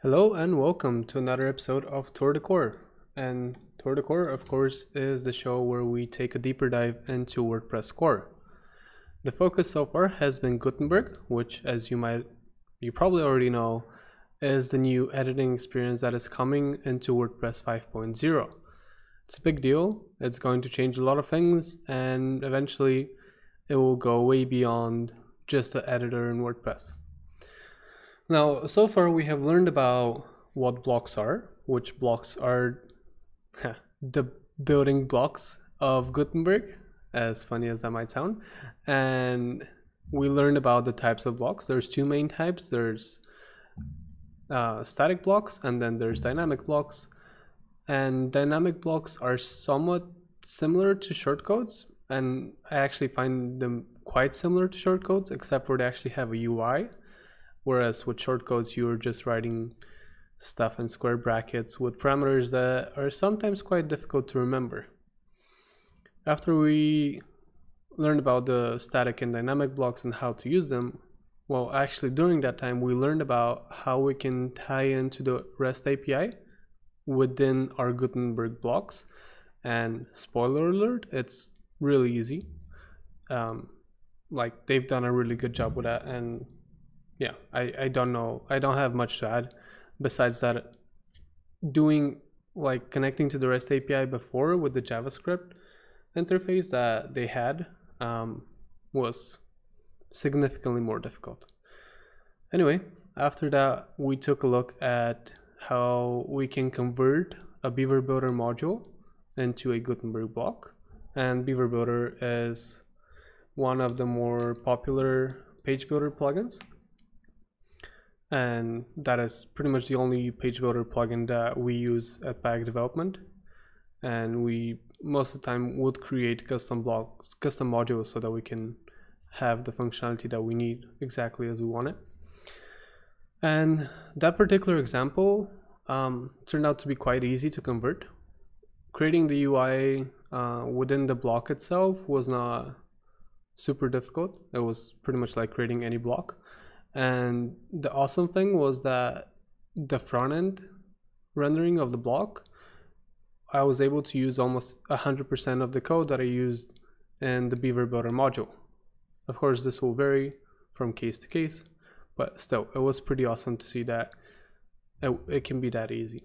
Hello and welcome to another episode of Tour de Core. And Tour de Core, of course, is the show where we take a deeper dive into WordPress core. The focus so far has been Gutenberg, which, as you probably already know, is the new editing experience that is coming into WordPress 5.0. It's a big deal. It's going to change a lot of things, and eventually it will go way beyond just the editor in WordPress. Now, so far we have learned about what blocks are, which blocks are the building blocks of Gutenberg, as funny as that might sound. And we learned about the types of blocks. There's two main types. There's static blocks and then there's dynamic blocks. And dynamic blocks are somewhat similar to shortcodes, and I actually find them quite similar to shortcodes, except for they actually have a UI. Whereas with shortcodes, you're just writing stuff in square brackets with parameters that are sometimes quite difficult to remember. After we learned about the static and dynamic blocks and how to use them, well, actually during that time, we learned about how we can tie into the REST API within our Gutenberg blocks. And spoiler alert, it's really easy. Like they've done a really good job with that, and yeah, I don't know. I don't have much to add besides that doing like connecting to the REST API before with the JavaScript interface that they had was significantly more difficult. Anyway, after that, we took a look at how we can convert a Beaver Builder module into a Gutenberg block. And Beaver Builder is one of the more popular page builder plugins. And that is pretty much the only page builder plugin that we use at Pack Development. And we most of the time would create custom blocks, custom modules, so that we can have the functionality that we need exactly as we want it. And that particular example turned out to be quite easy to convert. Creating the UI within the block itself was not super difficult. It was pretty much like creating any block. And the awesome thing was that the front end rendering of the block, I was able to use almost 100% of the code that I used in the Beaver Builder module. Of course, this will vary from case to case, but still, it was pretty awesome to see that it can be that easy.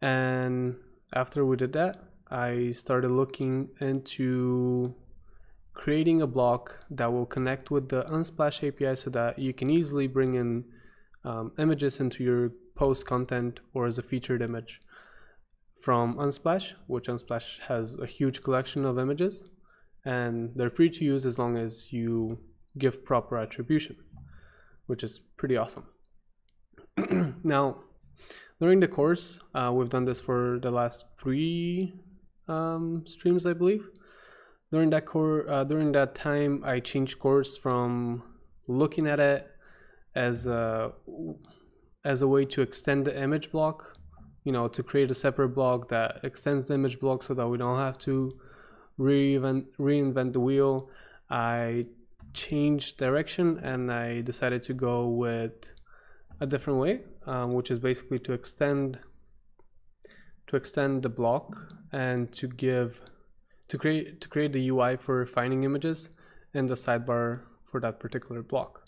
And after we did that, I started looking into creating a block that will connect with the Unsplash API so that you can easily bring in images into your post content or as a featured image from Unsplash, which Unsplash has a huge collection of images, and they're free to use as long as you give proper attribution, which is pretty awesome. Now, during the course, we've done this for the last 3 streams, I believe. During that time, I changed course from looking at it as a way to extend the image block, to create a separate block that extends the image block so that we don't have to reinvent the wheel. I changed direction and I decided to go with a different way, which is basically to extend the block and to create the UI for finding images in the sidebar for that particular block.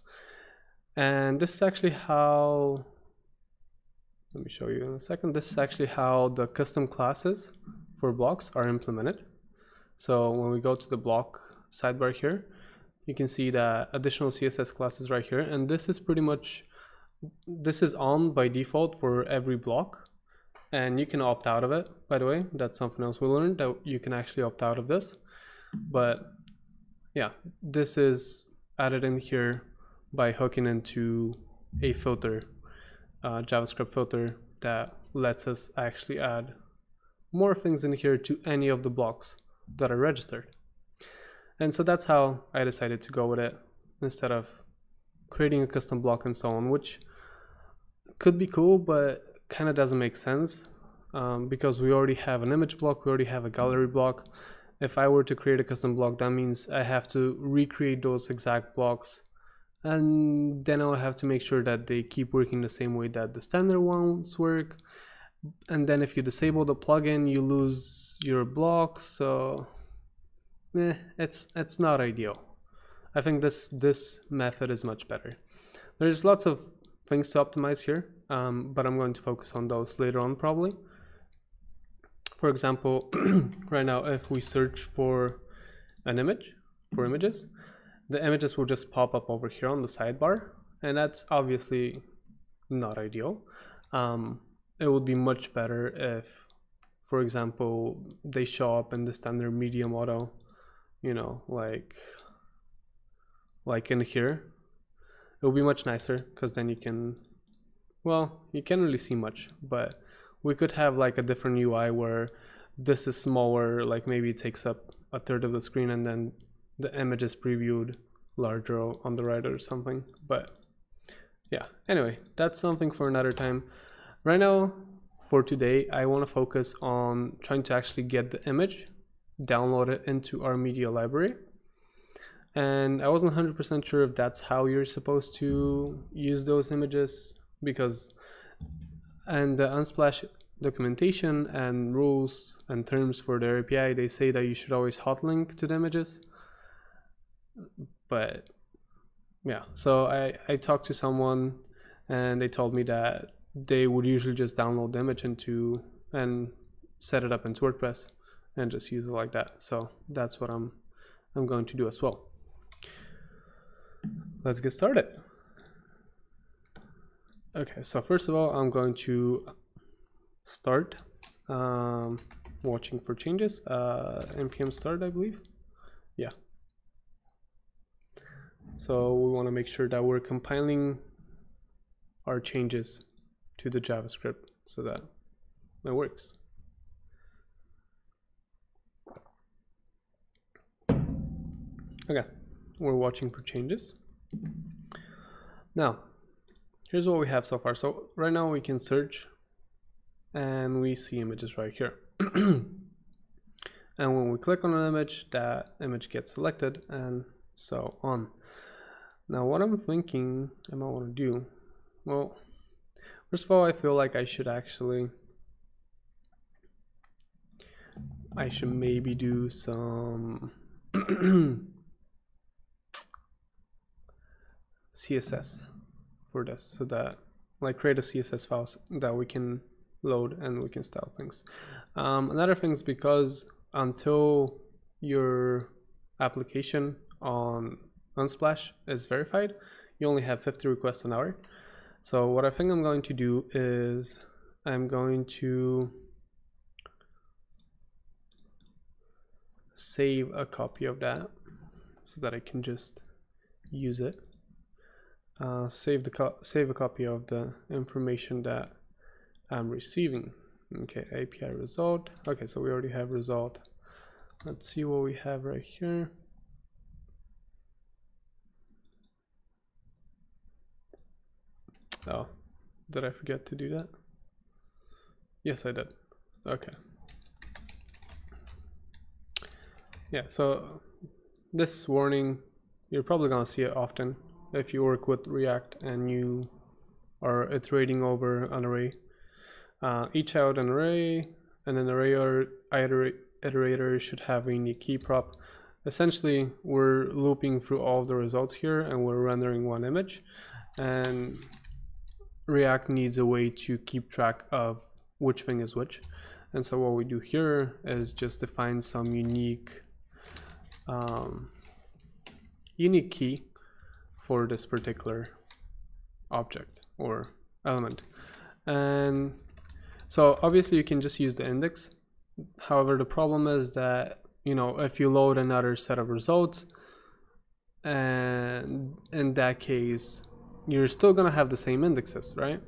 And this is actually how, let me show you in a second, this is actually how the custom classes for blocks are implemented. So when we go to the block sidebar here, you can see the additional CSS classes right here, and this is on by default for every block. And you can opt out of it, by the way. That's something else we learned, that you can actually opt out of this. But yeah, this is added in here by hooking into a filter, JavaScript filter that lets us actually add more things in here to any of the blocks that are registered. And so that's how I decided to go with it, instead of creating a custom block and so on, which could be cool, but kind of doesn't make sense because we already have an image block, we already have a gallery block. If I were to create a custom block, that means I have to recreate those exact blocks and then I'll have to make sure that they keep working the same way that the standard ones work. And then if you disable the plugin, you lose your blocks, so it's not ideal. I think this method is much better. There's lots of things to optimize here, but I'm going to focus on those later on probably. For example, right now if we search for an image, for images, the images will just pop up over here on the sidebar, and that's obviously not ideal. It would be much better if, for example, they show up in the standard medium auto, you know, like in here. It will be much nicer, because then you can, well, you can't really see much, but we could have like a different UI where this is smaller, like maybe it takes up a third of the screen and then the image is previewed larger on the right or something. But yeah, anyway, that's something for another time. Right now, for today, I want to focus on trying to actually get the image, download it into our media library. And I wasn't 100% sure if that's how you're supposed to use those images, because and the Unsplash documentation and rules and terms for their API, they say that you should always hot link to the images. But yeah, so I talked to someone and they told me that they would usually just download the image into and set it up into WordPress and just use it like that. So that's what I'm going to do as well. Let's get started. Okay, so first of all, I'm going to start watching for changes. npm start, I believe. Yeah. So we want to make sure that we're compiling our changes to the JavaScript so that it works. Okay, we're watching for changes. Now, here's what we have so far. So right now we can search and we see images right here. And when we click on an image, that image gets selected and so on. Now what I'm thinking I might want to do, well, first of all, I feel like I should maybe do some CSS for this, so that like create a CSS files that we can load and we can style things. Another thing is, because until your application on Unsplash is verified, you only have 50 requests an hour. So what I think I'm going to do is I'm going to save a copy of that so that I can just use it. Save a copy of the information that I'm receiving. Okay, API result. Okay, so we already have result. Let's see what we have right here. Oh, did I forget to do that? Yes, I did. Okay. Yeah, so this warning, you're probably gonna see it often if you work with React and you are iterating over an array. Each out an array, and an array or iterator should have a unique key prop. Essentially, we're looping through all of the results here and we're rendering one image, and React needs a way to keep track of which thing is which. And so what we do here is just define some unique key for this particular object or element. And so obviously you can just use the index. However, the problem is that, you know, if you load another set of results, and in that case you're still gonna have the same indexes, right?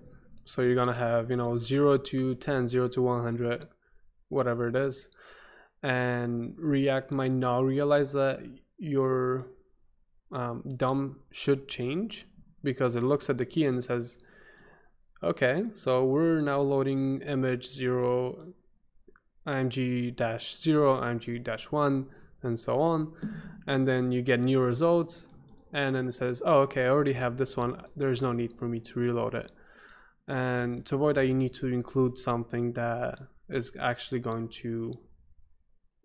So you're gonna have, you know, 0 to 10, 0 to 100, whatever it is. And React might not realize that your DOM should change, because it looks at the key and says, okay, so we're now loading image 0, img-0, img-1, and so on. And then you get new results, and then it says, oh, okay, I already have this one, there's no need for me to reload it. And to avoid that, you need to include something that is actually going to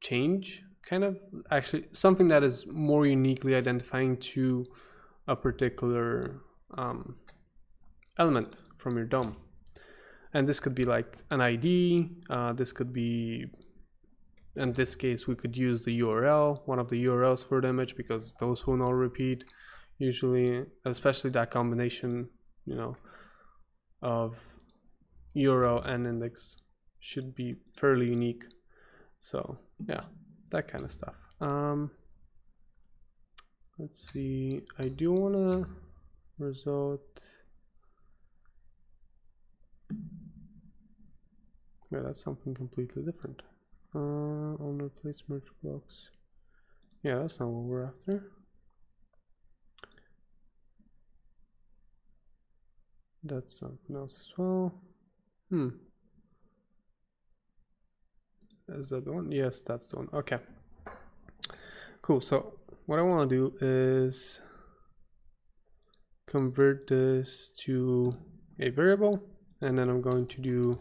change, kind of, actually something that is more uniquely identifying to a particular element from your DOM. And this could be like an ID, this could be, in this case, we could use the URL, one of the URLs for the image, because those will not repeat usually, especially that combination, you know, of URL and index should be fairly unique. So yeah, that kind of stuff. Let's see, I do want to result. Yeah, that's something completely different. On replace merge blocks. Yeah, that's not what we're after. That's something else as well. Is that the one? Yes, that's the one. Okay. Cool. So what I want to do is convert this to a variable, and then I'm going to do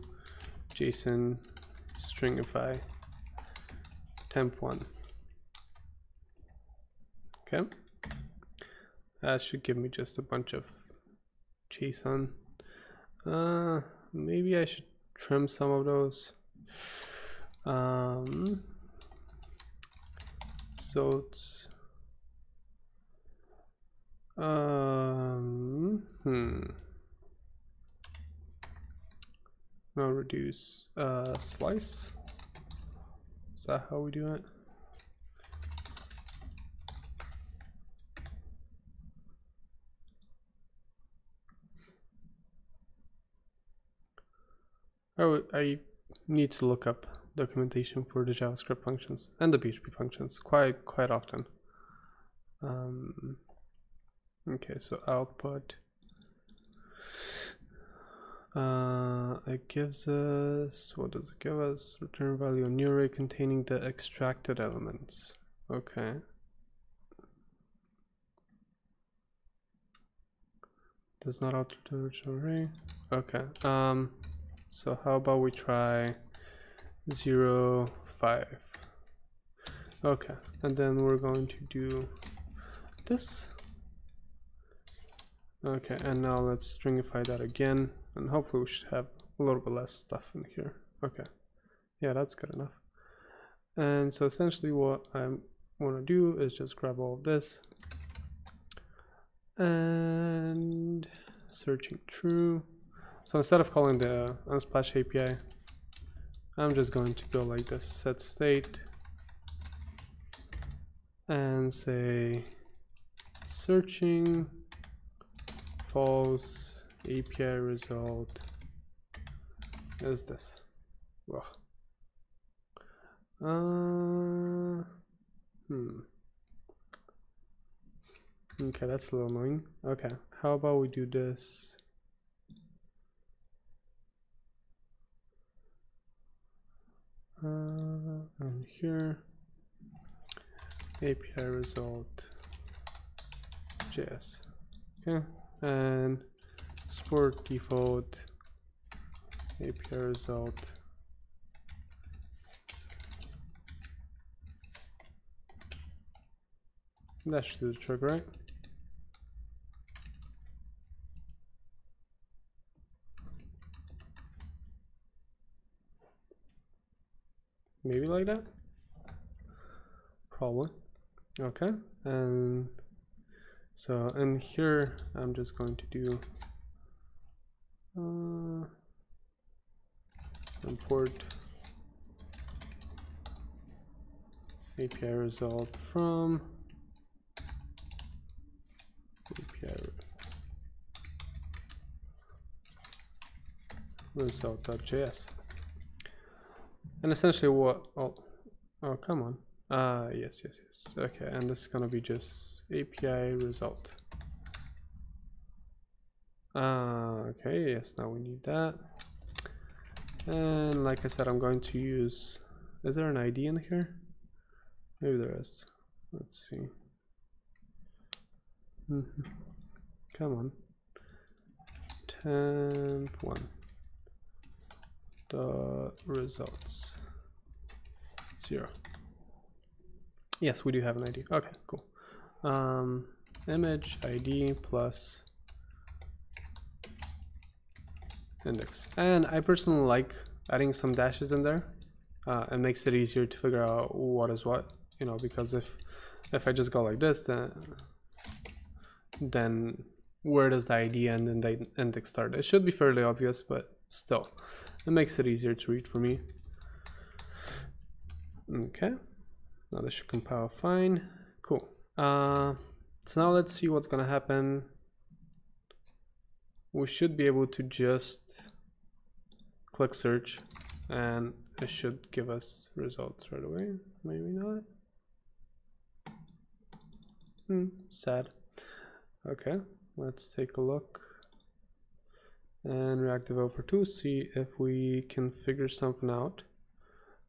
JSON stringify temp1. Okay. That should give me just a bunch of JSON. Maybe I should trim some of those. So it's now reduce slice. Is that how we do it? Oh, I need to look up documentation for the JavaScript functions and the PHP functions quite often. Okay, so output. It gives us, what does it give us? Return value, a new array containing the extracted elements. Okay. Does not alter the original array. Okay. So how about we try 0, 5. Okay, and then we're going to do this. Okay, and now let's stringify that again, and hopefully we should have a little bit less stuff in here. Okay, yeah, that's good enough. And so essentially what I want to do is just grab all of this and searching true. So instead of calling the Unsplash API, I'm just going to go like this, set state, and say searching false API result is this. Whoa. Okay, that's a little annoying. Okay, how about we do this? And here, API result JS. Okay, and export default API result. That should do the trick, right? Maybe like that? Probably. Okay, and so in here I'm just going to do import API result from API result.js. And essentially what, oh come on, yes, okay, and this is gonna be just API result. Okay, yes, now we need that. And like I said, I'm going to use, is there an ID in here? Maybe there is. Let's see. Come on. Temp1 the results 0. Yes, we do have an ID. Okay, cool. Image ID plus index. And I personally like adding some dashes in there. It makes it easier to figure out what is what, you know, because if I just go like this, then where does the ID end and the index start? It should be fairly obvious, but still, it makes it easier to read for me. Okay, now this should compile fine. Cool. So now let's see what's gonna happen. We should be able to just click search and it should give us results right away. Maybe not. Sad. Okay, let's take a look and React Developer 2, see if we can figure something out.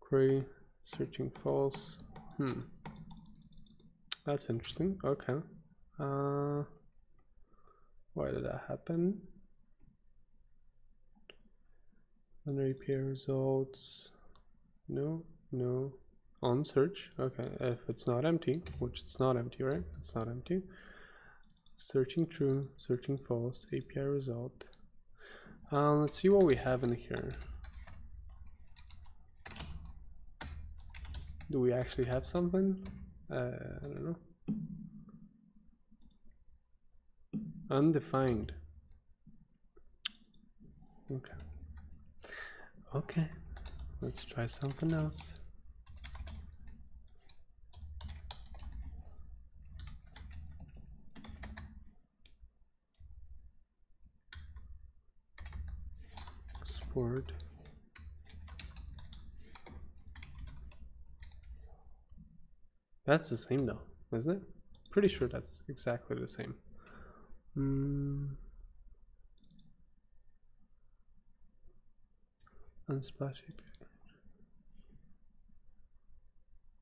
Query searching false. That's interesting. Okay. Why did that happen? Under API results. No. On search. Okay, if it's not empty, which it's not empty, right? It's not empty. Searching true, searching false, API result. Let's see what we have in here. Do we actually have something? I don't know. Undefined. Okay, let's try something else. Export. That's the same though, isn't it? Pretty sure that's exactly the same. Unsplash API.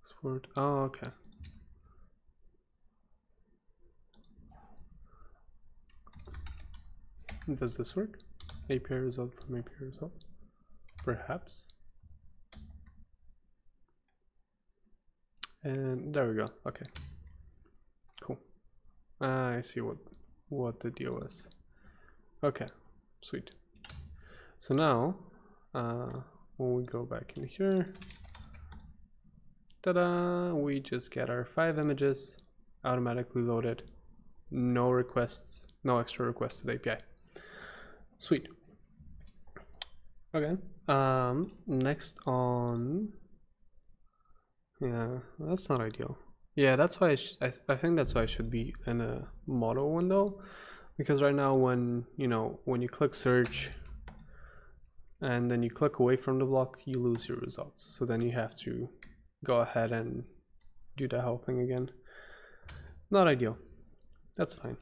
Export. Oh, okay. Does this work? API result from API result? Perhaps. And there we go. Okay. Cool. I see what the deal is. Okay. Sweet. So now, when we go back in here, ta-da! We just get our 5 images automatically loaded. No requests, no extra requests to the API. Sweet. Okay. Next on. Yeah, that's not ideal. Yeah, that's why I think that's why it should be in a model window, because right now when you click search and then you click away from the block, you lose your results. So then you have to go ahead and do the whole thing again. Not ideal. That's fine.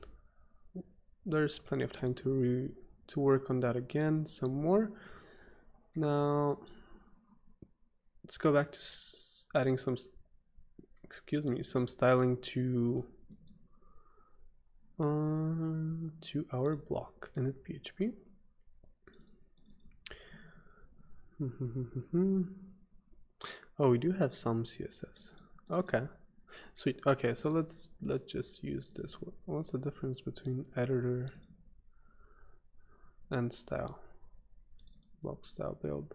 There's plenty of time to work on that again some more. Now let's go back to adding some styling to our block in PHP. Oh, we do have some CSS. Okay, sweet. Okay, so let's just use this one. What's the difference between editor and style? Block style build.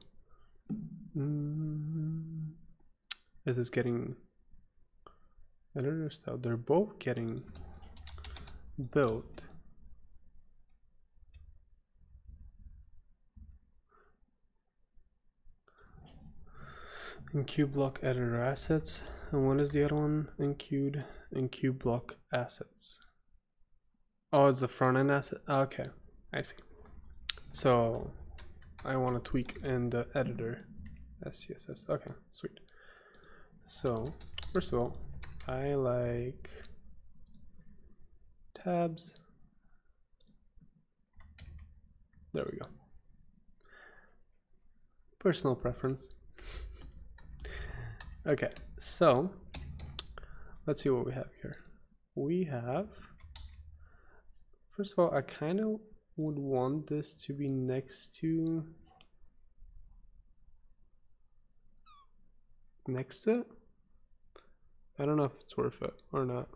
Is this getting editor style? They're both getting built. Enqueue block editor assets. And what is the other one? Enqueue block assets. Oh, it's the front end asset. Okay, I see. So I want to tweak in the editor SCSS. Okay, sweet. So first of all, I like tabs. There we go. Personal preference. Okay, so let's see what we have here. We have First of all, I kind of would want this to be next to it. I don't know if it's worth it or not.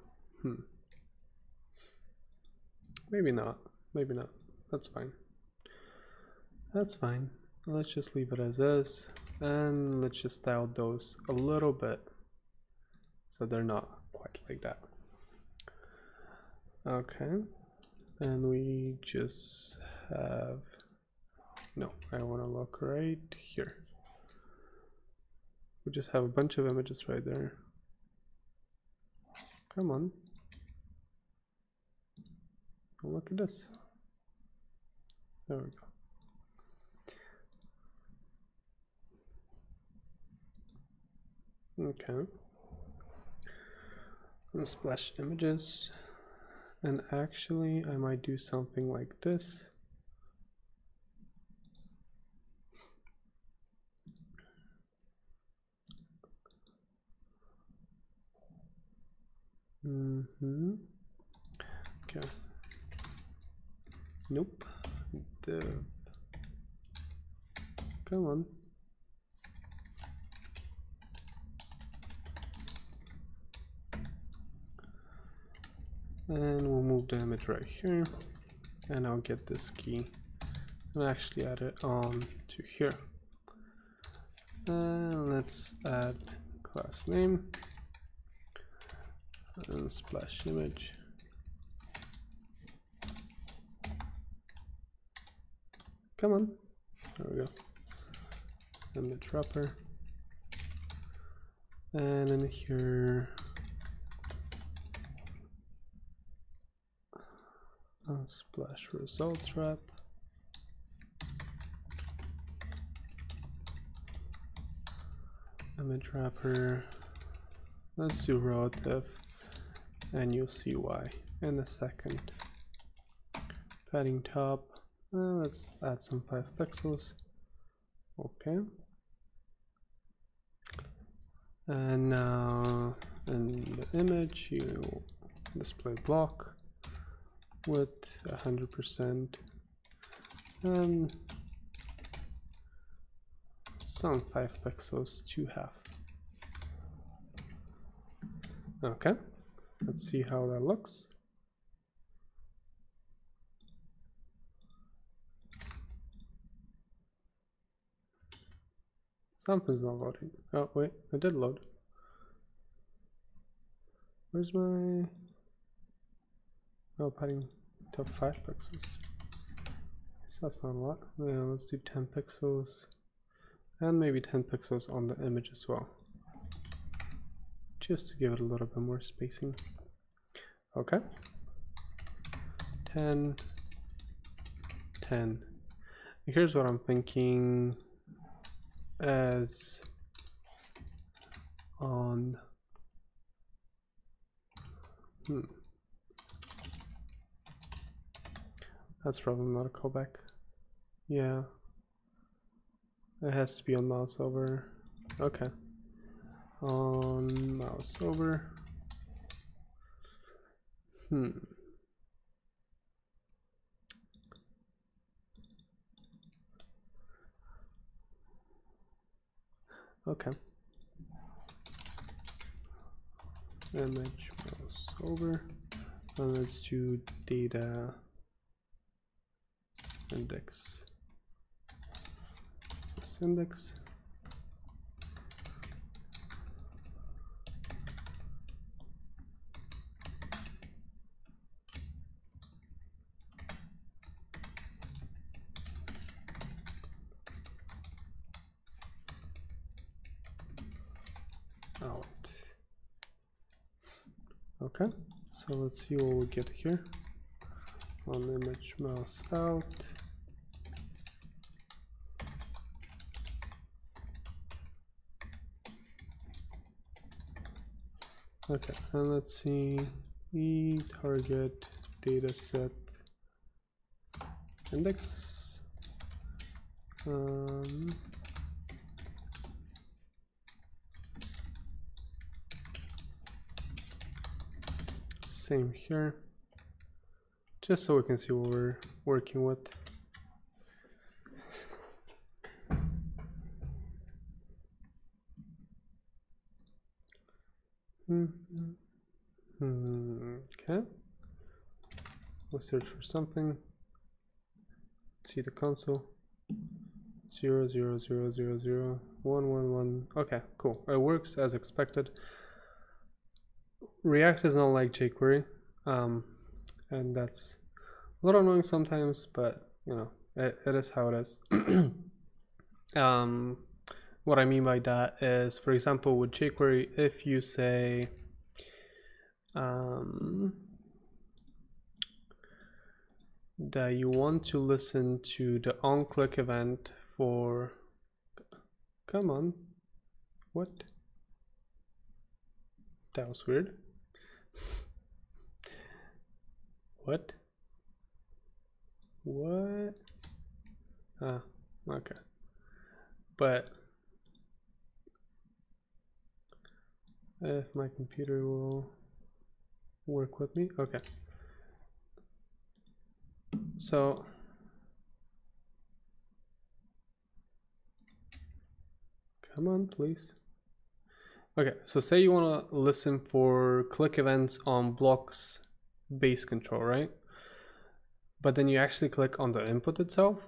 Maybe not. Maybe not. That's fine. That's fine. Let's just leave it as is, and let's just style those a little bit so they're not quite like that. Okay, and we just have, no, I want to look right here. We just have a bunch of images right there. Come on. Oh, look at this. There we go. Okay. Unsplash images. And actually, I might do something like this. Okay. Nope. Div. Come on. And we'll move the image right here, and I'll get this key and actually add it on to here. And let's add class name and splash image. Come on, there we go. Image wrapper, and in here splash results wrap. Image wrapper. Let's do relative, and you'll see why in a second. Padding top. Let's add some 5 pixels. Okay. And now in the image, you display block with 100% and some 5 pixels to half. Okay, let's see how that looks. Something's not loading. Oh wait, it did load. Where's my... Oh, padding top 5 pixels. So that's not a lot. Yeah, let's do 10 pixels. And maybe 10 pixels on the image as well. Just to give it a little bit more spacing. Okay. 10. 10. Here's what I'm thinking as on... That's probably not a callback. Yeah. It has to be on mouse over. Okay. On mouse over. Okay. Image mouse over. And let's do data index. This index. Out. Okay, so let's see what we get here. On image mouse out. Okay, and let's see target dataset index. Same here. just so we can see what we're working with. Okay. We'll search for something. See the console. 0 0 0 0 0 1 1 1. Okay, cool. It works as expected. React is not like jQuery, and that's a little annoying sometimes, but you know, it is how it is. What I mean by that is, for example, with jQuery, if you say that you want to listen to the onClick event for, come on, what? That was weird. What? Ah, okay. But if my computer will work with me, okay. So come on, please. Okay, so say you want to listen for click events on blocks base control, right? But then you actually click on the input itself.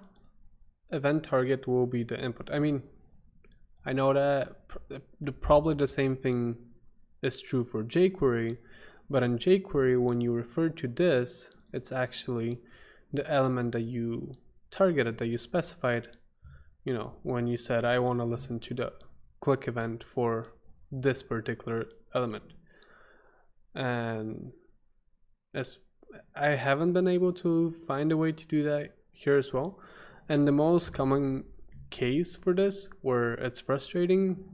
Event target will be the input. I mean, I know that probably the same thing is true for jQuery, but in jQuery, when you refer to this, it's actually the element that you targeted, that you specified. You know, when you said, I want to listen to the click event for this particular element. And as I haven't been able to find a way to do that here as well. And the most common case for this, where it's frustrating,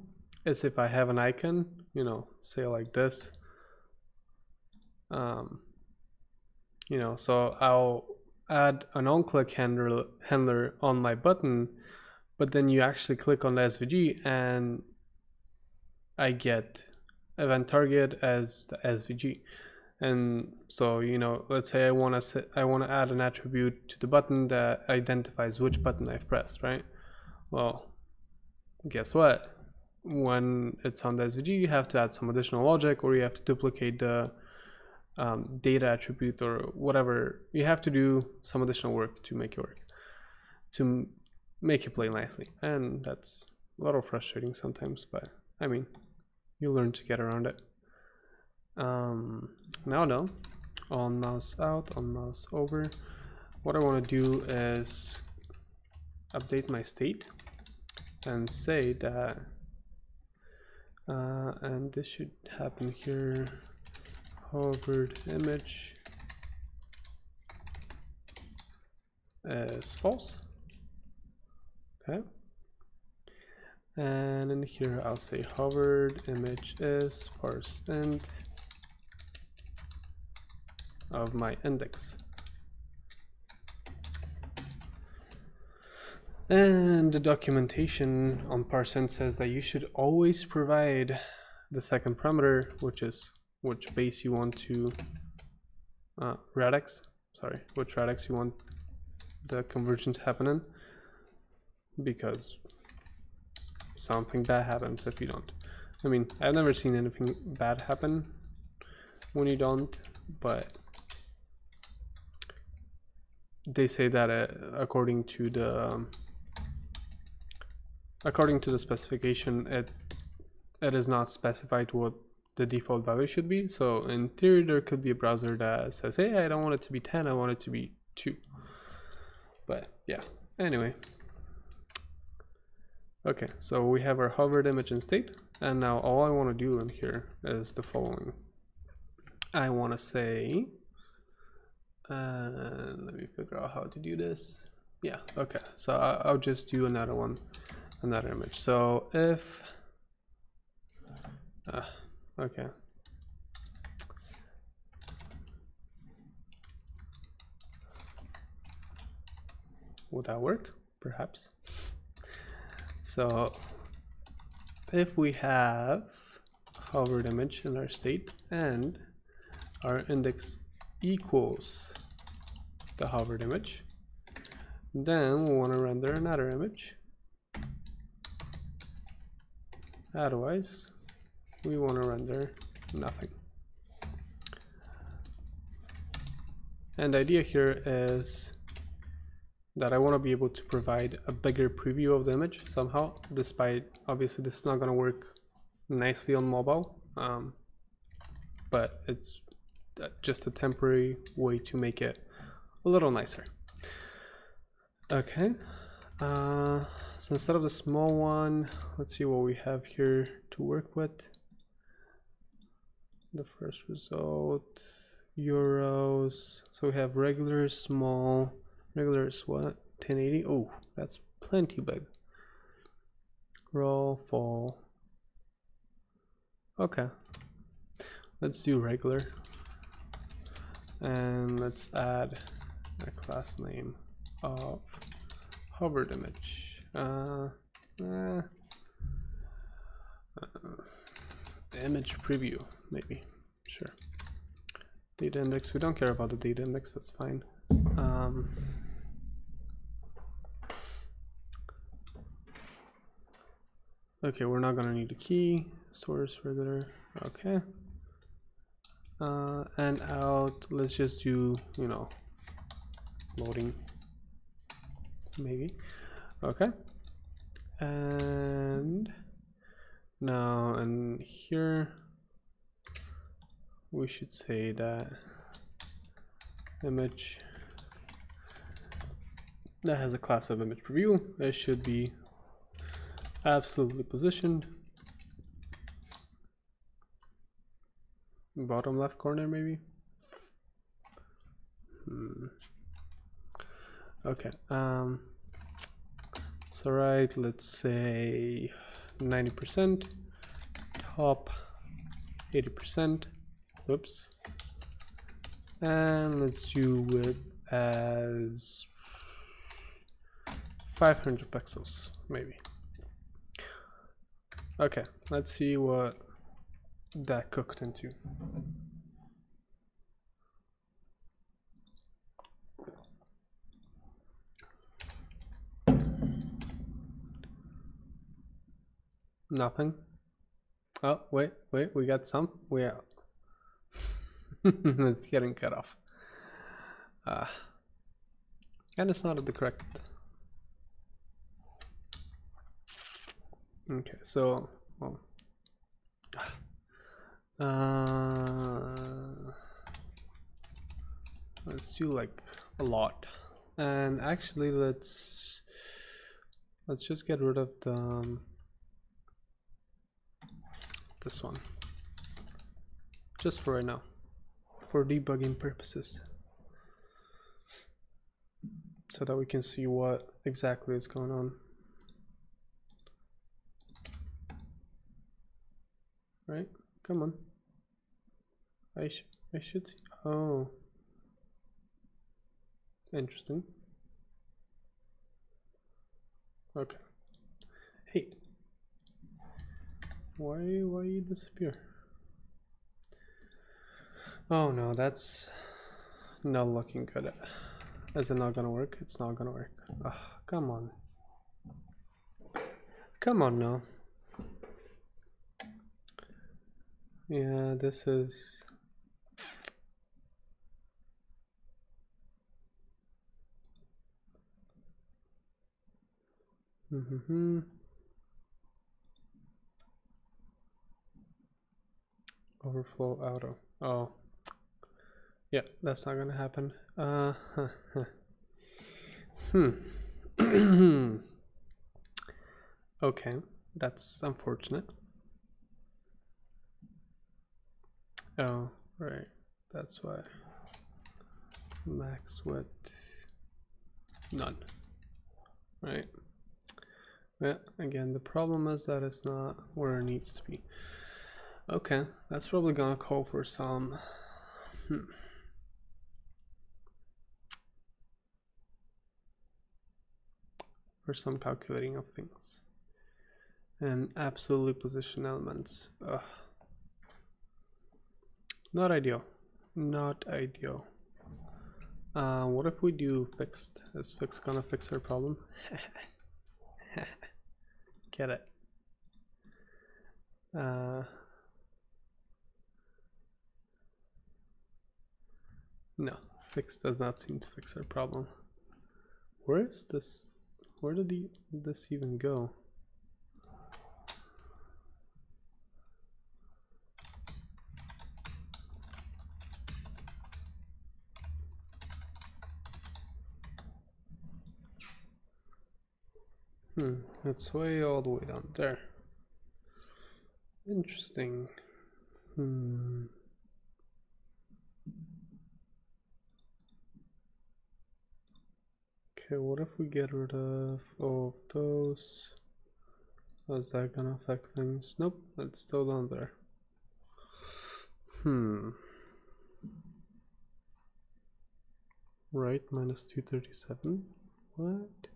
is if I have an icon, you know, say like this. You know, so I'll add an onClick handler on my button, but then you actually click on the SVG and I get event target as the SVG. And so, you know, let's say I want to add an attribute to the button that identifies which button I've pressed, right? Well, guess what? When it's on the SVG, you have to add some additional logic, or you have to duplicate the data attribute or whatever. You have to do some additional work to make it work, to make it play nicely. And that's a little frustrating sometimes, but I mean, you learn to get around it. Now though, on mouse out, on mouse over, what I want to do is update my state and say that, and this should happen here, hovered image is false. Okay. And in here I'll say hovered image is parse int of my index. And the documentation on parseInt says that you should always provide the second parameter, which is which base you want to which radix you want the conversion to happen in, because something bad happens if you don't. I mean, I've never seen anything bad happen when you don't, but they say that according to the specification, it is not specified what the default value should be. So in theory, there could be a browser that says, hey, I don't want it to be 10, I want it to be 2. But yeah, anyway. Okay, so we have our hovered image in state, and now all I want to do in here is the following. I want to say, let me figure out how to do this. Yeah, okay, so I'll just do another image. So if, okay. Would that work? Perhaps. So if we have hovered image in our state and our index equals the hovered image. Then we want to render another image. Otherwise, we want to render nothing. And the idea here is that I want to be able to provide a bigger preview of the image somehow, despite obviously this is not going to work nicely on mobile, but it's just a temporary way to make it a little nicer. Okay, so instead of the small one, let's see what we have here to work with. The first result, euros. So we have regular, small. Regular is what? 1080. Oh, that's plenty big. Raw, fall. Okay, let's do regular, and let's add a class name of hovered image. Image preview, maybe. Sure. Data index. We don't care about the data index. That's fine. Okay, we're not gonna need a key. Source regular. Okay. And out. Let's just do, you know, loading. Maybe. Okay. And now, and here we should say that image that has a class of image preview, it should be absolutely positioned. Bottom left corner, maybe. Okay. So right, let's say 90%, top 80%. Whoops. And let's do it as 500 pixels, maybe. Okay, let's see what that cooked into. Nothing. Oh, wait, we got some. We are. It's getting cut off. And it's not at the correct. Okay, so well, let's do like a lot, and actually let's just get rid of the this one just for right now, for debugging purposes, so that we can see what exactly is going on. Right? Come on. I should see. Oh. Interesting. Okay. Hey. Why you disappear? Oh no, that's not looking good. Is it not gonna work? It's not gonna work. Oh, come on. Come on now. Yeah, this is overflow auto. Oh, yeah, that's not gonna happen. Okay, that's unfortunate. Oh, right, that's why. Max width none. Right. Well, again, the problem is that it's not where it needs to be. Okay, that's probably gonna call for some for some calculating of things and absolutely position elements. Ugh. Not ideal. Not ideal. What if we do fixed? Is fixed gonna fix our problem? Get it? No, fixed does not seem to fix our problem. Where is this? Where did this even go? It's way all the way down there. Interesting. Okay, what if we get rid of all of those? How's that gonna affect things? Nope, it's still down there. Right, minus 237. What?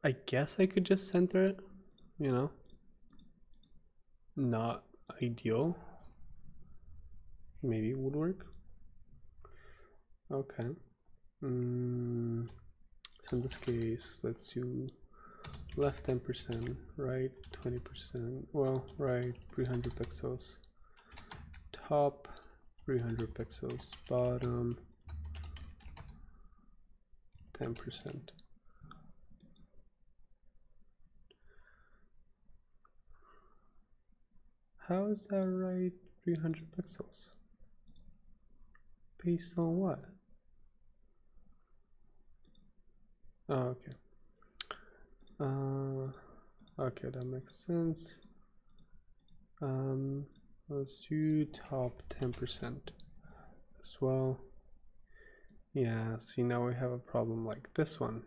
I guess I could just center it, you know? Not ideal. Maybe it would work. Okay. So in this case, let's do left 10%, right 20%, well, right 300 pixels, top 300 pixels, bottom 10%. How is that right 300 pixels? Based on what? Oh, okay. Okay, that makes sense. Let's do top 10% as well. Yeah, see, now we have a problem like this one.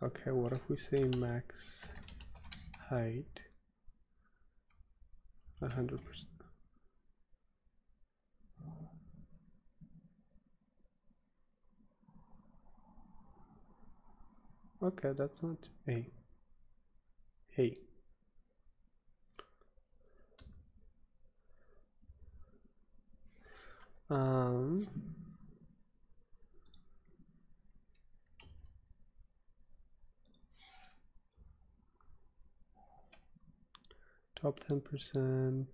Okay, what if we say max height 100%? Okay, that's not hey. Top 10%.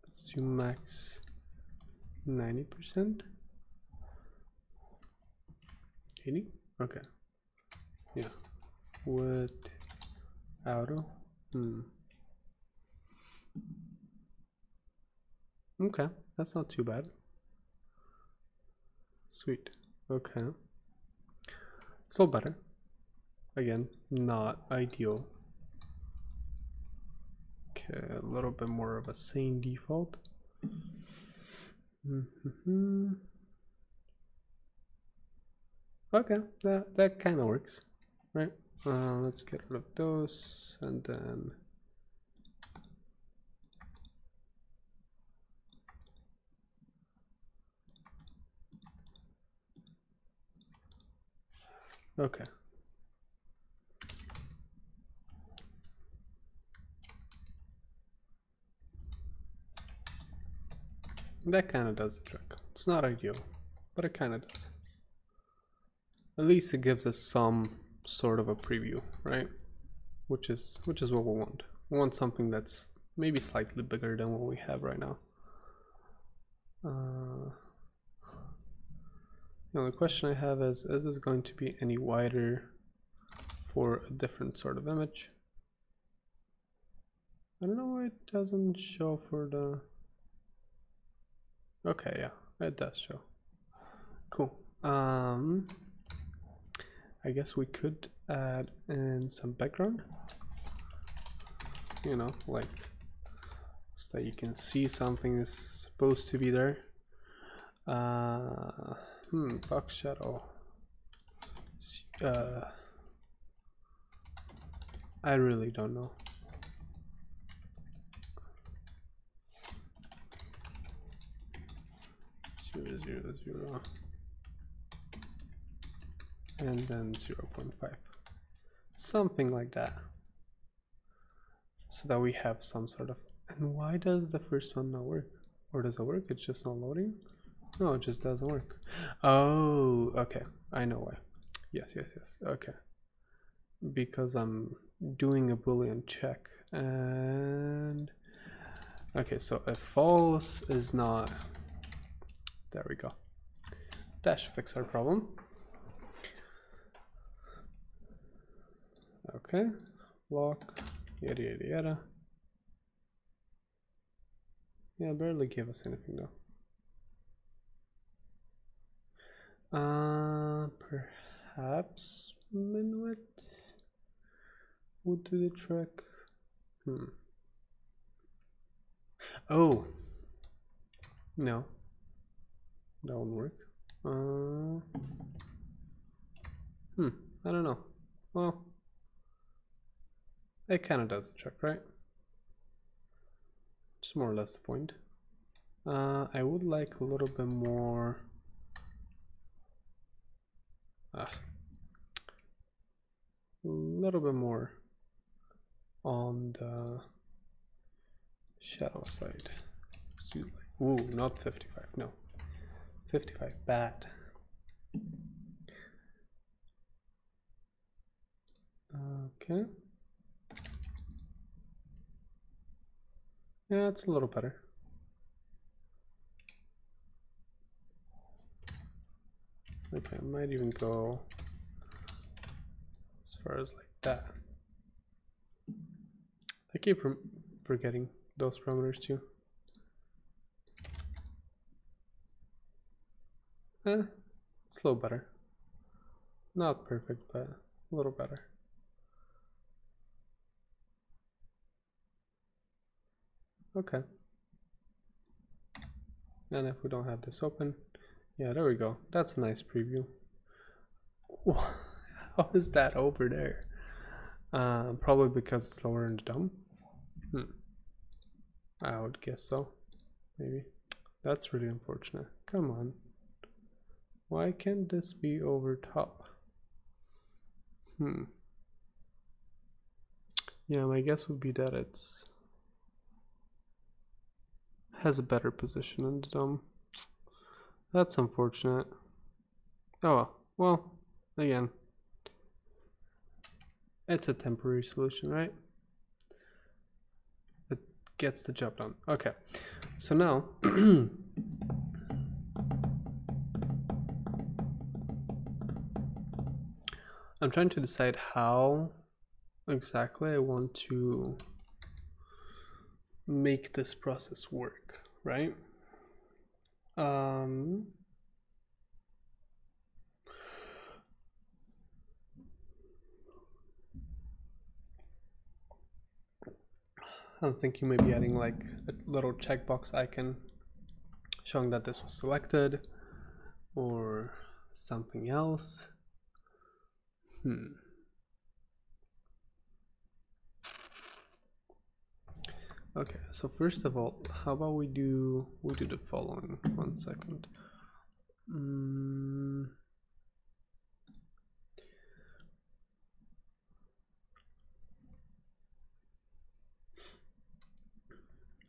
Let's do max 90%. 80? Okay. Yeah. With auto. Okay, that's not too bad. Sweet. Okay. Still better. Again, not ideal. Okay, a little bit more of a sane default. Okay, that kind of works, right? Let's get rid of those and then okay. That kind of does the trick. It's not ideal, but it kind of does. At least it gives us some sort of a preview, right? Which is what we want. We want something that's maybe slightly bigger than what we have right now. The only question I have is this going to be any wider for a different sort of image? I don't know why it doesn't show for the... Okay, yeah, it does show. Cool. I guess we could add in some background. You know, like so that you can see something is supposed to be there. Box shadow. I really don't know. (0.0.0) and then 0.5. something like that, so that we have some sort of. And why does the first one not work? Or does it work? It's just not loading? No, it just doesn't work. Oh, okay, I know why. Yes, okay, because I'm doing a boolean check. And okay, so if false is not, there we go, that should fix our problem. Okay, lock, yada yada yada. Yeah, barely gave us anything though. Perhaps minuet would do the trick. Oh, no, that won't work. I don't know. Well, it kind of does the trick, right? It's more or less the point. I would like a little bit more. A little bit more on the shadow side. Ooh, not 55, no. 55, bad. Okay. Yeah, it's a little better. Okay, I might even go as far as like that. I keep forgetting those parameters too. It's a little better. Not perfect, but a little better. Okay. And if we don't have this open, yeah, there we go. That's a nice preview. How is that over there? Probably because it's lower in the DOM. I would guess so. Maybe. That's really unfortunate. Come on. Why can't this be over top? Yeah, my guess would be that it's has a better position in the DOM. That's unfortunate. Oh well, again, it's a temporary solution, right? It gets the job done. Okay, so now I'm trying to decide how exactly I want to make this process work, right? I'm thinking maybe adding like a little checkbox icon showing that this was selected, or something else. Okay, so first of all, how about we do the following. 1 second.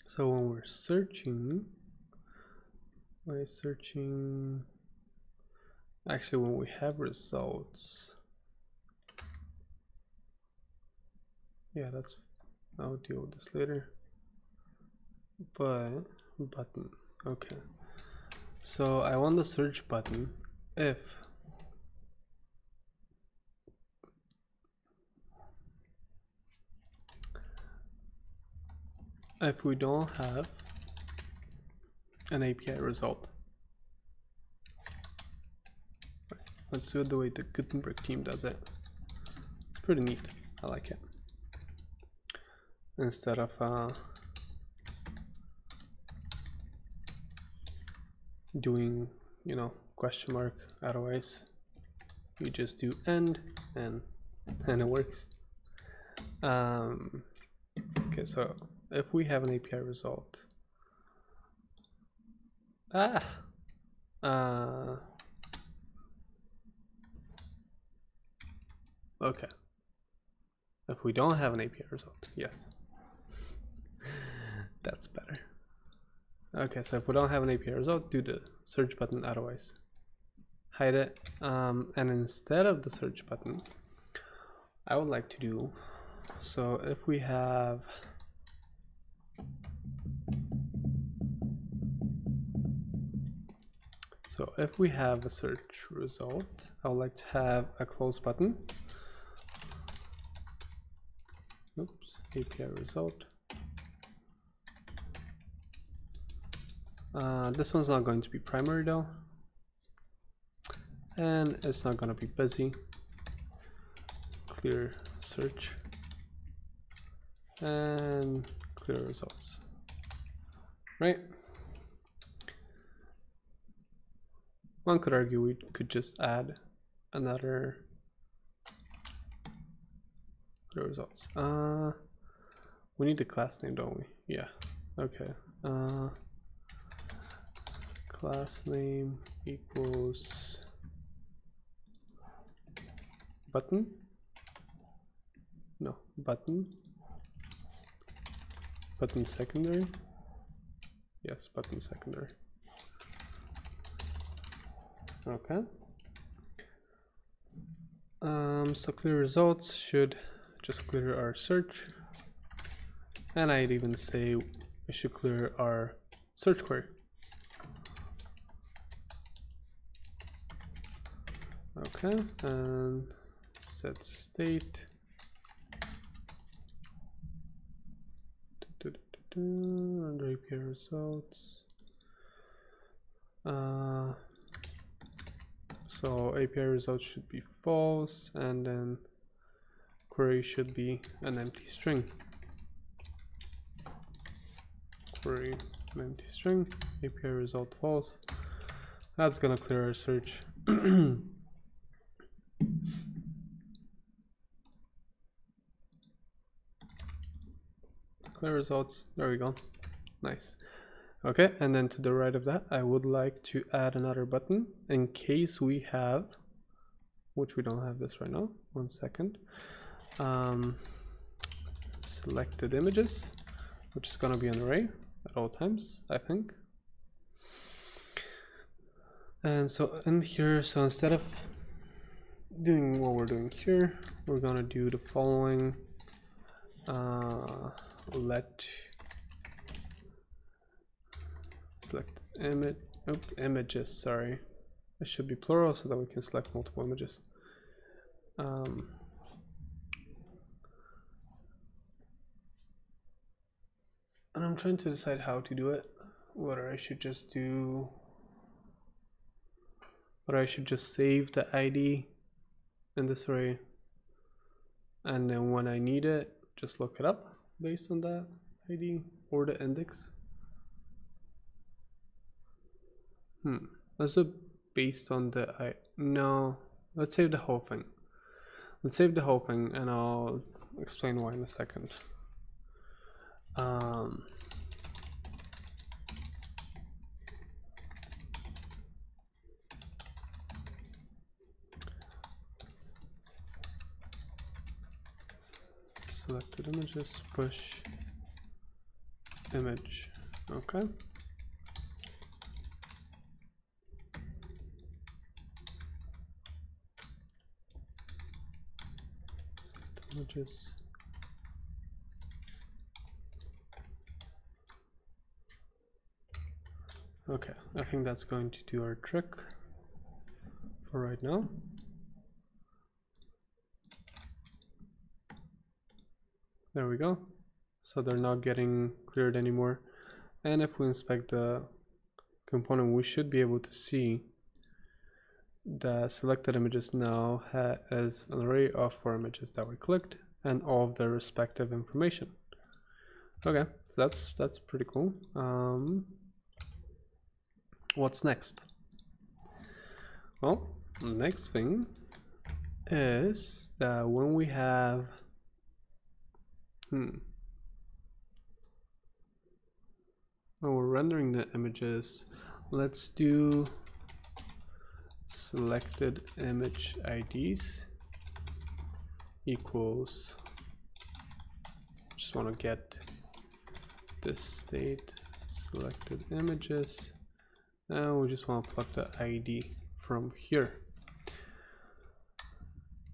So when we're searching, actually when we have results, yeah, I'll deal with this later. But button, okay. So I want the search button if we don't have an API result. Let's do it the way the Gutenberg team does it. It's pretty neat. I like it. Instead of doing, you know, question mark, otherwise you just do end and it works. Okay, so if we have an API result, okay, If we don't have an API result, yes. That's better. Okay, so if we don't have an API result, do the search button otherwise. Hide it, and instead of the search button, I would like to do, so if we have a search result, I would like to have a close button. Oops, API result. This one's not going to be primary though, and it's not going to be busy. Clear search and clear results, right? One could argue we could just add another clear results. We need the class name, don't we? Yeah. Okay. Class name equals button. No, button secondary. Yes, button secondary. Okay. So clear results should just clear our search, and I'd even say we should clear our search query. Okay, and set state. Under API results. So API results should be false, and then query should be an empty string. Query an empty string, API result false. That's gonna clear our search. Clear results, there we go, nice. Okay, and then to the right of that, I would like to add another button in case we have, which we don't have this right now, 1 second, selected images, which is gonna be an array at all times, I think. And so in here, so instead of doing what we're doing here, we're gonna do the following. Let select images, sorry, it should be plural so that we can select multiple images. And I'm trying to decide how to do it, whether I should just save the ID in this array, and then when I need it, just look it up based on that ID or the index. Let's do based on the no, let's save the whole thing. Let's save the whole thing, and I'll explain why in a second. Selected images, push image. Okay. Select images. Okay, I think that's going to do our trick for right now. There we go. So they're not getting cleared anymore. And if we inspect the component, we should be able to see the selected images now has an array of 4 images that we clicked and all of their respective information. Okay, so that's pretty cool. What's next? Well, the next thing is that when we have when we're rendering the images, let's do selected image IDs equals Just want to get this state selected images, and we just want to plug the ID from here.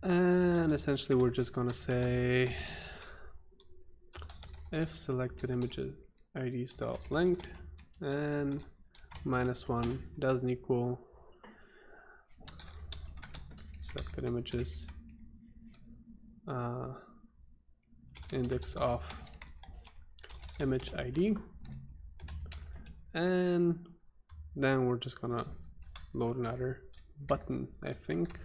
And essentially we're just going to say if selected images ID style length and -1 doesn't equal selected images index of image ID, and then we're just gonna load another button, I think.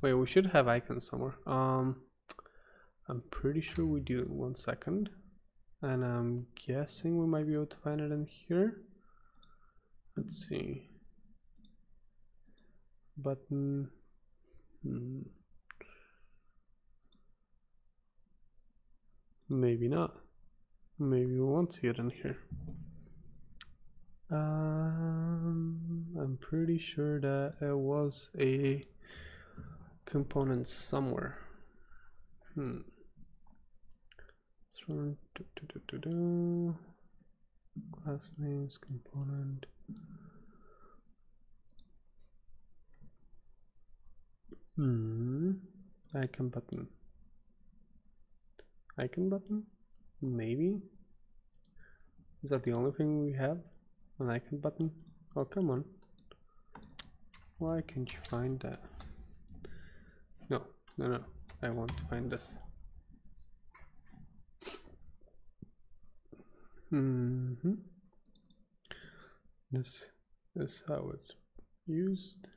Wait, we should have icons somewhere. I'm pretty sure we do. 1 second, and I'm guessing we might be able to find it in here. Let's see. Button. Maybe not. Maybe we won't see it in here. I'm pretty sure that it was a component somewhere. Let's run class names component. Icon button. Icon button? Maybe? Is that the only thing we have? An icon button? Oh, come on. Why can't you find that? No. I want to find this. This is how it's used.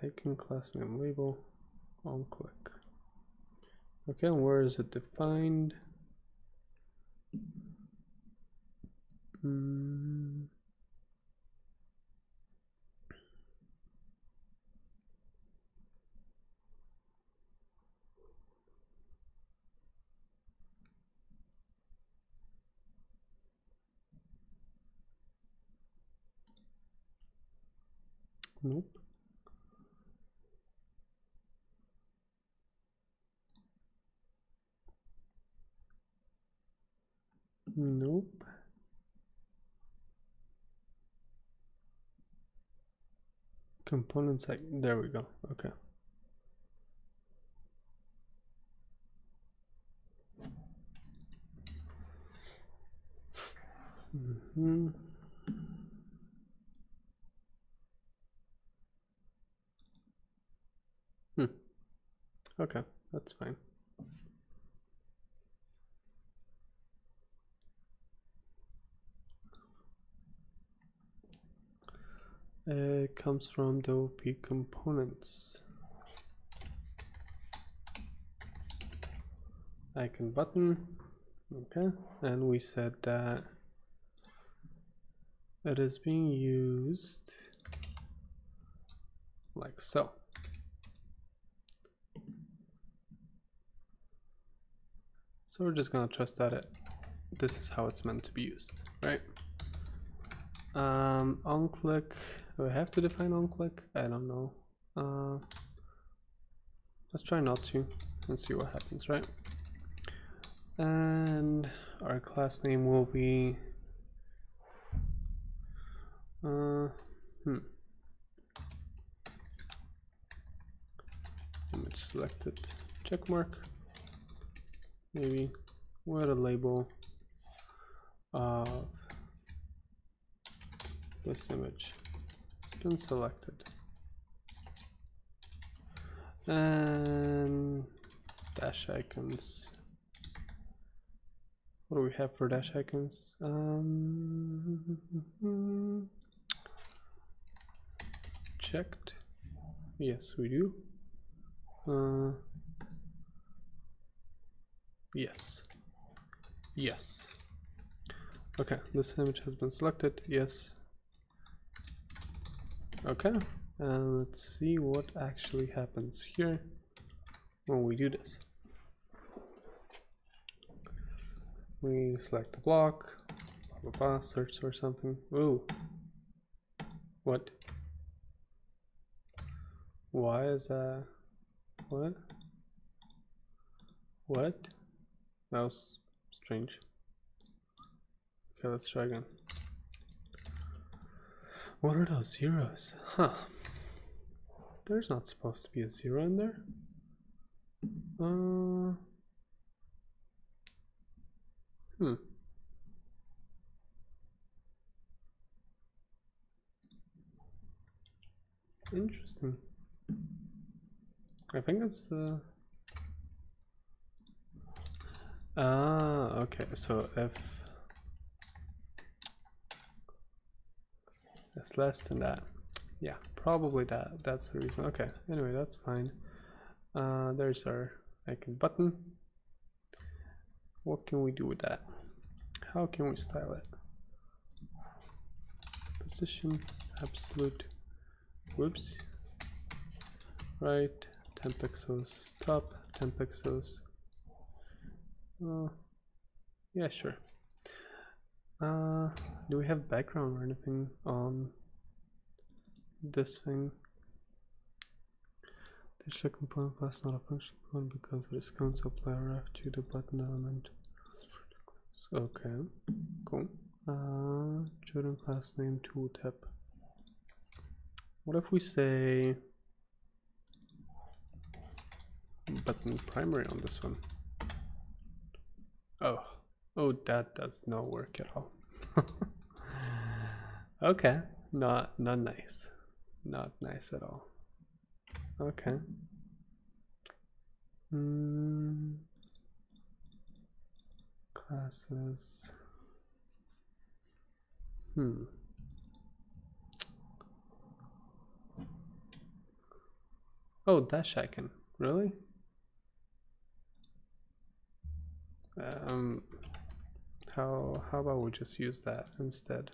Icon class name label on click. Okay, and where is it defined? Nope. Nope. Components, there we go. Okay. Okay, that's fine. It comes from the OP components. Icon button. Okay, and we said that it is being used like so. So we're just gonna trust that this is how it's meant to be used, right? On click, do I have to define on click? I don't know. Let's try not to and see what happens, right? And our class name will be image selected check mark, maybe with a label of this image. It's been selected. And dash icons. What do we have for dash icons? Checked. Yes, we do. Yes. Yes. Okay, this image has been selected. Yes. Okay, and let's see what actually happens here when we do this. We select the block, blah blah blah, search or something. Ooh. What? Why is that? What? What? That was strange. Okay, let's try again. What are those zeros? Huh. There's not supposed to be a 0 in there. Interesting. I think it's the... okay, so if it's less than that, yeah, probably that's the reason. Okay, anyway, that's fine. There's our icon button. What can we do with that? How can we style it? Position, absolute, whoops, right, 10 pixels, top, 10 pixels. Yeah, sure. Do we have background or anything on this thing? The check component class not a function component because it is going to apply ref to the button element. Okay, cool. Children class name tooltip. What if we say button primary on this one? Oh, that does not work at all. Okay, not nice. Not nice at all. Okay. Classes. Oh, dash icon. Really? How about we just use that instead?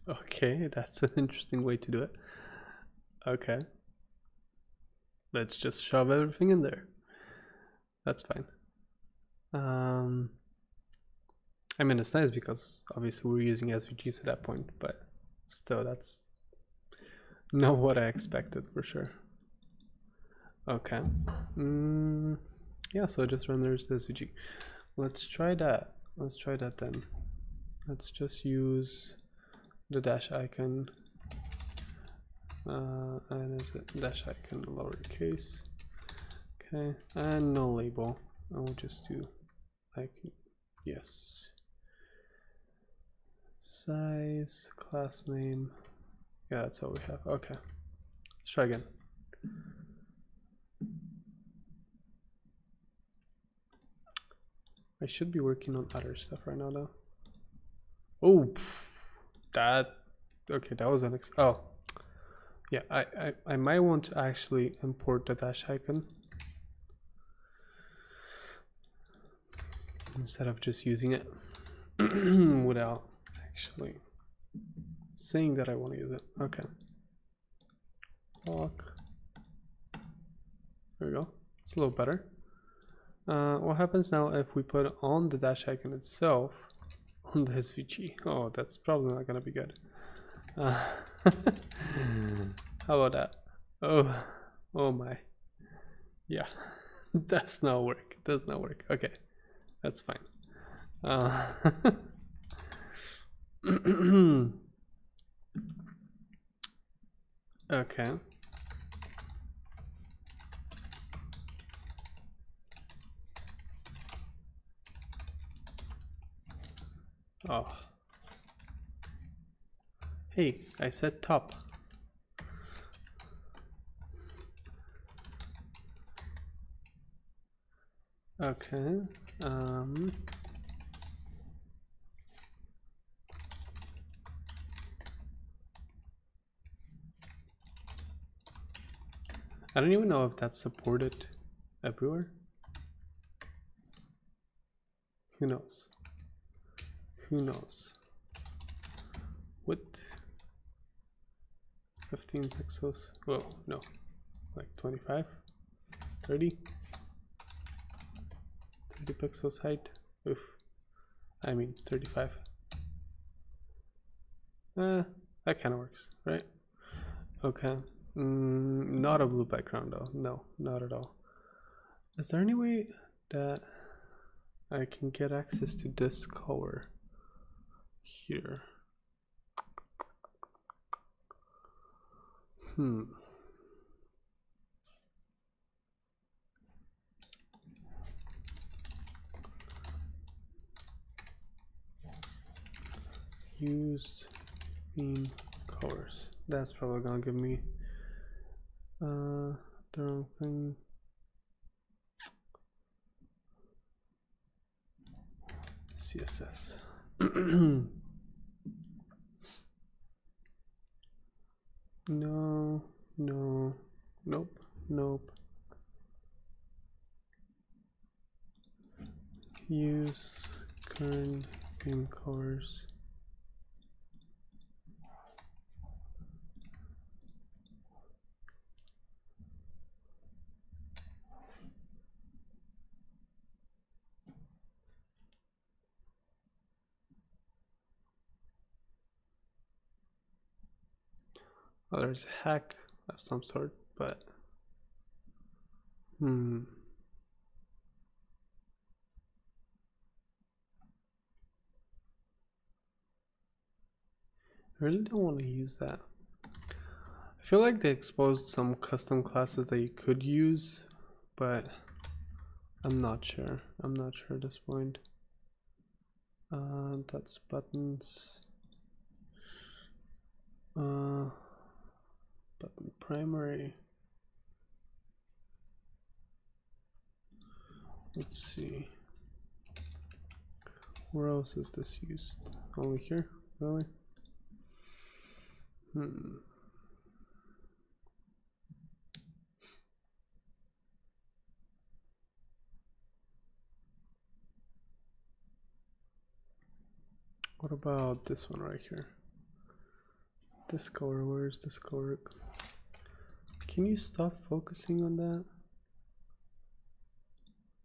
Okay, that's an interesting way to do it. Okay. Let's just shove everything in there. That's fine. I mean, it's nice because obviously we're using SVGs at that point, but still, that's not what I expected for sure. Okay. Yeah, so it just renders the SVG. Let's try that. Let's try that then. Let's just use the dash icon. And is it dash icon lowercase? Okay, and no label. I will just do icon. Yes. Size, class name. Yeah, that's all we have. Okay. Let's try again. I should be working on other stuff right now though. Oh, that, okay, that was oh. Yeah, I might want to actually import the dash icon instead of just using it without actually saying that I want to use it. Okay. Lock. There we go. It's a little better. What happens now if we put on the dash icon itself on the SVG? Oh, that's probably not gonna be good. How about that? Oh my. Yeah, does not work. Does not work. Okay, that's fine. Okay. Oh. Hey, I said top. Okay. I don't even know if that's supported everywhere. Who knows? Who knows? What? 15 pixels? Oh, no. Like 25? 30? 30 pixels height? Oof. I mean 35. That kind of works, right? Okay. Not a blue background though. No, not at all. Is there any way that I can get access to this color here? Use theme colors. That's probably gonna give me the wrong thing. CSS. No, no, nope, nope. Use current theme colors. Oh, there's a hack of some sort, but I really don't want to use that. I feel like they exposed some custom classes that you could use, but I'm not sure. I'm not sure at this point. That's buttons. Button primary. Let's see. Where else is this used? Only here? Really? What about this one right here? This color, where's this color? Can you stop focusing on that?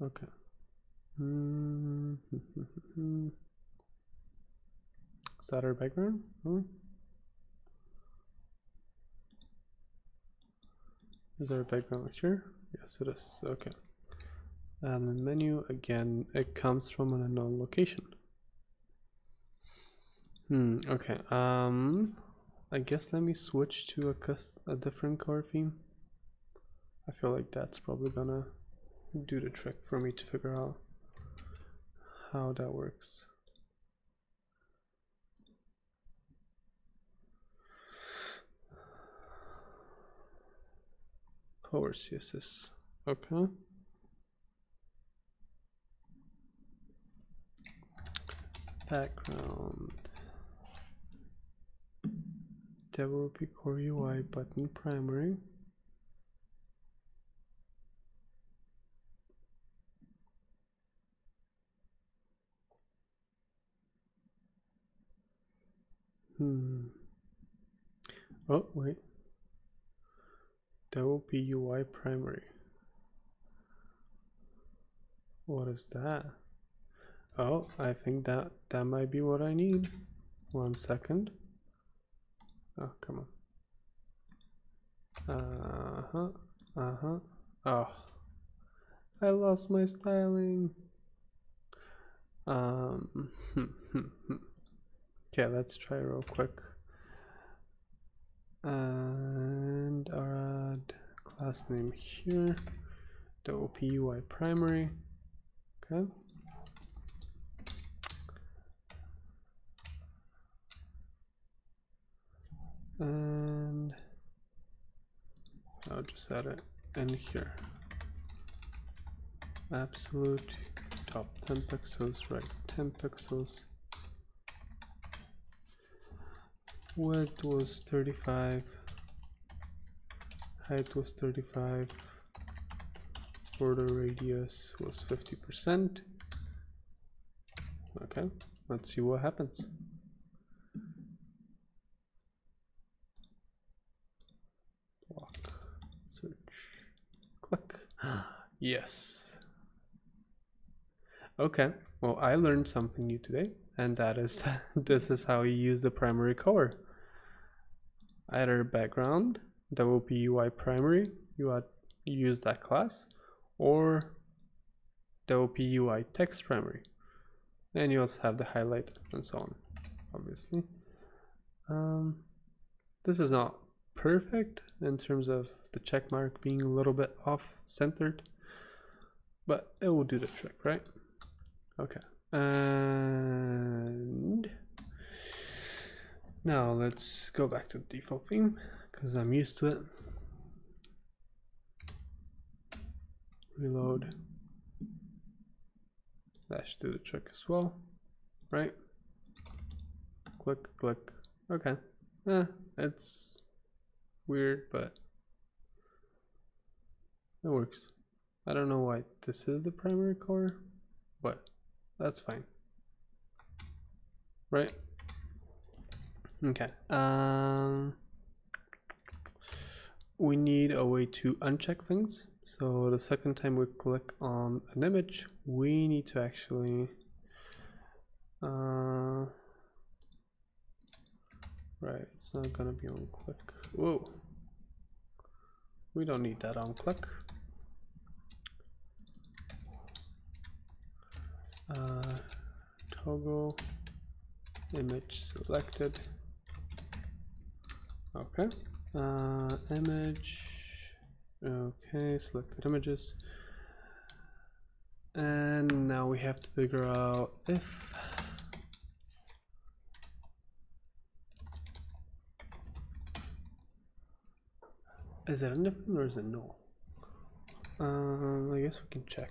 Okay. Is that our background? Is our background here? Yes, it is. Okay. And the menu, again, it comes from an unknown location. Okay. I guess let me switch to a different color theme. I feel like that's probably gonna do the trick for me to figure out how that works. Color CSS. Okay. Background. Developer core UI button primary. Oh, wait. Developer UI primary. What is that? Oh, I think that might be what I need. 1 second. Oh, come on. Oh, I lost my styling. Okay, let's try real quick. And our add class name here. The OPUI primary. Okay. And I'll just add it in here. Absolute top 10 pixels, right? 10 pixels. Width was 35. Height was 35. Border radius was 50%. Okay, let's see what happens. Block, search, click. Yes. Okay, well, I learned something new today, and that is this is how you use the primary color. either background, that will be UI primary, you use that class, or that will be UI text primary. And you also have the highlight and so on, obviously. This is not perfect in terms of the check mark being a little bit off centered, but it will do the trick, right? Okay, and now let's go back to the default theme because I'm used to it. Reload. That should do the trick as well, right? Click, click. Okay. It's weird, but it works. I don't know why this is the primary color, but that's fine. Right? Okay. We need a way to uncheck things. So the second time we click on an image, we need to actually right, it's not gonna be on click. Whoa. We don't need that on click. Toggle image selected. Okay. Image. Okay, selected images. And now we have to figure out if is it independent or is it no? I guess we can check.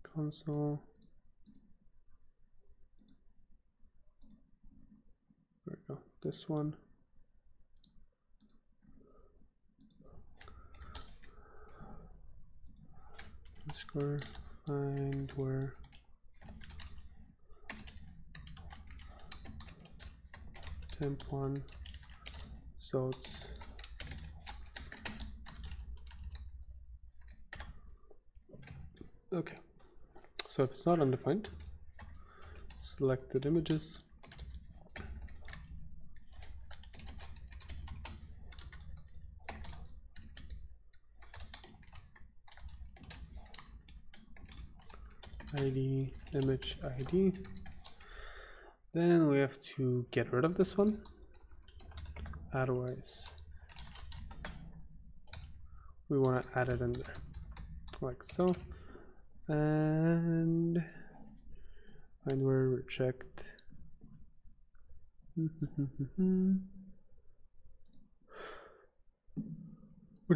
Console. There we go. This one. Score find where temp one, so it's okay. So if it's not undefined, selected images, ID, image ID. Then we have to get rid of this one. Otherwise, we want to add it in there, like so. And find where reject. We're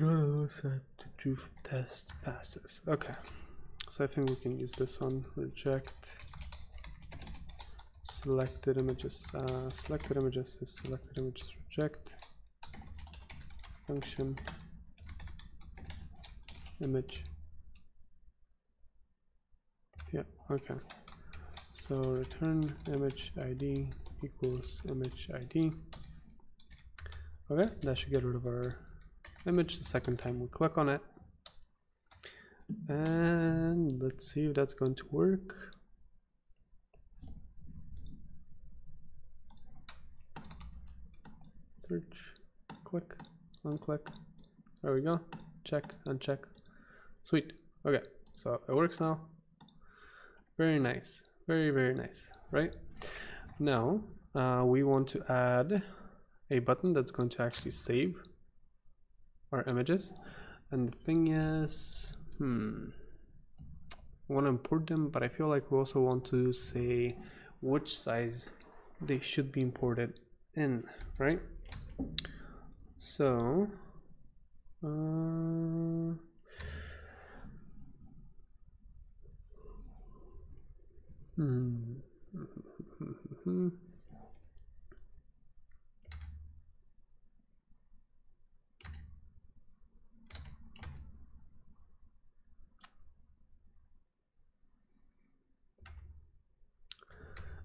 not allowed to do test passes. Okay. So I think we can use this one, reject selected images. Selected images is selected images reject function image. Yeah, okay. So return image ID equals image ID. Okay, that should get rid of our image the second time we click on it. And let's see if that's going to work. Search, click, unclick. There we go. Check, uncheck. Sweet. Okay, so it works now. Very nice. Very, very nice, right? Now, we want to add a button that's going to actually save our images. And the thing is, I want to import them, but I feel like we also want to say which size they should be imported in, right? So,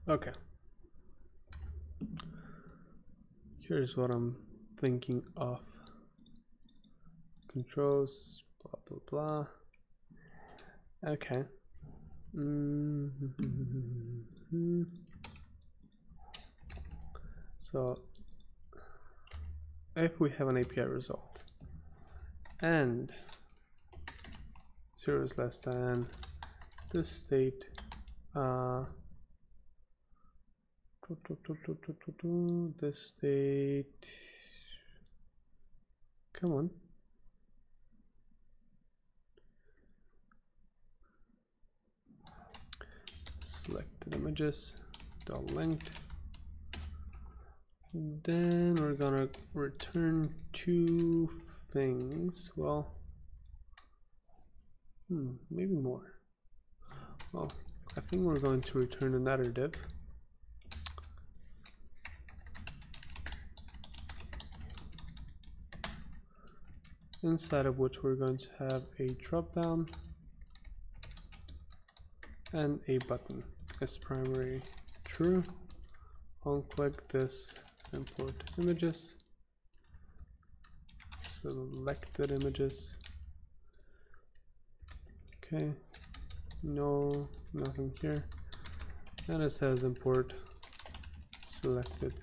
okay. Here's what I'm thinking of. Controls, blah, blah, blah. Okay. So So if we have an API result and 0 is less than this state, this state, come on, selected images, dot length. Then we're gonna return two things. Well, maybe more. Well, I think we're going to return another div. Inside of which we're going to have a drop down and a button as primary true. On click this, import images, selected images. Okay, no, nothing here. And it says import selected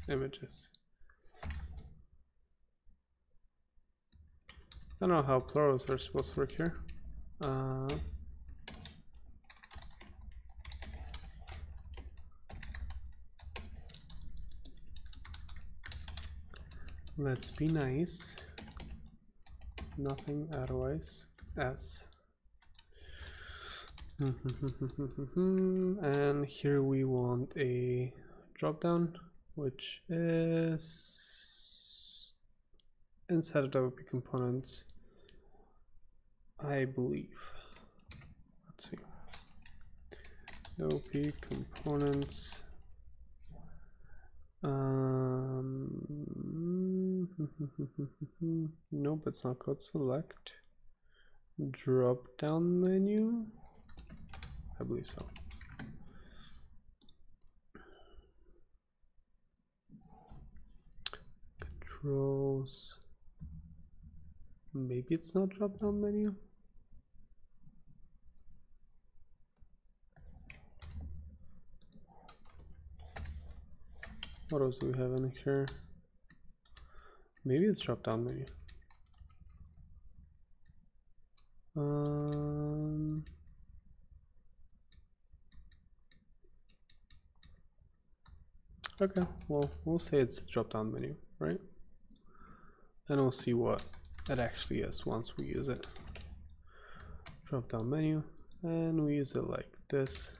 images. I don't know how plurals are supposed to work here. Let's be nice. Nothing otherwise. S. And here we want a drop down, which is inside of WP components, I believe. Let's see. WP components. Nope, it's not called select. Drop down menu. I believe so. Controls. Maybe it's not drop down menu. What else do we have in here? Maybe it's drop down menu. Okay, well, we'll say it's a drop down menu, right? And we'll see what it actually is once we use it. Drop down menu, and we use it like this.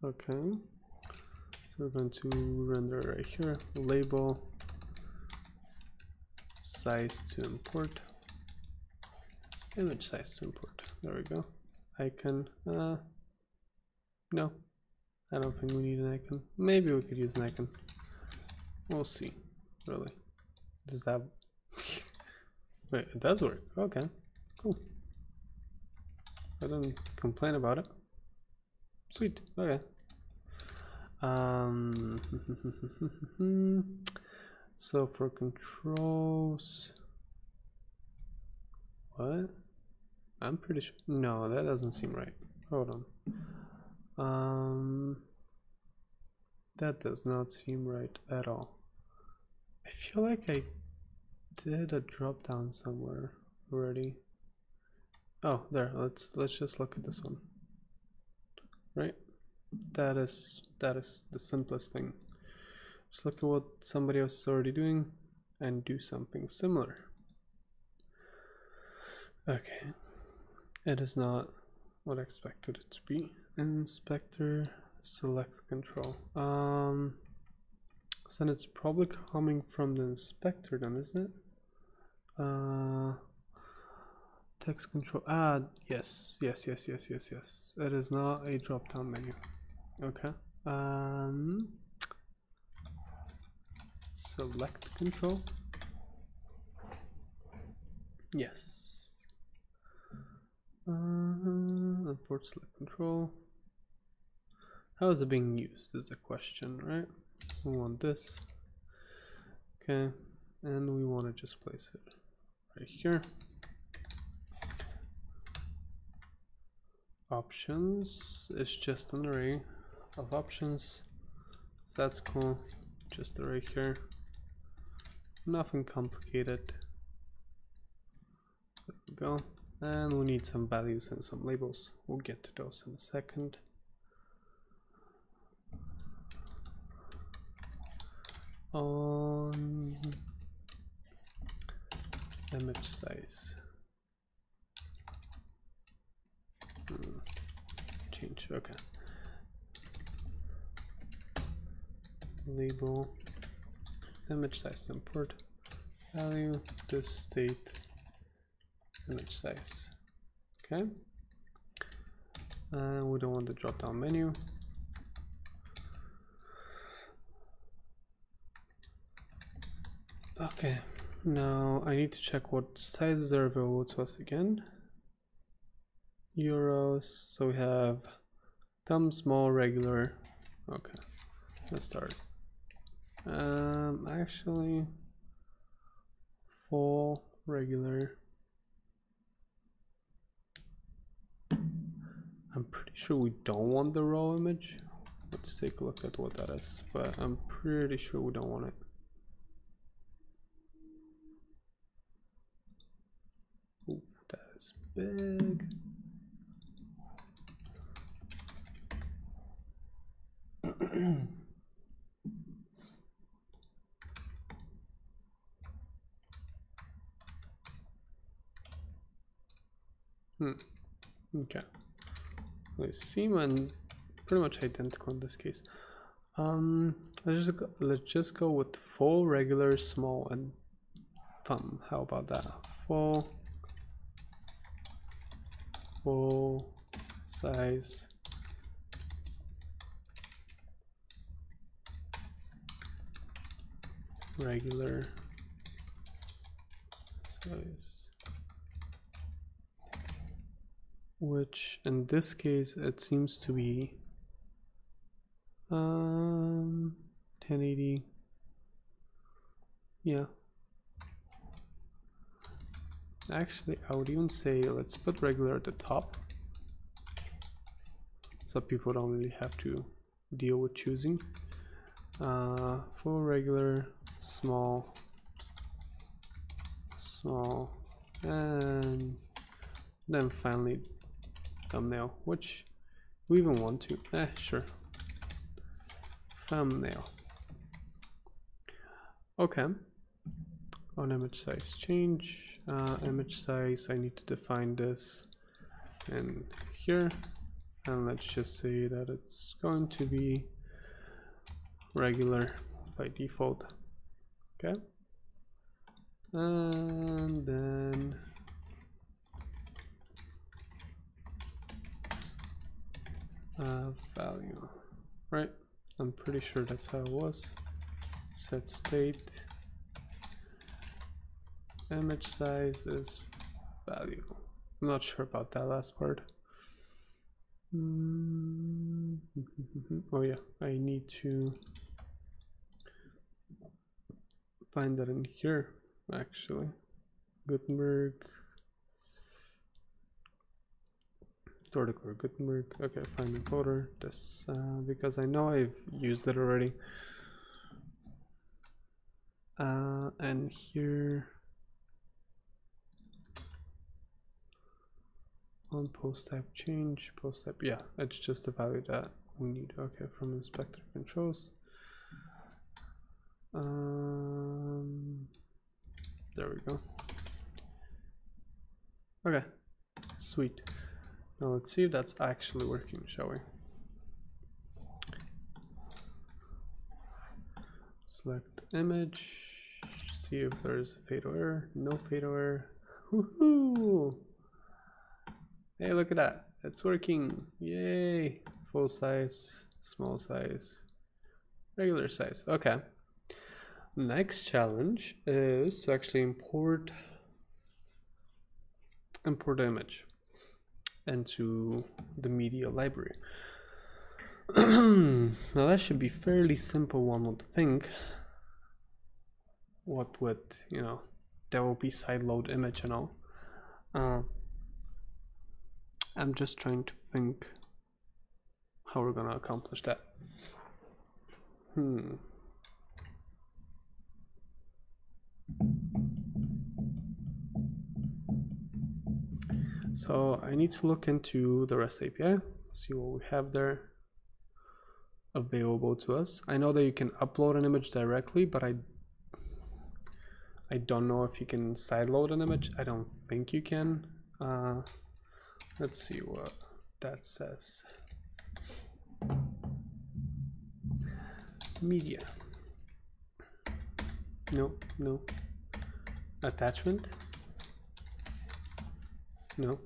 Okay, so we're going to render right here, label, size to import, image size to import. There we go. Icon, no, I don't think we need an icon. Maybe we could use an icon. We'll see, really. Does that, wait, it does work, okay, cool. I don't complain about it. Sweet, okay. So for controls, what? I'm pretty sure, no, that doesn't seem right. Hold on. That does not seem right at all. I feel like I did a drop down somewhere already. Oh, there, let's just look at this one. Right? That is the simplest thing. Just look at what somebody else is already doing and do something similar. Okay. It is not what I expected it to be. Inspector select control. So then it's probably coming from the inspector then, isn't it? Text control. Yes. It is not a drop down menu. Okay. Select control. Yes. Import select control. How is it being used is the question, right? We want this. Okay. And we want to just place it right here. Options is just an array of options. So that's cool. Just array here. Nothing complicated. There we go. And we need some values and some labels. We'll get to those in a second. On image size. Change, okay. Label image size to import value to state image size. Okay. We don't want the drop down menu. Okay, now I need to check what sizes are available to us again. Euros, so we have thumb, small, regular. Okay, let's start. Actually, full, regular. I'm pretty sure we don't want the raw image. Let's take a look at what that is, but I'm pretty sure we don't want it. Ooh, that is big. Okay. They seem pretty much identical in this case. Let's just go with full, regular, small, and thumb. How about that? Full size. Regular size, which in this case it seems to be 1080. Yeah, actually I would even say let's put regular at the top so people don't really have to deal with choosing. Full, regular, small, and then finally thumbnail, which we even want to. Sure. Thumbnail. Okay. On image size change. Image size, I need to define this and here. And let's just say that it's going to be regular by default. Okay. And then value, right? I'm pretty sure that's how it was. Set state, image size is value. I'm not sure about that last part. Oh yeah, I need to find that in here actually. Gutenberg, Gutenberg. Okay, find encoder. This because I know I've used it already. And here on post type change, post type, yeah, it's just a value that we need. Okay, from inspector controls. There we go. Okay, sweet. Now let's see if that's actually working, shall we? Select image, see if there's a fatal error. No fatal error. Woohoo! Hey, look at that. It's working. Yay! Full size, small size, regular size. Okay. Next challenge is to actually import the image into the media library. Now that should be fairly simple, one would think. What with, you know, there will be sideload image and all. I'm just trying to think how we're gonna accomplish that. So I need to look into the REST API, see what we have there available to us. I know that you can upload an image directly, but I don't know if you can sideload an image. I don't think you can. Let's see what that says. Media. No. Attachment. No.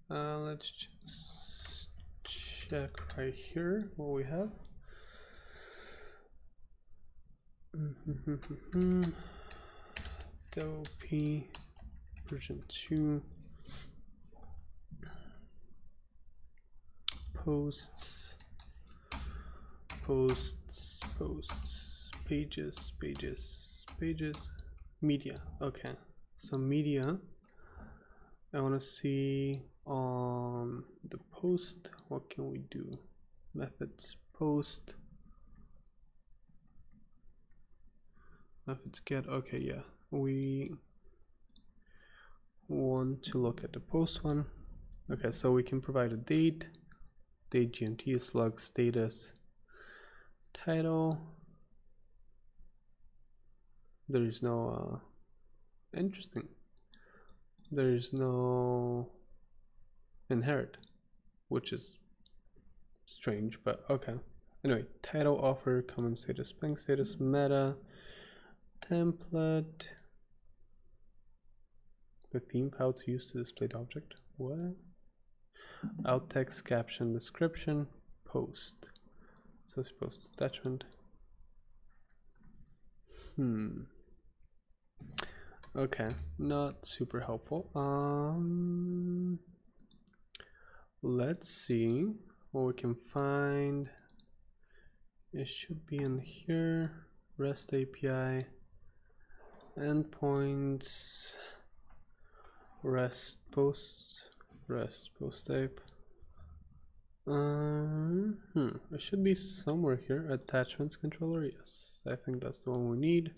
Let's just check right here what we have. DLP version 2. Posts, pages, media. Okay, so media, I want to see on the post, what can we do? Methods, post, methods get, okay, yeah, we want to look at the post one. Okay, so we can provide a date, GMT, slug, status, title. There's no interesting. There's no inherit, which is strange, but okay. Anyway, title, offer, common status, blank status, meta, template, the theme file to use to display the object. What? Alt text, caption, description, post. So it's post attachment. Okay, not super helpful. Let's see what we can find. It should be in here. REST API, endpoints, REST posts, REST post type. It should be somewhere here. Attachments controller, yes, I think that's the one we need.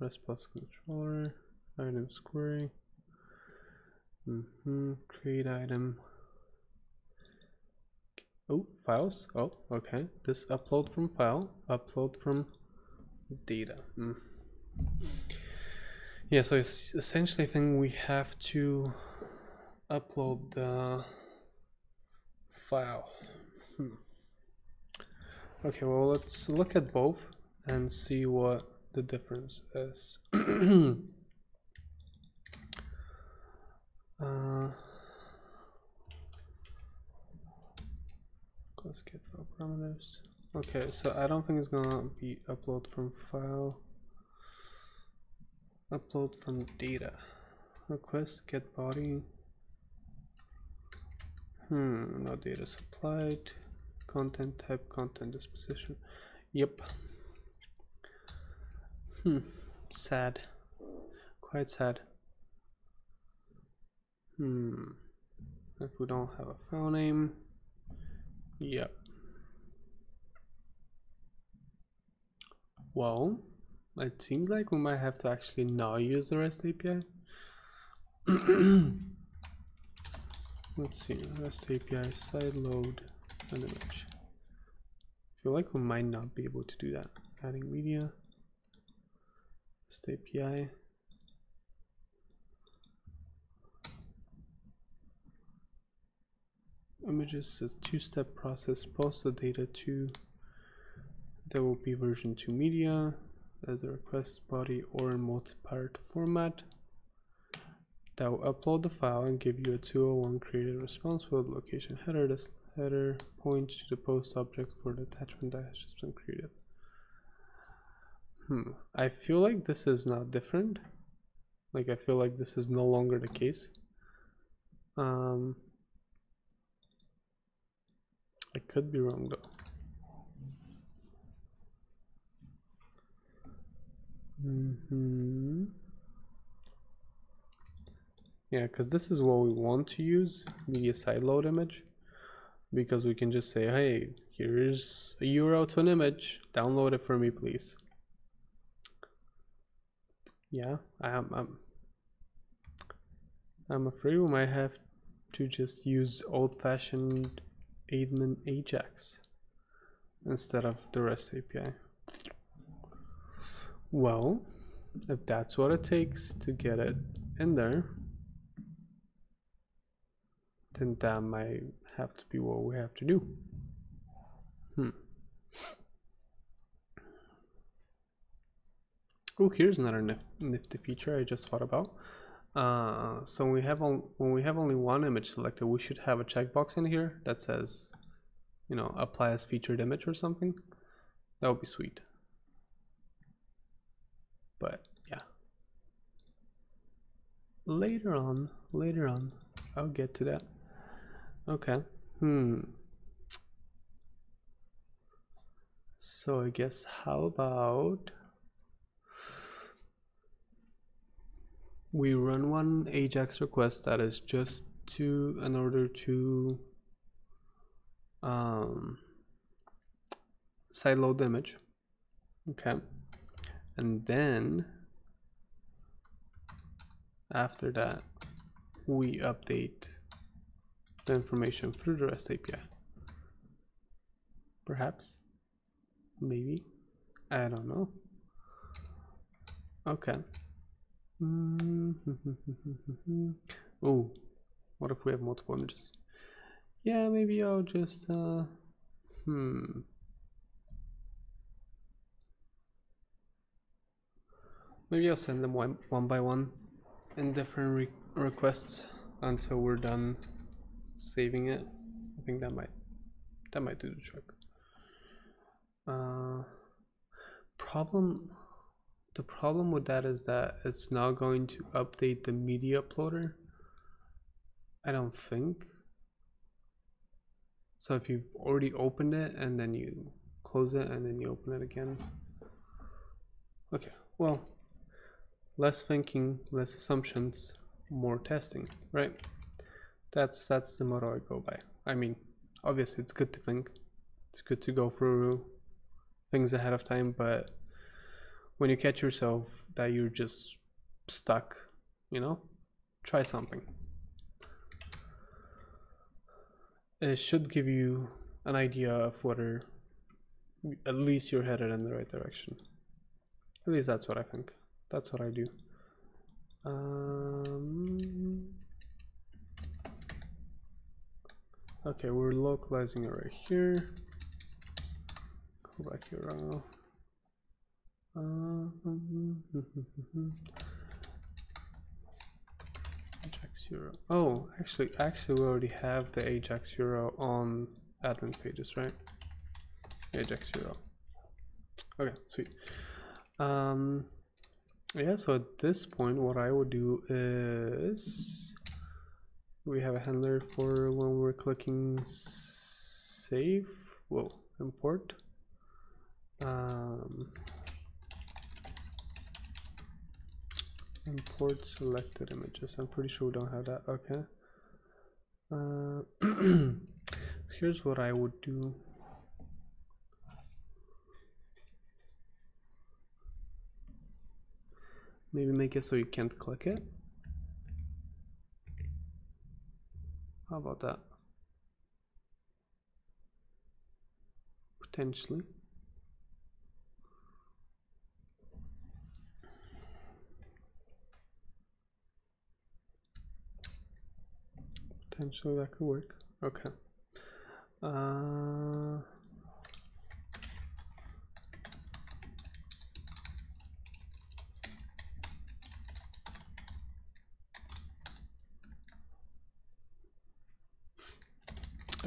REST post controller, items query, create item. Oh, files. Oh, okay. This upload from file, upload from data. Yeah, so it's essentially a thing we have to upload the file. Okay, well, let's look at both and see what the difference is. Let's get file parameters. Okay, so I don't think it's gonna be upload from file. Upload from data. Request get body. No data supplied. Content type, content disposition. Yep. Sad. Quite sad. If we don't have a file name. Yep. Well, it seems like we might have to actually now use the REST API. Let's see, REST API sideload an image. I feel like we might not be able to do that. Adding media, REST API. Images, a two-step process, post the data to, there will be version 2 media as a request body or in multi-part format. That will upload the file and give you a 201 created response with location header. This header points to the post object for the attachment that has just been created. I feel like this is not different. Like, I feel like this is no longer the case. I could be wrong though. Yeah, because this is what we want to use, media sideload image, because we can just say, hey, here's a URL to an image, download it for me, please. Yeah, I'm afraid we might have to just use old-fashioned admin Ajax instead of the REST API. Well, if that's what it takes to get it in there, then that might have to be what we have to do. Oh, here's another nifty feature I just thought about. So when we have only one image selected, we should have a checkbox in here that says, you know, apply as featured image or something. That would be sweet. But yeah, later on, I'll get to that. Okay. So I guess how about we run one Ajax request that is just in order to sideload the image. Okay. And then after that, we update the information through the REST API. Perhaps, maybe, I don't know. Okay. Oh, what if we have multiple images? Yeah, maybe I'll just maybe I'll send them one by one in different requests until we're done saving it. I think that might do the trick. The problem with that is that it's not going to update the media uploader, I don't think. So if you've already opened it and then you close it and then you open it again. Okay, well, less thinking, less assumptions, more testing, right? That's the motto I go by. I mean, obviously it's good to think. It's good to go through things ahead of time, but when you catch yourself that you're just stuck, you know, try something. It should give you an idea of whether at least you're headed in the right direction. At least that's what I think. That's what I do. Okay, we're localizing it right here. Go back here. Ajax URL. Oh, actually, we already have the Ajax URL on admin pages, right? Ajax URL. Okay, sweet. Yeah, so at this point, what I would do is we have a handler for when we're clicking save. Whoa, import. Import selected images. I'm pretty sure we don't have that. Okay. Here's what I would do. Maybe make it so you can't click it. How about that? Potentially. Potentially that could work. Okay.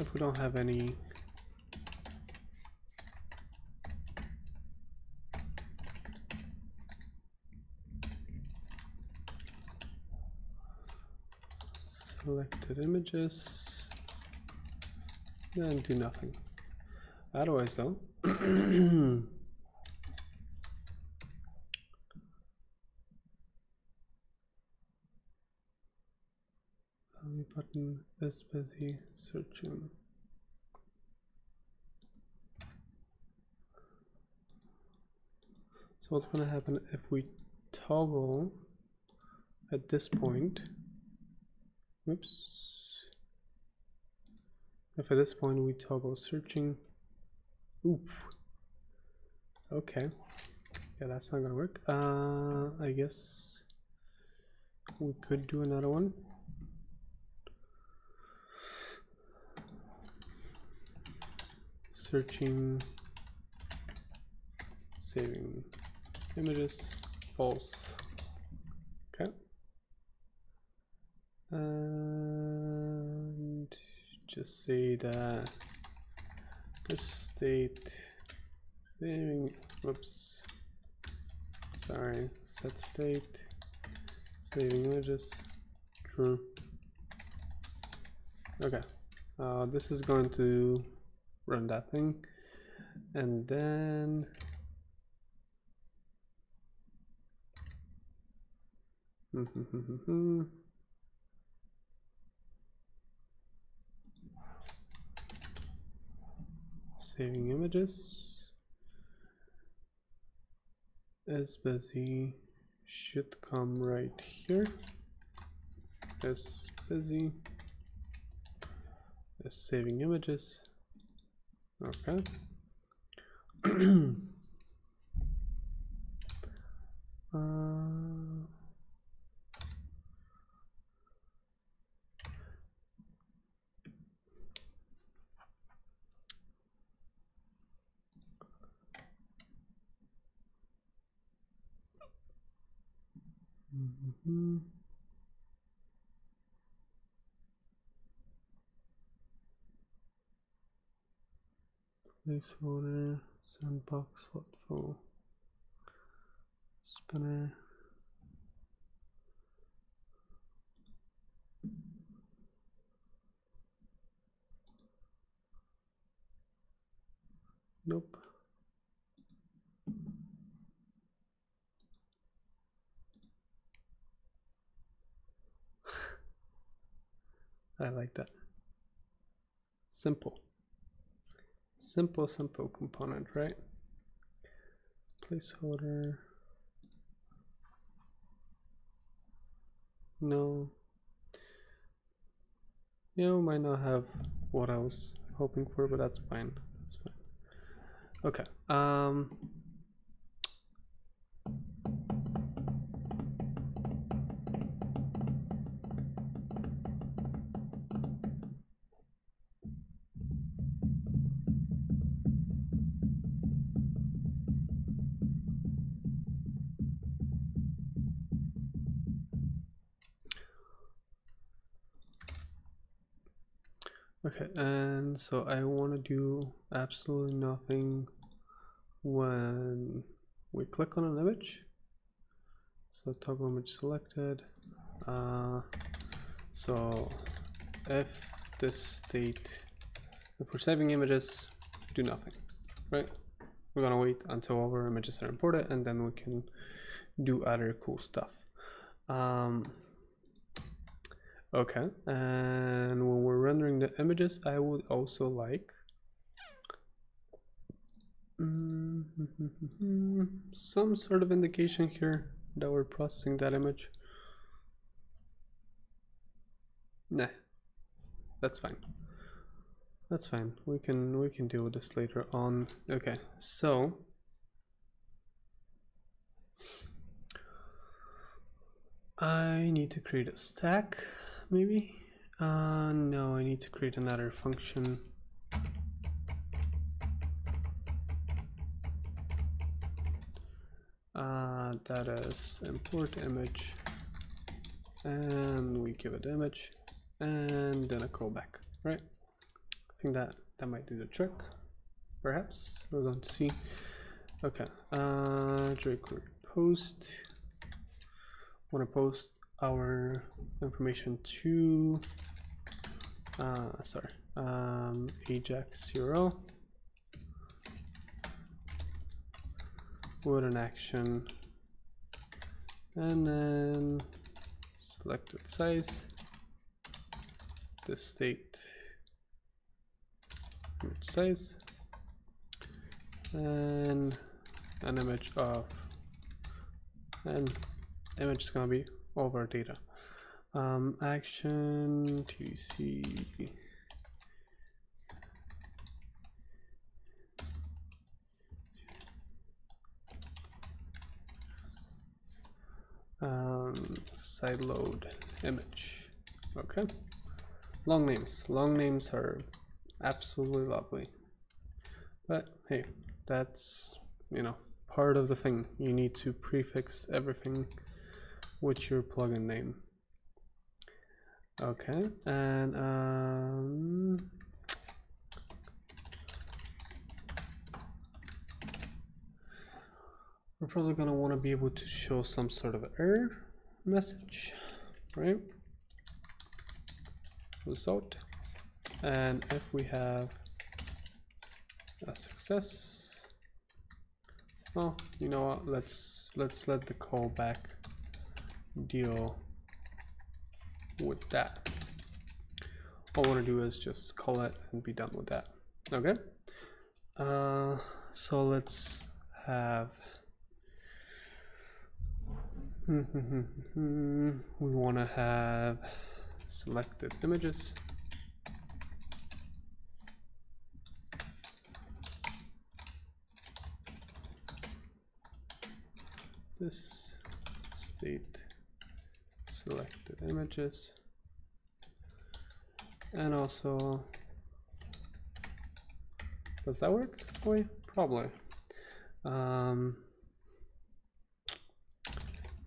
If we don't have any selected images, then do nothing. Otherwise though, button is busy searching. So what's going to happen if we toggle at this point? Oops. If at this point we toggle searching. Oop. Okay. Yeah, that's not gonna work. I guess we could do another one. Searching, saving images, false. Okay. And just say that this state saving, whoops, sorry, set state saving images true. Okay, this is going to run that thing, and then saving images is busy should come right here. Is busy is saving images. Okay. Placeholder, sandbox, thoughtful, spinner. Nope. I like that. Simple. Simple component, right? Placeholder. No. You know, might not have what I was hoping for, but that's fine. That's fine. Okay. Okay, and so I want to do absolutely nothing when we click on an image. So toggle image selected. So if this state, if we're saving images, do nothing, right? We're gonna wait until all our images are imported, and then we can do other cool stuff. Okay, and when we're rendering the images, I would also like some sort of indication here that we're processing that image. Nah, that's fine. That's fine. We can deal with this later on. Okay, so I need to create a stack, maybe. No, I need to create another function. That is import image, and we give it image, and then a callback, right? I think that might do the trick. Perhaps we're going to see. Okay, jQuery post. Want to post our information to Ajax URL with an action, and then selected size the state image size and an image of, and image is gonna be over data. Action TC sideload image. Okay. Long names are absolutely lovely, but hey, that's, you know, part of the thing. You need to prefix everything with your plugin name. Okay, and we're probably gonna want to be able to show some sort of error message, right? Result, and if we have a success, well, you know what? Let's let the callback deal with that. All I want to do is just call it and be done with that. Okay. So let's have. We want to have selected images. This state selected images, and also, does that work? Boy, probably.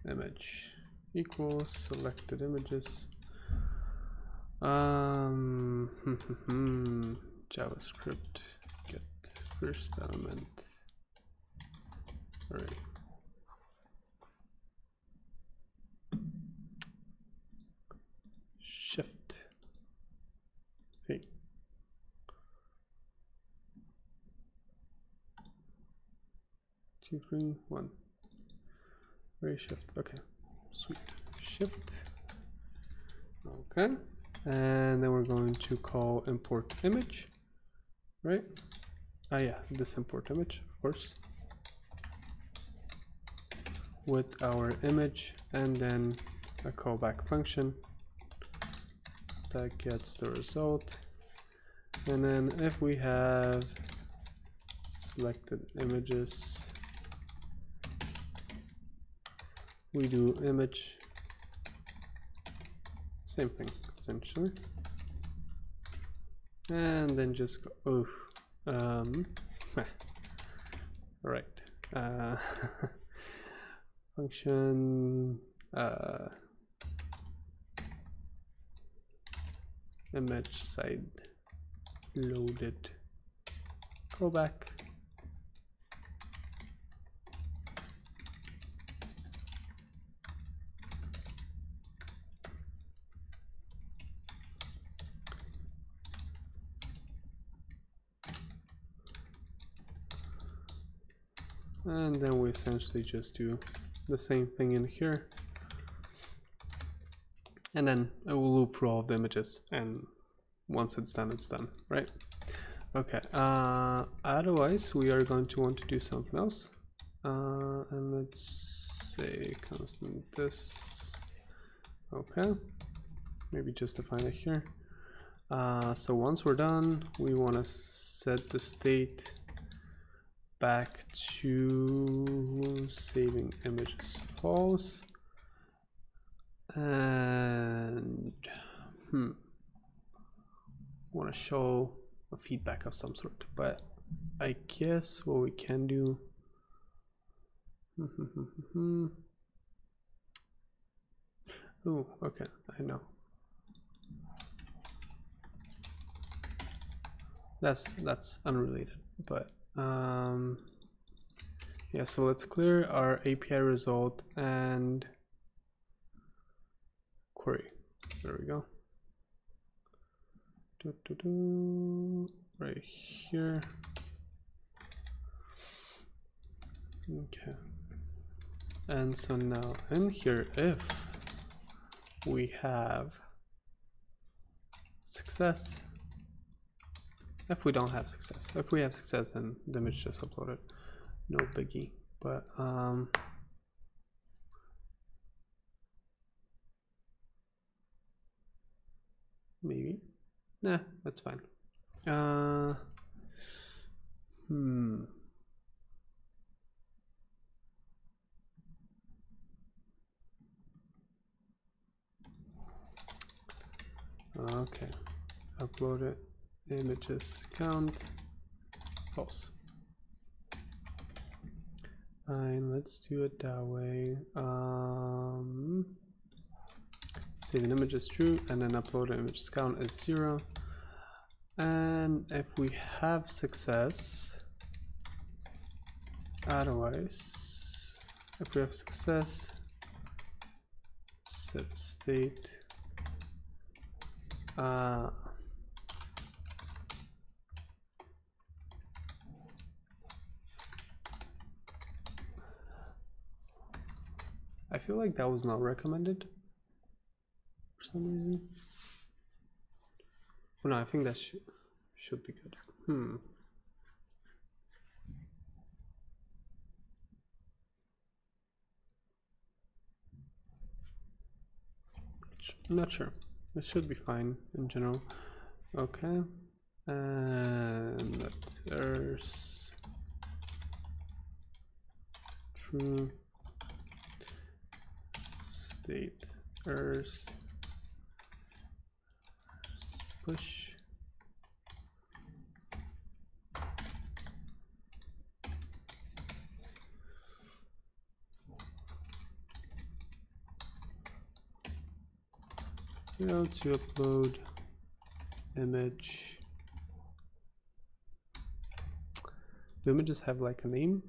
Image equals selected images. JavaScript get first element. All right. Shift. Hey. Two, 3, 1. Very shift. Okay. Sweet. Shift. Okay. And then we're going to call import image, right? Yeah, this import image, of course, with our image, and then a callback function that gets the result. And then if we have selected images, we do image, same thing essentially, and then just go, right, function image side loaded callback. And then we essentially just do the same thing in here, and then it will loop through all of the images, and once it's done, right? Okay, otherwise we are going to want to do something else, and let's say constant this. Okay, maybe just define it here. So once we're done, we want to set the state back to saving images false, and want to show a feedback of some sort, but I guess what we can do oh, okay, I know that's unrelated, but yeah, so let's clear our API result and query. There we go. Right here. Okay. And so now in here, if we have success. If we don't have success, if we have success, then the image just uploaded. No biggie. But maybe. Nah, that's fine. Okay, upload it. Images count false. Fine, let's do it that way. Save an image is true, and then upload image count is 0. And if we have success, otherwise, if we have success, set state. I feel like that was not recommended for some reason. Well, no, I think that should be good. I'm not sure. It should be fine in general. Okay. And there's true state ers push. To upload image. Do images have like a name,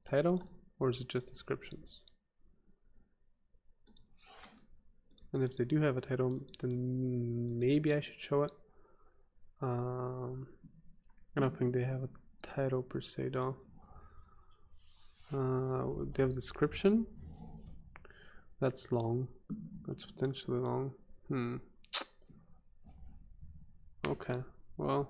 title, or is it just descriptions? And if they do have a title, then maybe I should show it. I don't think they have a title per se though. They have a description. That's long. That's potentially long. Okay, well.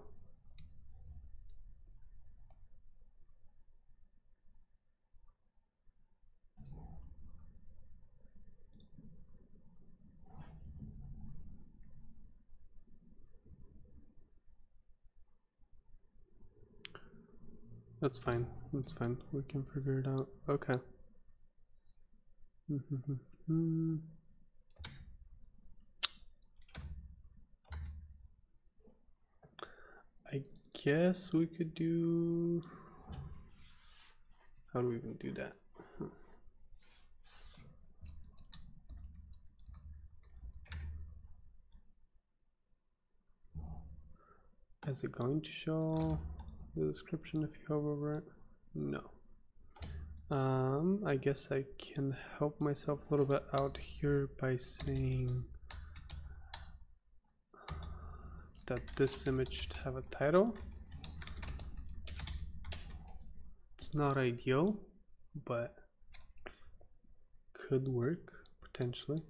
That's fine. That's fine. We can figure it out. Okay. I guess we could do. How do we even do that? Is it going to show the description if you hover over it? No. I guess I can help myself a little bit out here by saying that this image should have a title. It's not ideal, but could work potentially.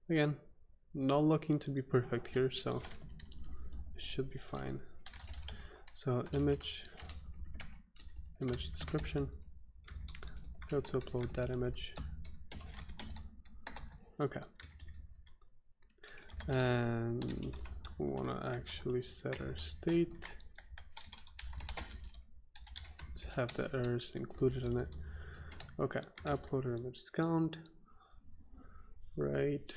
Again, not looking to be perfect here, so it should be fine. So image description, go to upload that image. Okay, and we want to actually set our state to have the errors included in it. Okay, upload image count, right.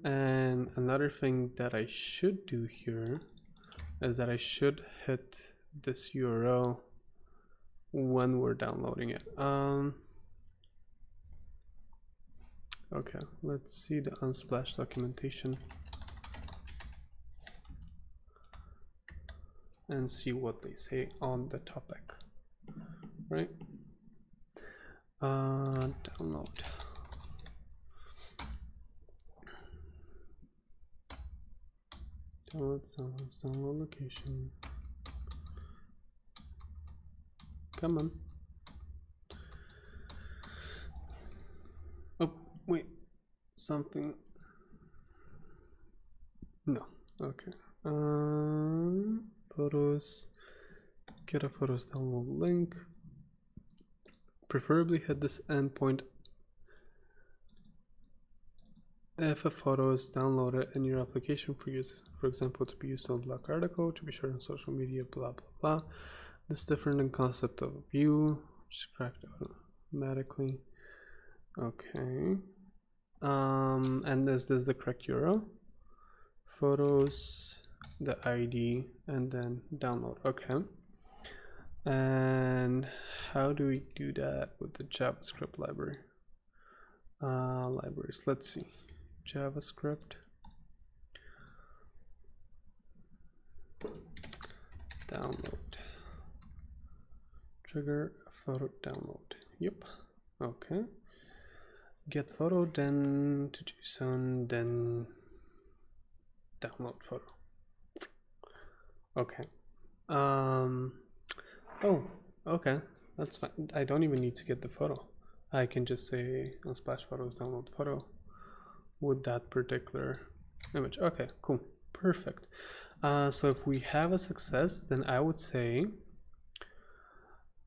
And another thing that I should do here is that I should hit this URL when we're downloading it. Okay, let's see the Unsplash documentation and see what they say on the topic, right? Download. Download location. Come on. Oh, wait. Something No. Okay. Photos. Get a photos download link. Preferably hit this endpoint if a photo is downloaded in your application for use, for example, to be used on blog article, to be shared on social media, blah blah blah. This is different than concept of view, just cracked automatically. Okay. And is this the correct URL? Photos, the ID, and then download. Okay. And how do we do that with the JavaScript library? Libraries, let's see. JavaScript. Download. Trigger photo download. Yep. Okay. Get photo, then to JSON, then download photo. Okay. Oh, okay. That's fine. I don't even need to get the photo. I can just say Unsplash photos, download photo with that particular image. Okay, cool. Perfect. So if we have a success, then I would say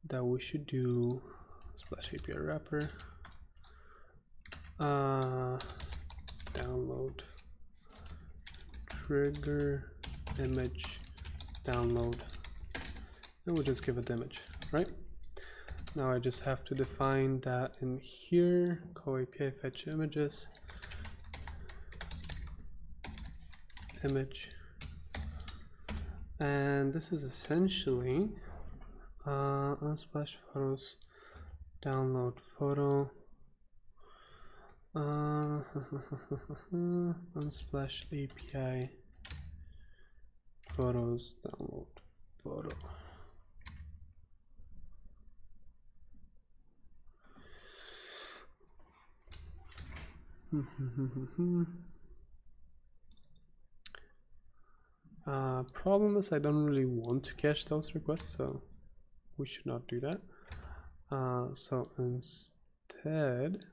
that we should do Splash API wrapper, download, trigger, image, download, and we'll just give it the image, right? Now I just have to define that in here, call API fetch images, image, and this is essentially Unsplash photos, download photo, Unsplash API photos, download photo. Problem is I don't really want to cache those requests, so we should not do that. So instead,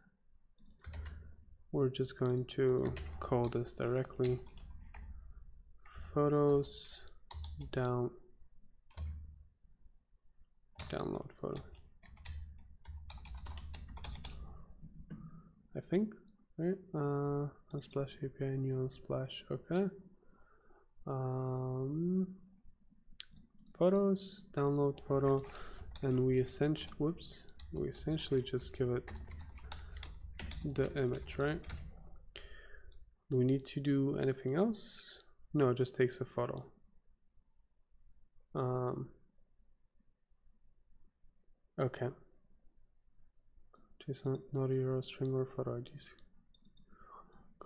we're just going to call this directly photos download photo. I think, right? Unsplash API, new Unsplash, okay. Photos, download photo, and we essentially just give it the image, right? Do we need to do anything else? No, it just takes a photo. Okay. JSON, not a URL string or photo IDs.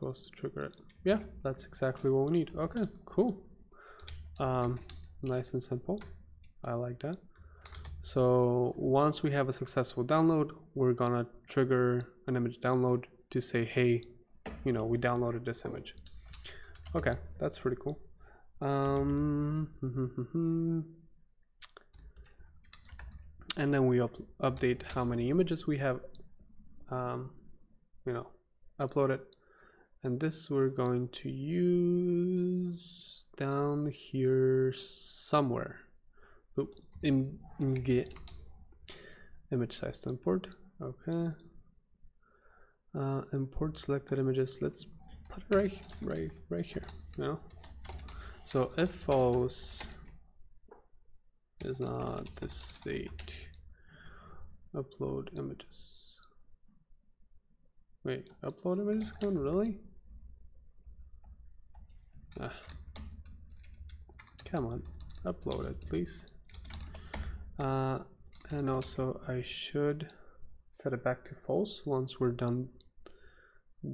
Goes to trigger it. Yeah, that's exactly what we need. Okay, cool. Nice and simple. I like that. So once we have a successful download, we're gonna trigger an image download to say, hey, you know, we downloaded this image. Okay, that's pretty cool. And then we update how many images we have, you know, uploaded. And this we're going to use down here somewhere. In get image size to import. Okay. Import selected images. Let's put it right here. You know. So if false is not the state, upload images. Wait, upload images count really? Come on, upload it, please. And also I should set it back to false once we're done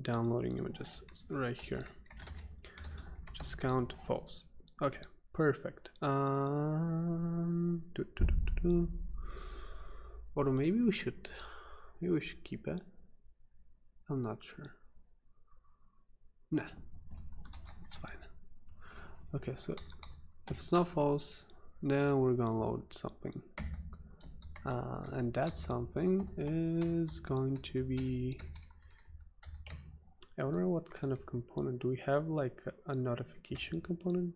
downloading images right here. Just count false. Okay, perfect. Or maybe we should keep it. I'm not sure. Nah, it's fine. Okay, so if it's not false, then we're gonna load something. And that something is going to be I wonder what kind of component. Do we have like a notification component?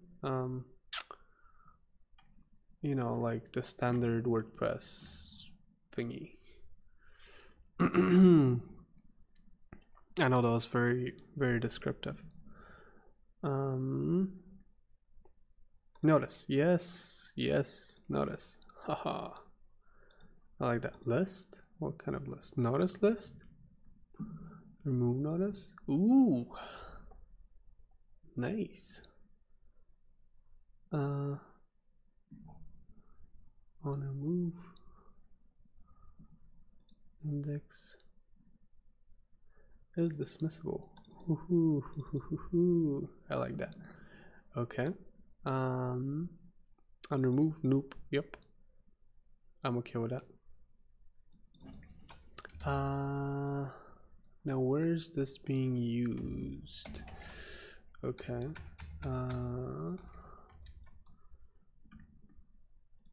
You know, like the standard WordPress thingy. I know that was very, very descriptive. Notice, yes, notice. Haha. I like that. List? What kind of list? Notice list? Remove notice? Ooh. Nice. On remove. Index is dismissible. I like that. Okay. On remove, nope. Yep. I'm okay with that. Now where's this being used? Okay.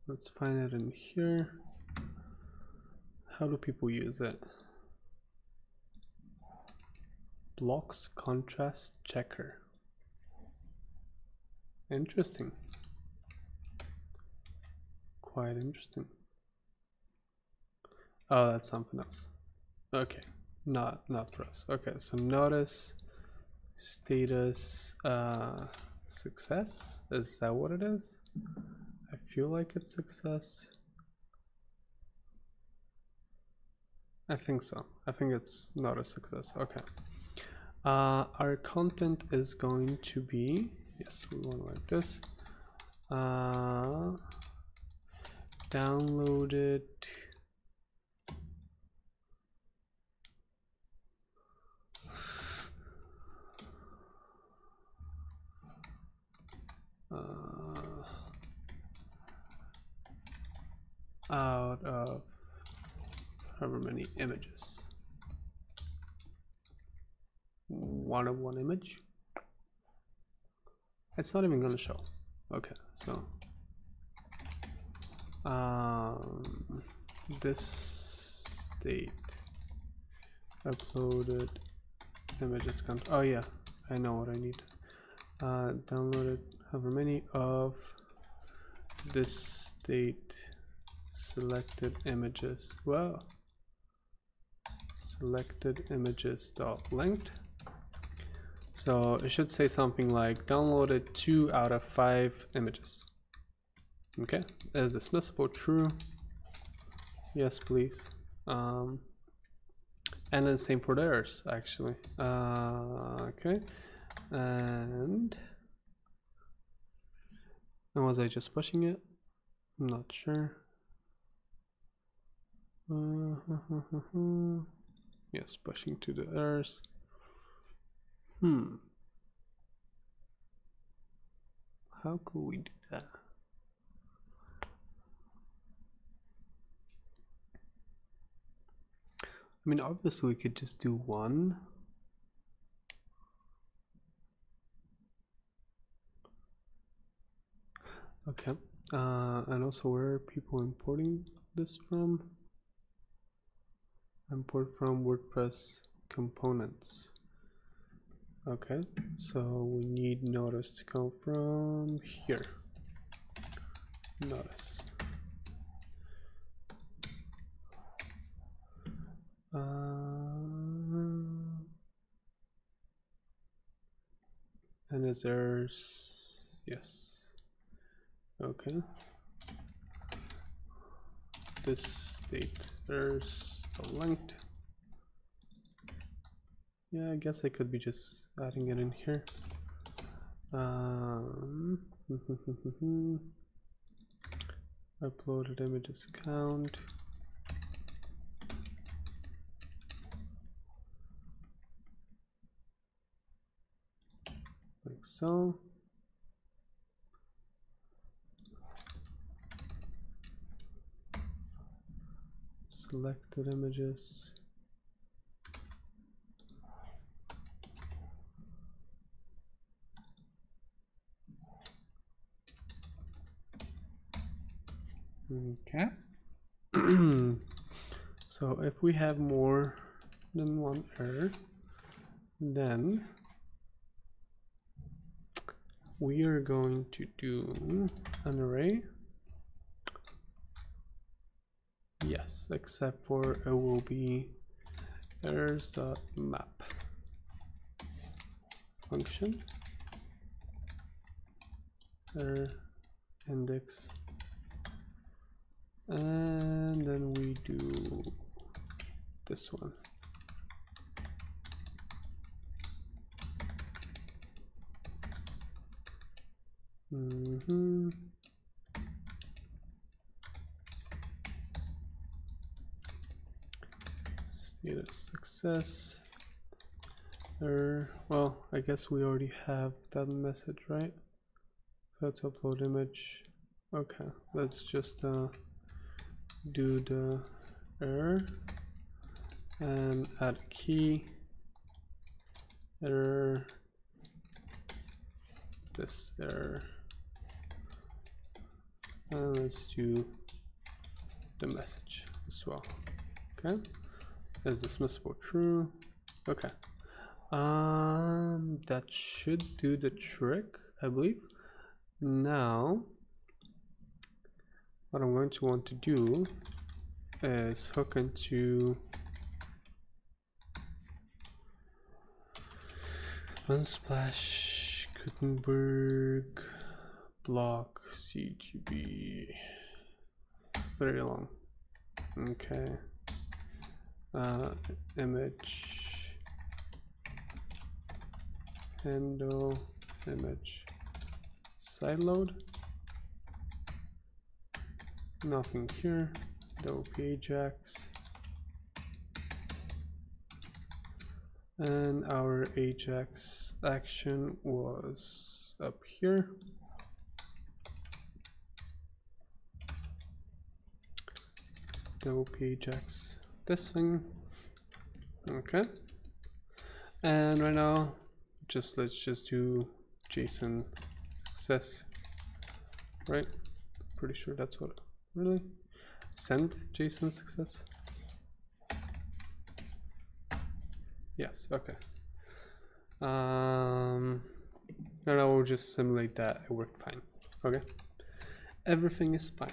Let's find it in here. How do people use it? Blocks contrast checker. Interesting. Quite interesting. Oh, that's something else. Okay, not for us. Okay, so notice status success. Is that what it is? I feel like it's success. I think so. I think it's not a success. Okay. Our content is going to be, yes, we want to like this. Downloaded out of however many images. One image. It's not even going to show. Okay, so this state uploaded images count. Oh yeah, I know what I need. Downloaded however many of this state selected images. Well, selected images dot linked. So it should say something like downloaded 2 out of 5 images. Okay, is dismissible true? Yes, please. And then same for the errors actually. Okay, and was I just pushing it? I'm not sure. Yes, pushing to the errors. How could we do that? I mean, obviously we could just do one. Okay. And also, where are people importing this from? Import from WordPress components. Okay, so we need notice to come from here. Notice. And is there's yes. Okay. This state there's linked. Yeah, I guess I could be just adding it in here. Uploaded images count. Like so. Selected images. Okay. So if we have more than one error, Then we are going to do an array. Yes, except for it will be errors.map function error index, and then we do this one. Status success. Well, I guess we already have that message, right? Let's upload image. Okay, let's just do the error and add a key. Error. This error. And let's do the message as well. Okay. Is dismissible true? Okay. That should do the trick, I believe. Now, what I'm going to want to do is hook into Unsplash, Gutenberg, block, CGB. Very long. Okay. Image, handle, image, sideload. Nothing here. Double Ajax. And our Ajax action was up here. Double Ajax this thing. Okay. And right now, let's just do JSON success. Right? Pretty sure that's what. Really? Send JSON success? Yes, okay. And I will just simulate that it worked fine. Okay. Everything is fine.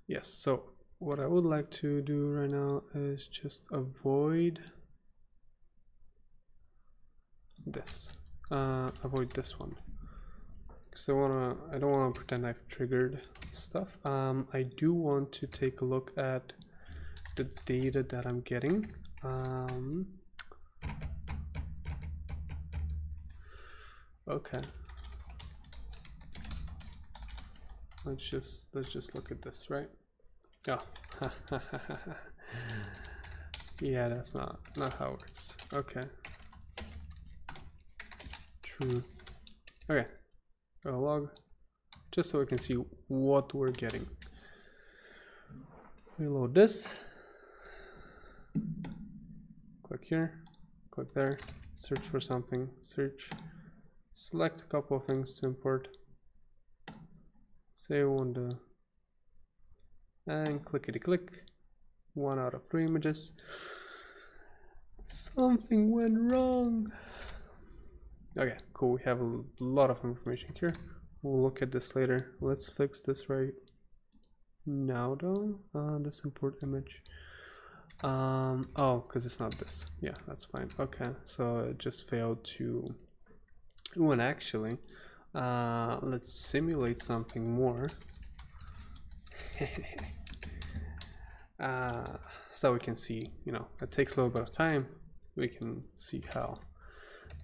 Yes, so what I would like to do right now is just avoid this. Avoid this one. Because I don't want to pretend I've triggered stuff. I do want to take a look at the data that I'm getting. Okay. Let's just look at this, right? Oh. Yeah, that's not how it works. Okay. True. Okay. Go log, just so we can see what we're getting. Reload this. Click here. Click there. Search for something. Search. Select a couple of things to import. Say we want to, and clickety click. 1 out of 3 images. Something went wrong. Okay, cool. We have a lot of information here. We'll look at this later. Let's fix this right now though. This import image. Oh, because it's not this. Yeah, that's fine. Okay, so it just failed to. When actually, let's simulate something more. So we can see, you know, it takes a little bit of time. We can see how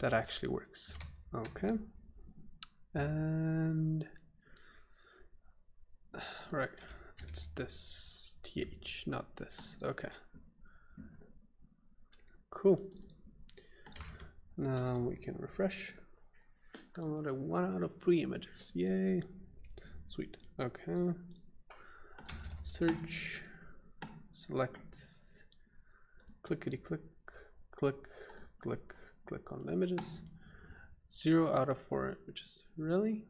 that actually works. Okay. And right, it's this th, not this. Okay. Cool. Now we can refresh. Downloaded 1 out of 3 images. Yay. Sweet. Okay. Search. Select. Clickety click. Click. Click. Click on the images. 0 out of 4 images. Really?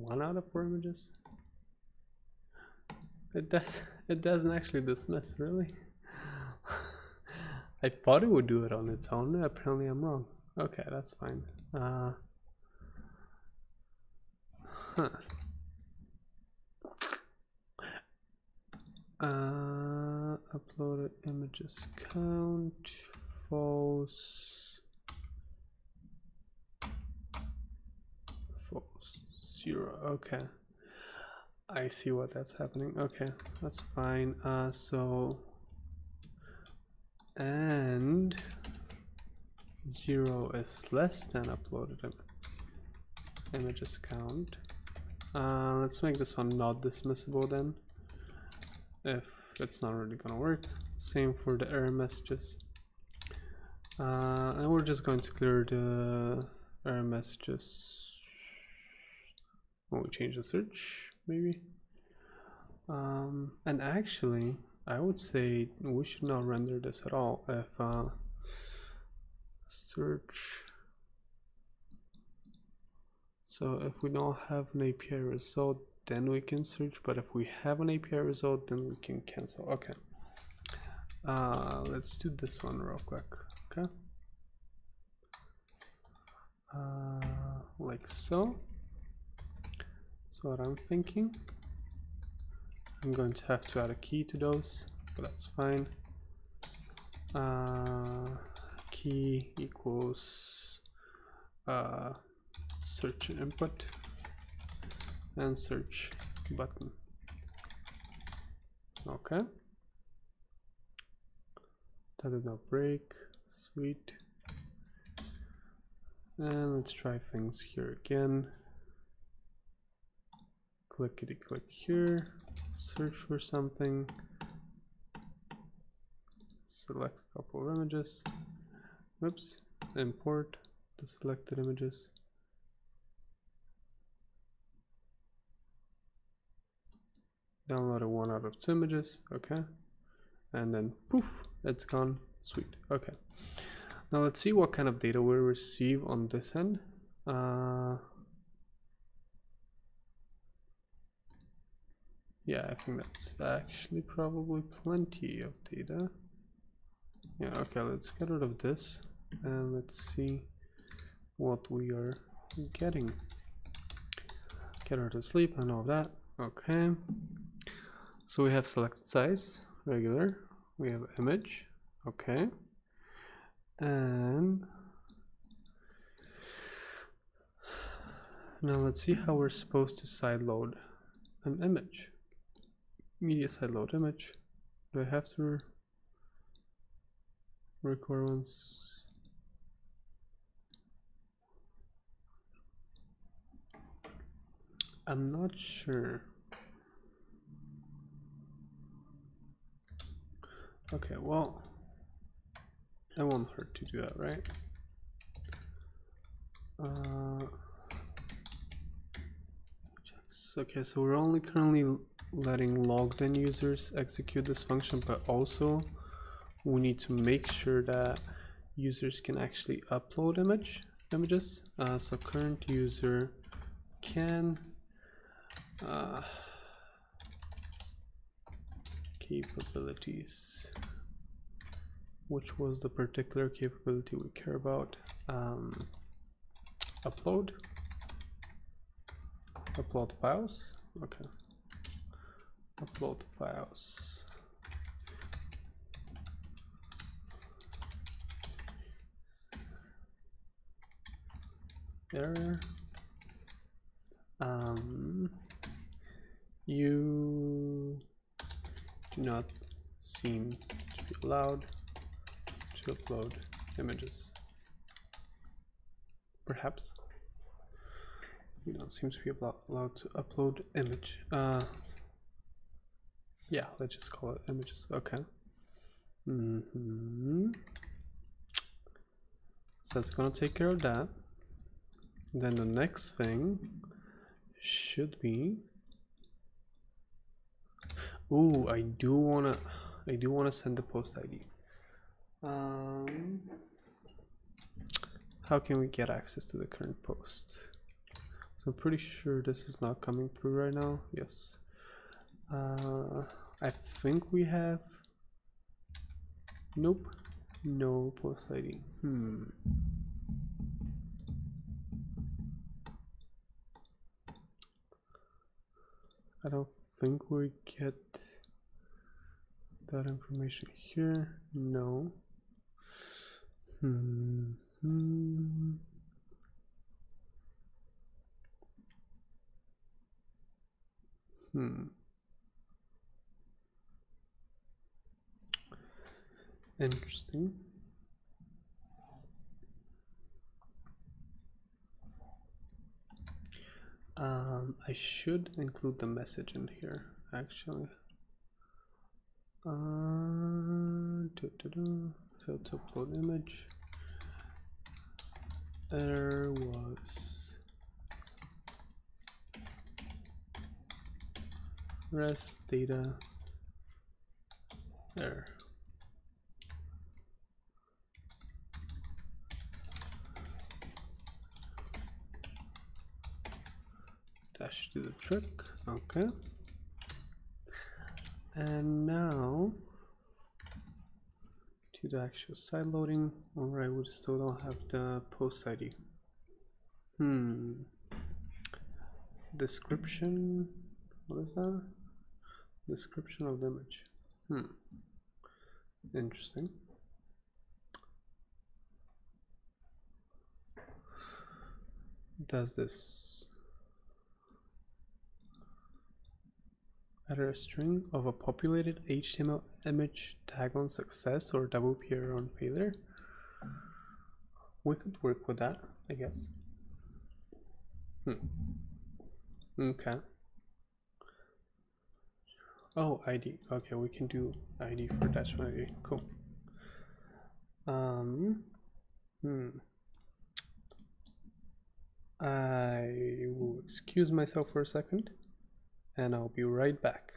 1 out of 4 images. It doesn't actually dismiss, really. I thought it would do it on its own. Apparently I'm wrong. Okay, that's fine. Uploaded images count false 0. Okay, I see what that's happening. Okay, that's fine. So and 0 is less than uploaded images count. Let's make this one not dismissible then, if it's not really gonna work. Same for the error messages. And we're just going to clear the error messages when we change the search, maybe. And actually, I would say we should not render this at all. If search, so if we don't have an API result, then we can search, but if we have an API result, then we can cancel. Okay, let's do this one real quick. Okay, like so. That's what I'm thinking. I'm going to have to add a key to those, but that's fine. Key equals search input and search button. Okay, that did not break. Sweet. And let's try things here again. Clickety click here, search for something, select a couple of images, whoops, import the selected images. Downloaded 1 out of 2 images, okay, and then poof, it's gone. Sweet. Okay, now let's see what kind of data we receive on this end. Yeah, I think that's actually probably plenty of data. Yeah, okay, let's get rid of this and let's see what we are getting. Get her to sleep and all that. Okay, so we have selected size, regular, we have image, okay, and now let's see how we're supposed to sideload an image. Media sideload image. Do I have to record once? I'm not sure. Okay, well, it won't hurt to do that, right? Okay, so we're only currently letting logged in users execute this function, but also we need to make sure that users can actually upload images. So current user can capabilities, which was the particular capability we care about. Upload files. Okay, upload files. Error. You do not seem to be allowed to upload images. Perhaps you don't seem to be allowed to upload image. Yeah, let's just call it images. Okay. So that's gonna take care of that. Then the next thing should be, ooh, I do wanna send the post ID. How can we get access to the current post? So So I'm pretty sure this is not coming through right now. Yes. I think we have. Nope. No post ID. I don't think we get that information here. No. Interesting. I should include the message in here, actually. Failed to upload image. Error was REST data error. Dash do the trick. Okay. And now to the actual side loading. Alright, we still don't have the post ID. Description. What is that? Description of the image. Interesting. Does this enter a string of a populated HTML image tag on success or WP on failure? We could work with that, I guess. Okay. Oh, ID. Okay, we can do ID for attachment ID. Cool. I will excuse myself for a second and I'll be right back.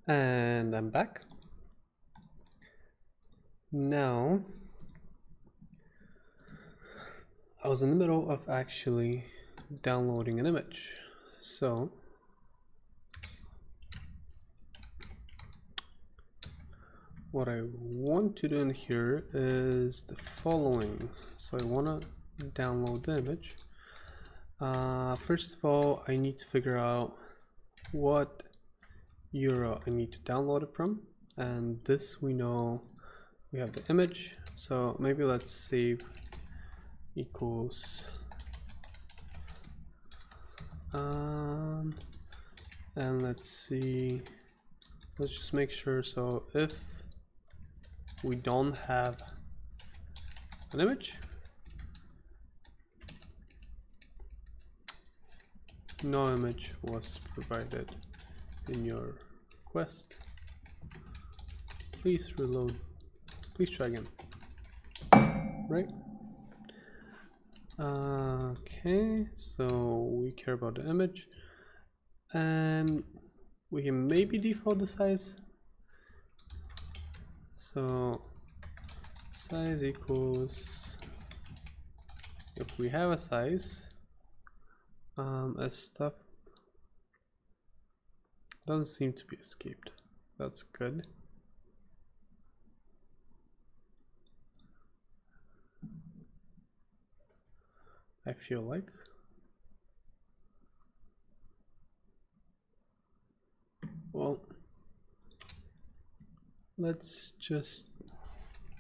And I'm back. Now, I was in the middle of actually downloading an image. So, what I want to do in here is the following. So I want to download the image. First of all, I need to figure out what URL I need to download it from, and this we know we have the image. So maybe let's save equals and let's see, let's just make sure. So if we don't have an image, no image was provided in your request, please reload, please try again, right? Okay, so we care about the image, and we can maybe default the size. So size equals, if we have a size, as stuff doesn't seem to be escaped. That's good. I feel like. Well, let's just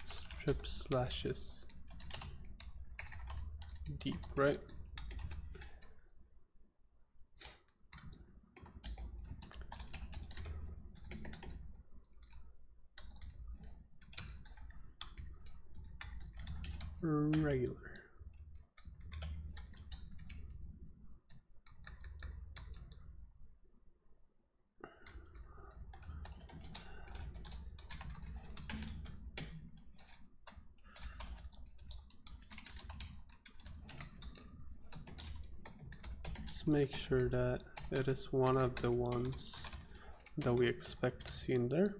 strip slashes deep, right? Regular. Let's make sure that it is one of the ones that we expect to see in there.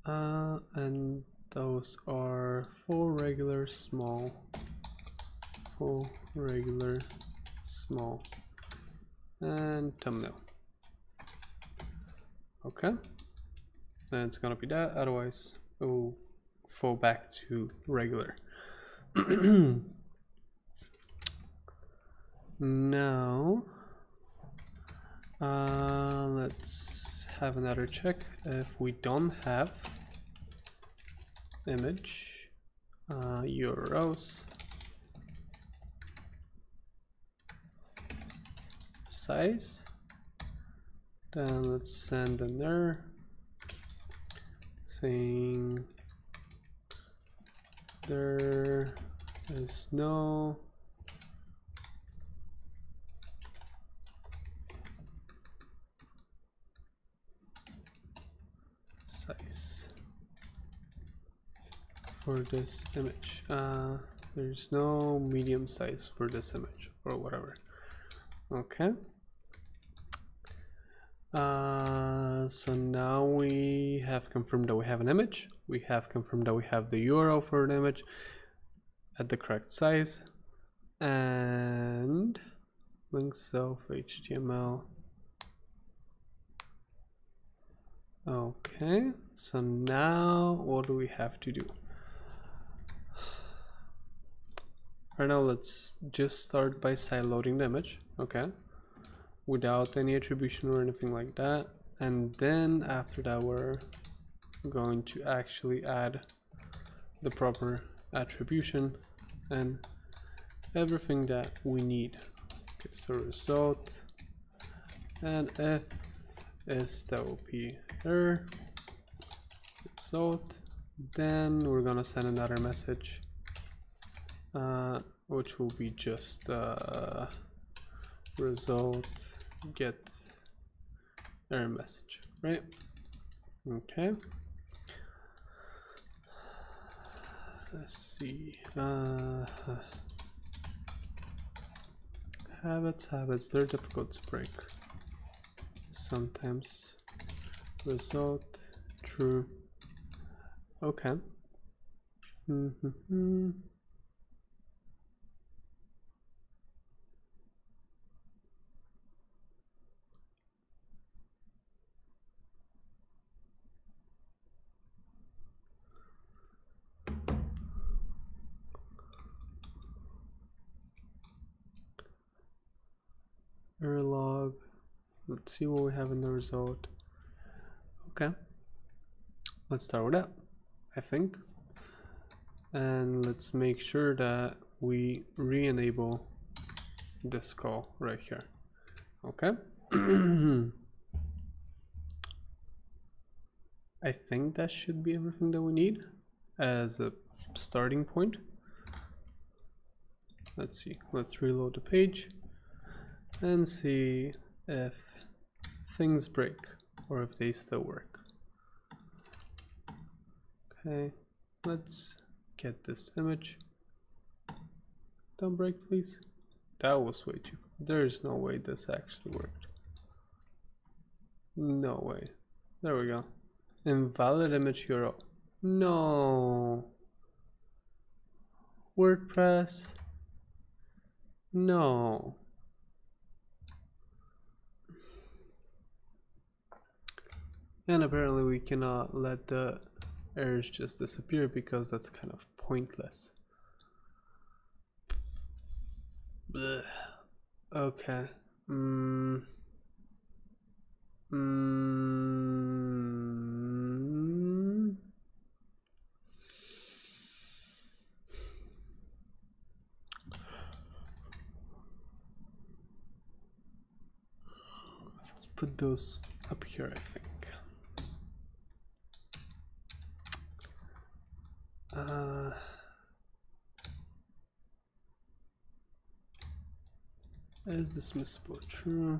And those are full regular small, full regular small, and thumbnail. Okay, and it's gonna be that, otherwise it will fall back to regular. Now let's have another check. If we don't have image URLs size, then let's send an error saying there is no size for this image. There's no medium size for this image or whatever. Okay. So now we have confirmed that we have an image. We have confirmed that we have the URL for an image at the correct size, and links of HTML. Okay, so now what do we have to do? Right now, let's just start by sideloading the image, okay, without any attribution or anything like that. And then after that, we're going to actually add the proper attribution and everything that we need. Okay, so result, and if is that will be error result, then we're gonna send another message, which will be just result get error message, right? Okay, let's see. Habits, they're difficult to break sometimes. Result true. Okay. Error log. Let's see what we have in the result. Okay, let's start with that. I think. And let's make sure that we re-enable this call right here. Okay. I think that should be everything that we need as a starting point. Let's see, let's reload the page and see if things break or if they still work. Okay, let's get this image. Don't break, please. That was way too. There's no way this actually worked. No way. There we go. Invalid image URL. No. WordPress. No. And apparently we cannot let the errors just disappear because that's kind of pointless. Blech. Okay. Let's put those up here, I think. Is dismissible true?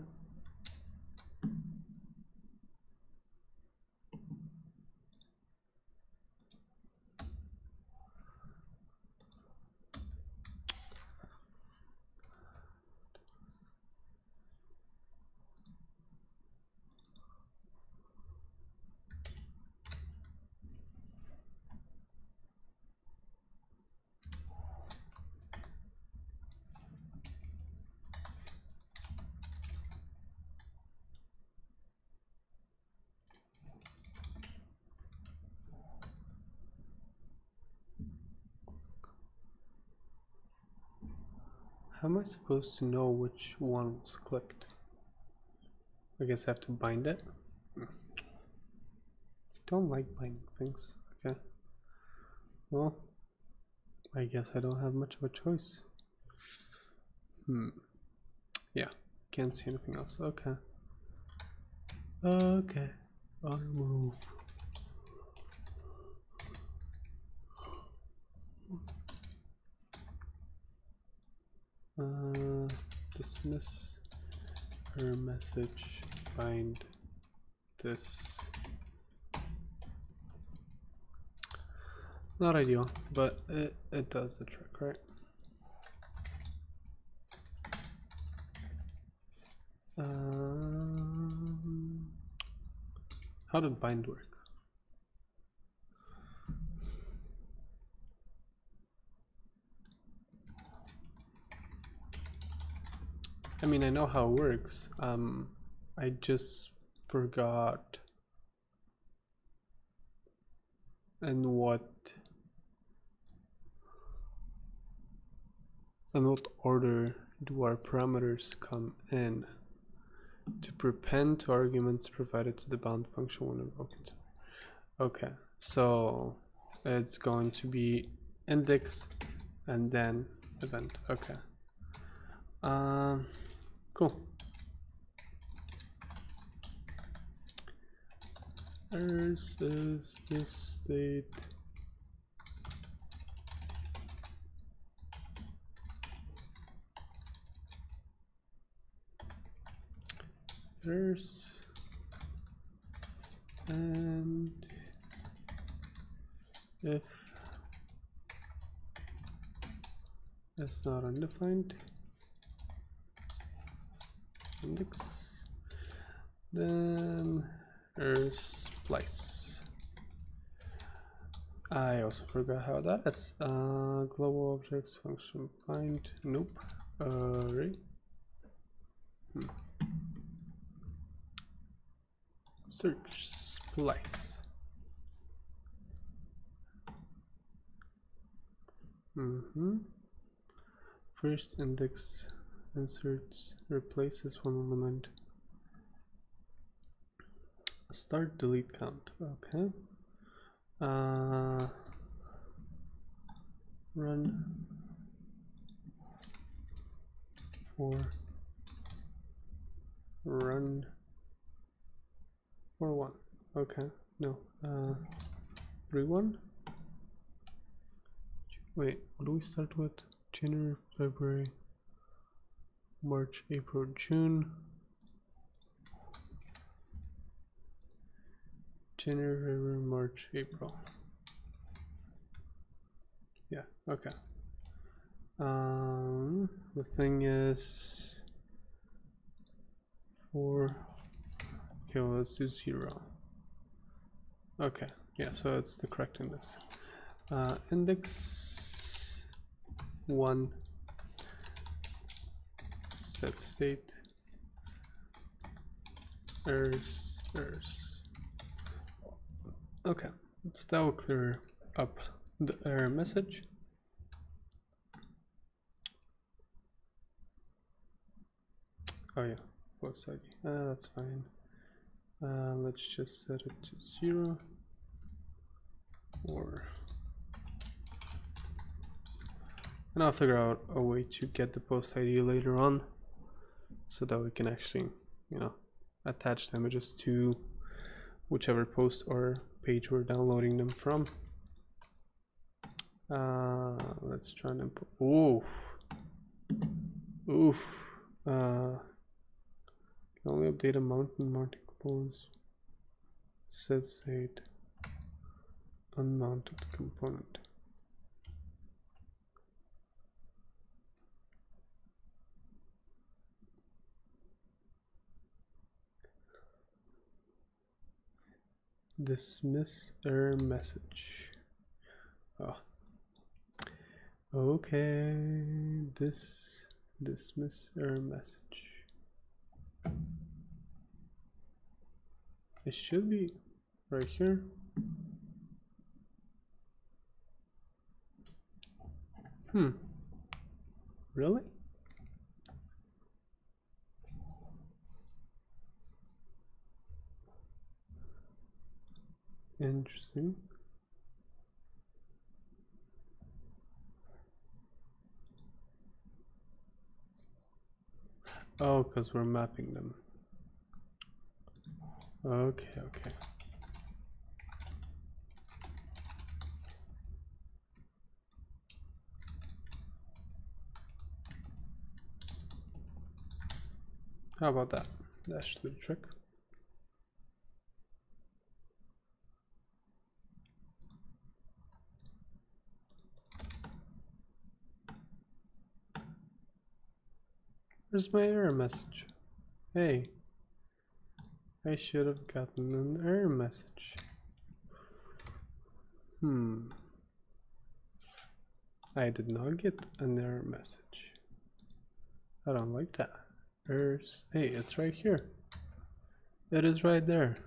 How am I supposed to know which one was clicked? I guess I have to bind it. Don't like binding things. Okay. Well, I guess I don't have much of a choice. Yeah, can't see anything else. Okay. Okay. I'll remove. Dismiss her message, bind this. Not ideal, but it does the trick, right? How did bind work? I mean, I know how it works. I just forgot. And what order do our parameters come in to prepend to arguments provided to the bound function when invoking? Okay, so it's going to be index and then event. Okay. Cool. Errors is this state. Errors and if it's not undefined index, then splice. I also forgot how that is. Global objects function bind. Nope. Right. Search splice. First index inserts replaces one element. Start delete count. Okay. Run for 1. Okay, no. 3-1. Wait, what do we start with? January, February, March, April, June. January, February, March, April. Yeah, okay. The thing is 4. Okay, well, let's do 0. Okay, yeah, so it's the correct index. Index 1 set state errors. Okay, so that will clear up the error message. Oh yeah, both sides. That's fine. Let's just set it to 0 and I'll figure out a way to get the post ID later on so that we can actually, you know, attach the images to whichever post or page we're downloading them from. Let's try and import. Can only update a mounting components. Set state unmounted component. Dismiss error message. Oh. Okay. Dismiss error message. It should be right here. Really? Interesting. Oh, because we're mapping them. Okay. How about that? That should do the trick. Where's my error message? Hey, I should have gotten an error message. I did not get an error message. I don't like that. Errors. Hey, it's right here. It is right there.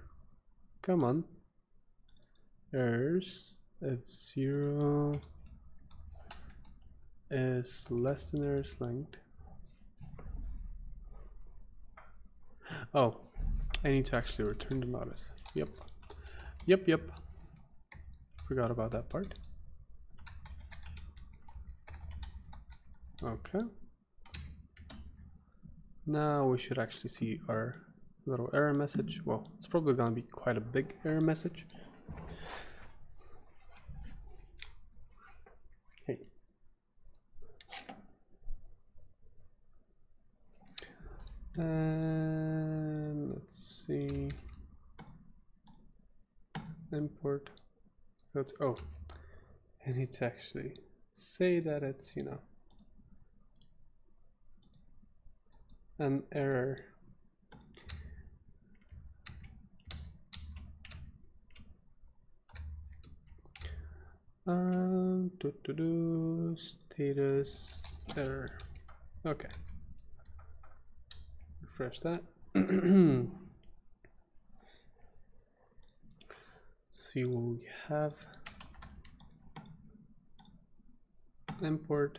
Come on. Errors if 0 is less than errors length. Oh, I need to actually return the notice. Yep. Forgot about that part. Okay. Now we should actually see our little error message. Well, it's probably gonna be quite a big error message. Hey. And let's see. Import. Oh, I need to actually say that it's, you know, an error. Status error. Okay. Refresh that. See what we have. Import.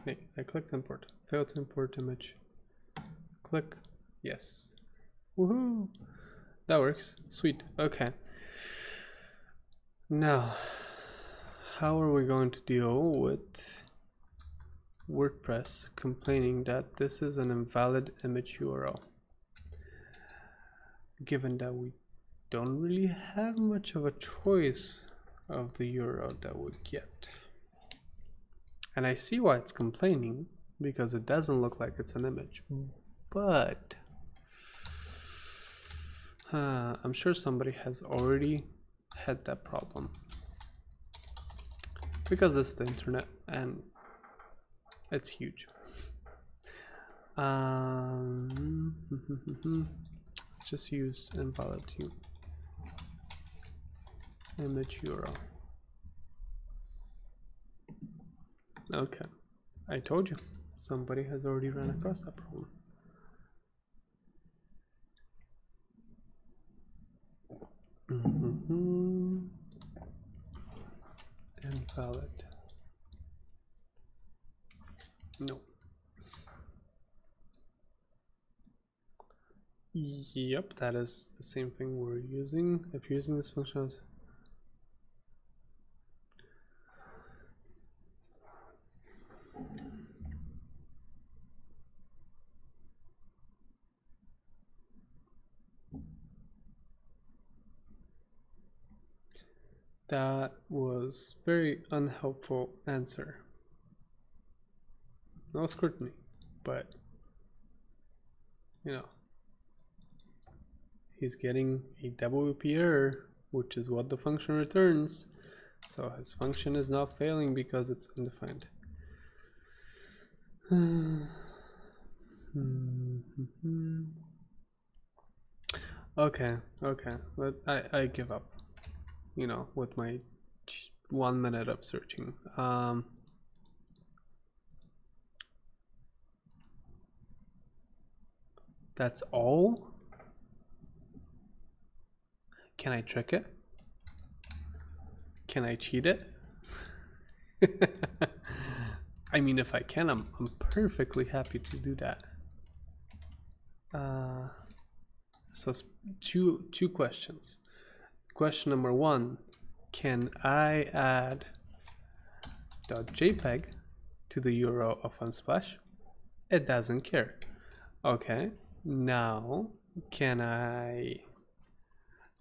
Hey, I clicked import. Failed to import image. Click. Yes. Woohoo! That works. Sweet. Okay. Now, how are we going to deal with WordPress complaining that this is an invalid image URL? Given that we don't really have much of a choice of the URL that we get. And I see why it's complaining, because it doesn't look like it's an image. But I'm sure somebody has already had that problem, because it's the internet and it's huge. Just use invalid image URL. Okay, I told you, somebody has already run across that problem. Invalid. No. Yep, that is the same thing we're using. If you're using this function as that was very unhelpful answer. No scrutiny, but you know, he's getting a WP error, which is what the function returns. So his function is not failing because it's undefined. Okay, but I give up, you know, with my 1 minute of searching. That's all? Can I trick it? Can I cheat it? I mean, if I can, I'm perfectly happy to do that. So two questions. Question number one, can I add .jpeg to the URL of Unsplash? It doesn't care. Okay, now can I,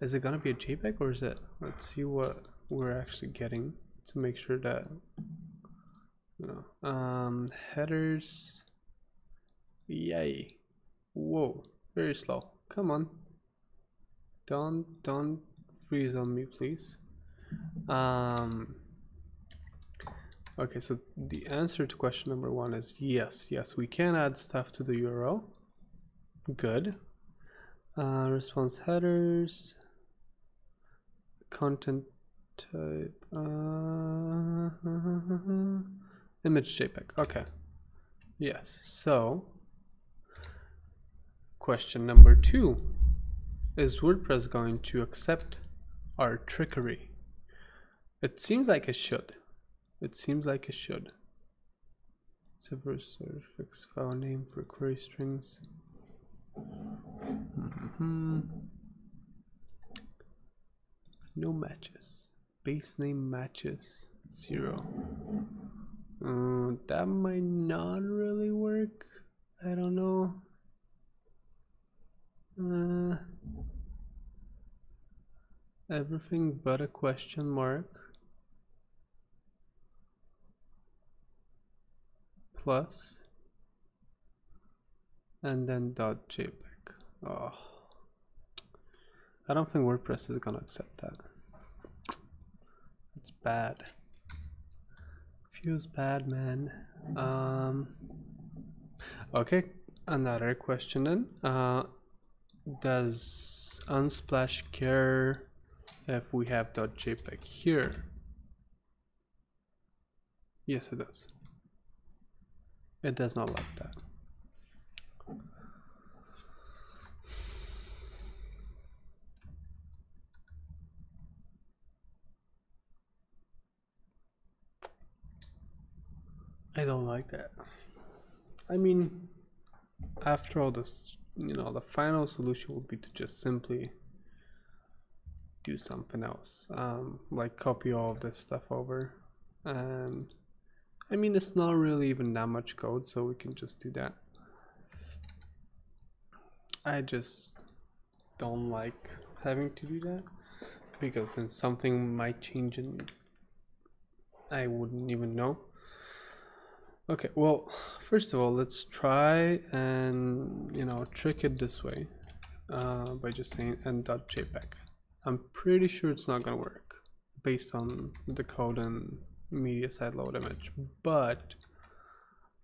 is it gonna be a JPEG or is it, let's see what we're actually getting to make sure that, you know, headers, yay, whoa, very slow, come on, don't freeze on me, please. Okay, so the answer to question number one is yes, we can add stuff to the URL. Good. Response headers, content type, image JPEG. Okay. Yes. So, question number two, is WordPress going to accept our trickery? It seems like it should. Subverse fix file name for query strings. No matches. Base name matches 0. That might not really work. I don't know. Everything but a question mark. Plus. And then .jpeg. Oh. I don't think WordPress is gonna accept that. It's bad. Feels bad, man. Okay, another question then. Does Unsplash care if we have .jpeg here? Yes, it does. It does not like that. I don't like that. I mean, after all this, you know, the final solution would be to just simply do something else, like copy all of this stuff over. And I mean, it's not really even that much code, so we can just do that. I just don't like having to do that, because then something might change and I wouldn't even know. Okay, well, first of all, let's try and, you know, trick it this way by just saying end.jpg. I'm pretty sure it's not gonna work based on the code and media side load image, but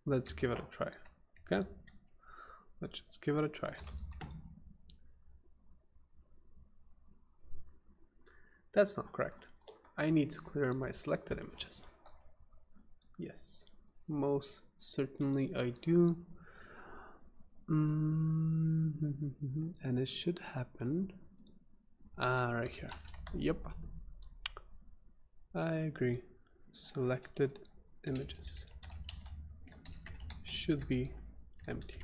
let's give it a try. Okay, let's just give it a try. That's not correct. I need to clear my selected images. Yes, most certainly I do. And it should happen right here. Yep, I agree. Selected images should be empty.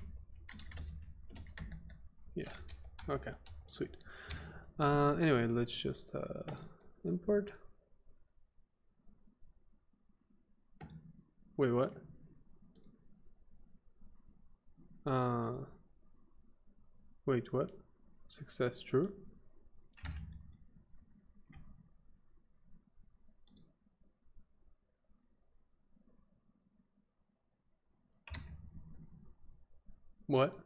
Yeah, okay, sweet. Anyway, let's just import. Wait, what? Wait, what? Success true? What?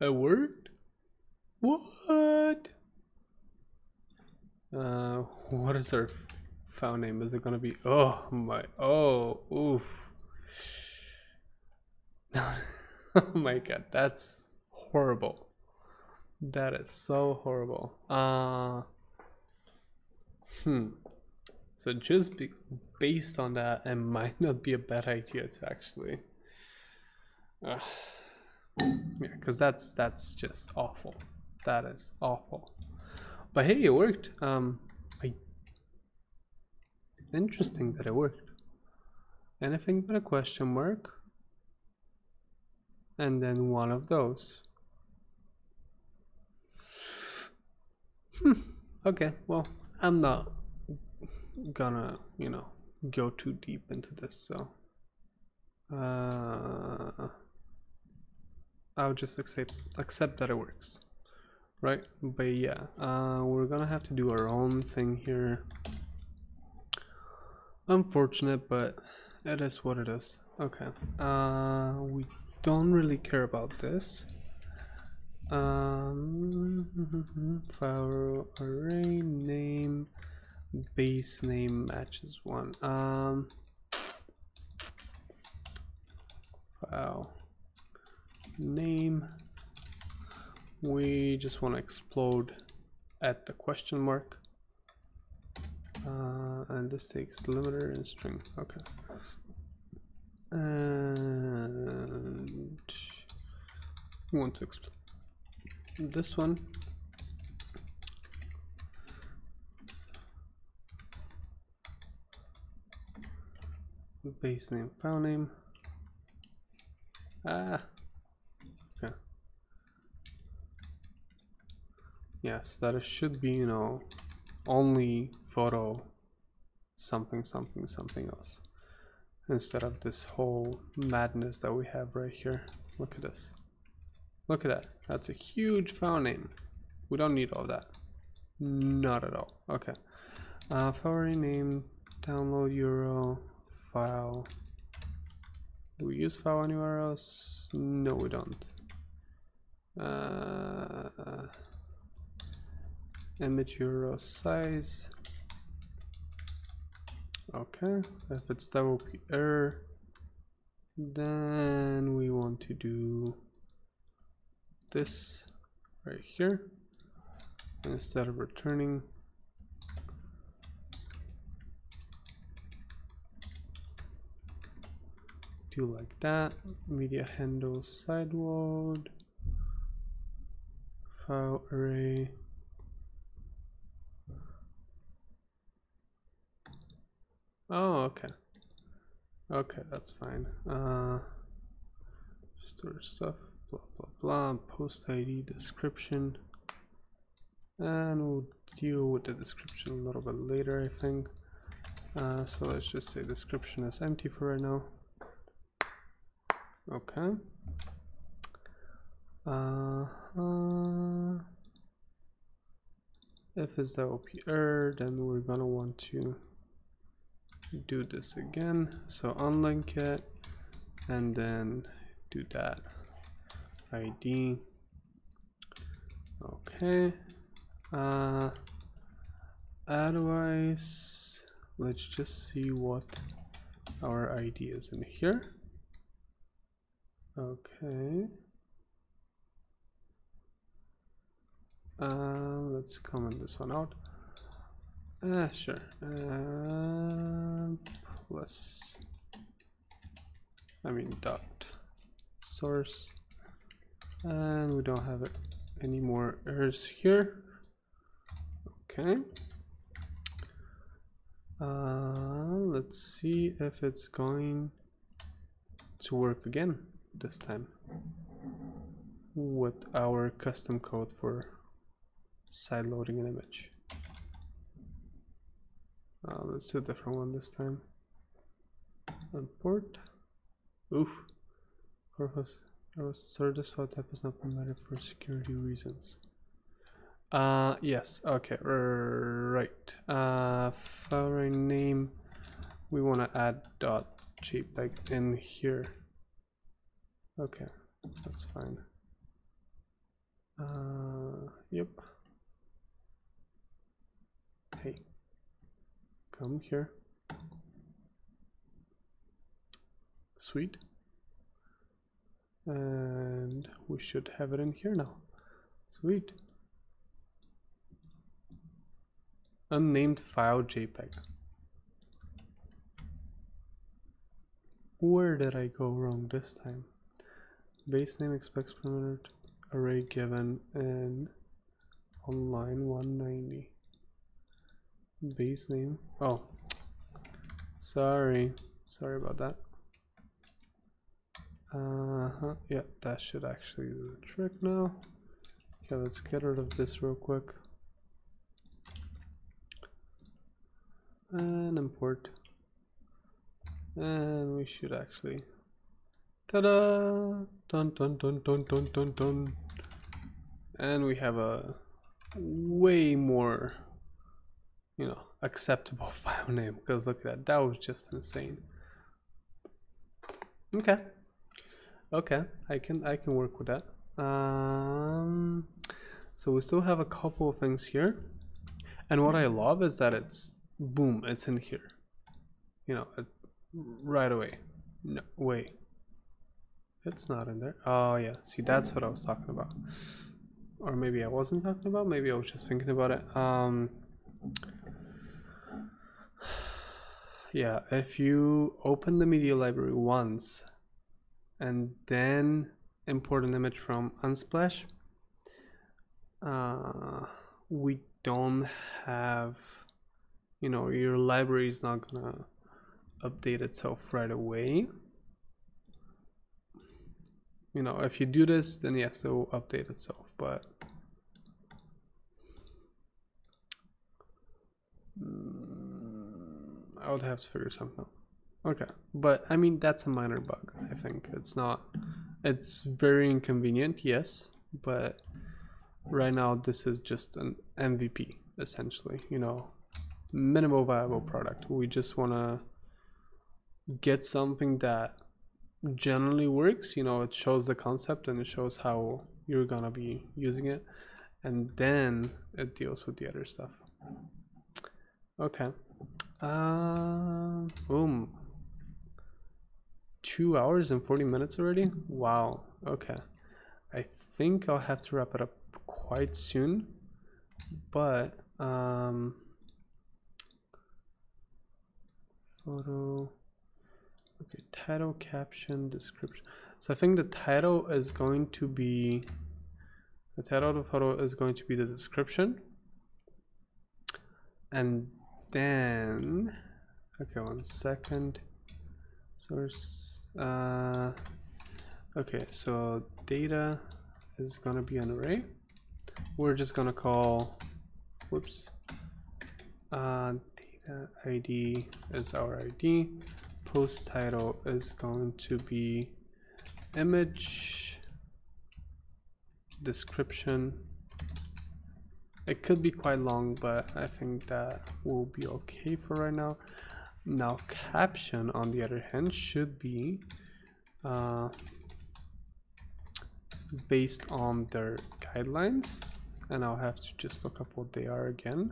It worked? What? What is our file name? Is it gonna be? Oh my! Oh, oof! Oh my god, that's horrible. That is so horrible. So just based on that, it might not be a bad idea to actually. Yeah, because that's just awful. That is awful. But hey, it worked. Interesting that it worked. Anything but a question mark, and then one of those. Okay, well, I'm not gonna, you know, go too deep into this, so I'll just accept that it works, right? But yeah, we're gonna have to do our own thing here. Unfortunate, but it is what it is. Okay, we don't really care about this. File array name base name matches 1. File name, we just want to explode at the question mark, and this takes delimiter and string. Okay, and we want to explode this one. Base name, file name. Okay. Yes, that it should be, you know, only photo something something something else, instead of this whole madness that we have right here. Look at this. Look at that. That's a huge file name. We don't need all that. Not at all. Okay. File array name, download URL, file. Do we use file anywhere else? No, we don't. Image URL size. Okay. If it's that will be error. Then we want to do this right here. And instead of returning, do like that. Media handle sideload, file array. Oh, okay. Okay, that's fine. Store stuff, blah blah blah, post ID, description, and we'll deal with the description a little bit later, I think. So let's just say description is empty for right now. Okay. If it's the OP error, then we're gonna want to do this again. So unlink it, and then do that ID. Okay. Otherwise, let's just see what our ID is in here. Okay. Let's comment this one out. Sure. Plus, dot source, and we don't have it any more errors here. Okay. Let's see if it's going to work again this time with our custom code for side loading an image. Let's do a different one this time. Import. Oof. Sorry, this file type is not permitted for security reasons. Yes. Okay. Right. File name. We want to add .jpeg in here. Okay, that's fine. Yep. Hey, come here. Sweet. And we should have it in here now. Sweet. Unnamed file JPEG. Where did I go wrong this time? Base name expects permanent array given and on line 190. Base name. Oh, sorry about that. Yeah, that should actually do the trick now. Okay, let's get rid of this real quick and import, and we should actually, ta-da, dun dun dun dun dun dun dun, and we have a way more, acceptable file name, because look at that was just insane. Okay, I can work with that. So we still have a couple of things here, and what I love is that it's boom, it's in here, right away. No, wait, it's not in there. Oh yeah, see, that's what I was talking about, or maybe I wasn't talking about, maybe I was just thinking about it. Yeah, if you open the media library once and then import an image from Unsplash, we don't have, your library is not gonna update itself right away. If you do this, then yes, it will update itself, but I would have to figure something out. Okay, but I mean, that's a minor bug. I think it's very inconvenient, yes, but right now this is just an MVP essentially, minimal viable product. We just want to get something that generally works, it shows the concept and it shows how you're gonna be using it, and then it deals with the other stuff. Okay. Boom. 2 hours and 40 minutes already? Wow. Okay. I think I'll have to wrap it up quite soon, but photo. Okay, title, caption, description. So I think the title is going to be, the title of the photo is going to be the description, and then, okay, 1 second. source. Okay, so data is gonna be an array. We're just gonna call, whoops, data ID is our ID. Post title is going to be image. Description. It could be quite long, but I think that will be okay for right now. Now caption, on the other hand, should be based on their guidelines, and I'll have to just look up what they are again.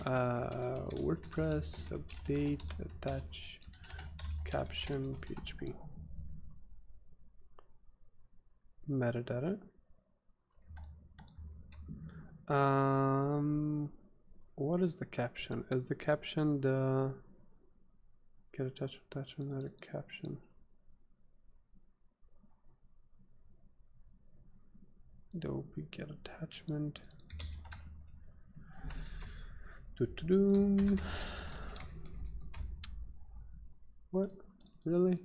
WordPress update attach caption PHP metadata. What is the caption? Is the caption the get attachment, not a caption? There will be get attachment. What? Really?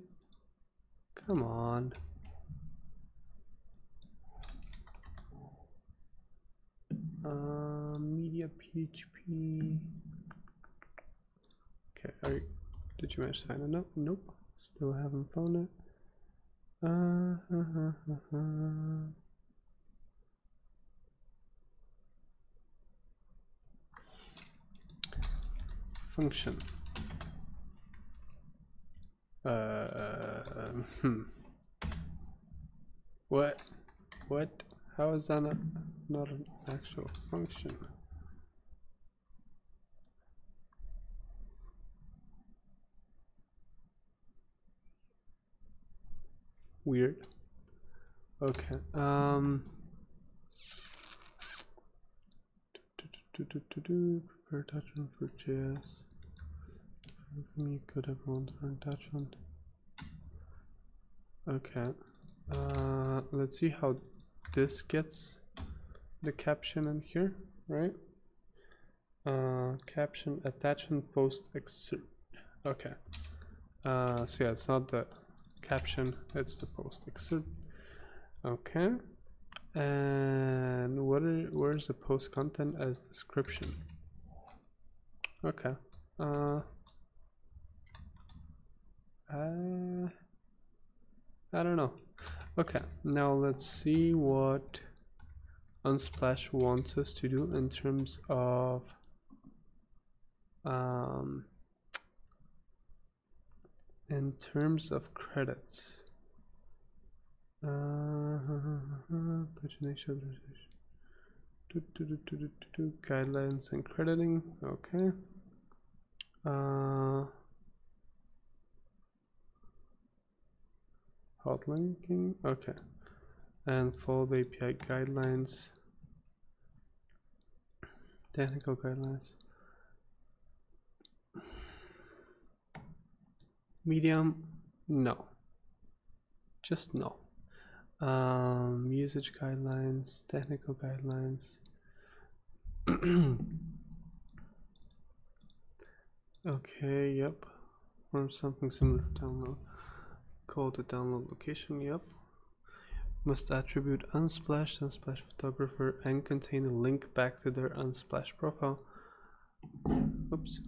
Come on. Media PHP. Okay, did you manage to find it? No, nope. Still haven't found it. Function. What? How is that not an actual function? Weird. Okay. Prepare attachment for JS. For me, could everyone learn attachment? Okay. Let's see how this gets the caption in here, right? Caption attachment post excerpt. Okay. So yeah, it's not the caption, it's the post excerpt. Okay. And where's the post content as description? Okay. I don't know. Okay, now let's see what Unsplash wants us to do in terms of credits. Guidelines and crediting. Okay. Hot linking. Okay. And follow the API guidelines. Technical guidelines. Medium, no. Just no. Usage guidelines, technical guidelines. Okay, yep. From something similar to download. Call the download location, yep. Must attribute Unsplash, Unsplash photographer, and contain a link back to their Unsplash profile. Oops.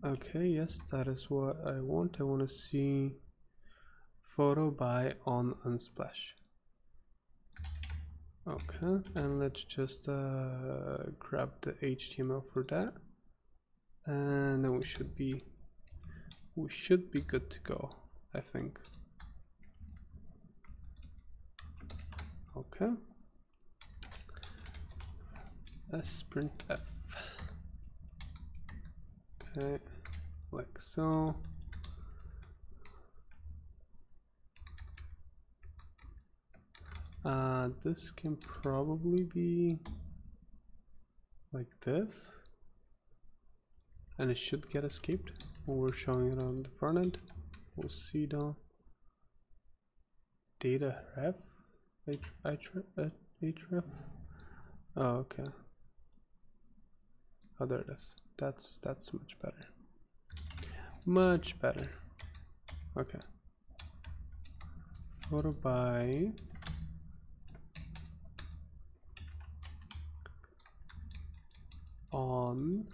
Okay, yes, that is what I want. I want to see photo by on Unsplash. Okay, and let's just grab the HTML for that, and then we should be good to go, I think. Okay. Sprintf. Okay, like so. This can probably be like this, and it should get escaped when we're showing it on the front end. We'll see though. Data ref, href. Oh, okay. Oh, there it is. That's much better. Much better. Okay. Photo by on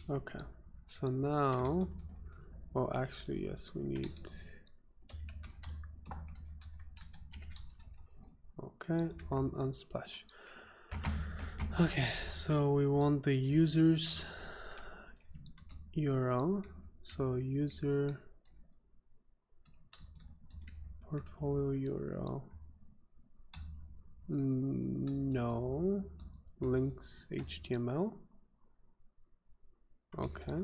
okay. So now, well, actually, yes, we need. Okay, on Unsplash. Okay, so we want the user's URL. So user portfolio URL. No, links HTML. Okay.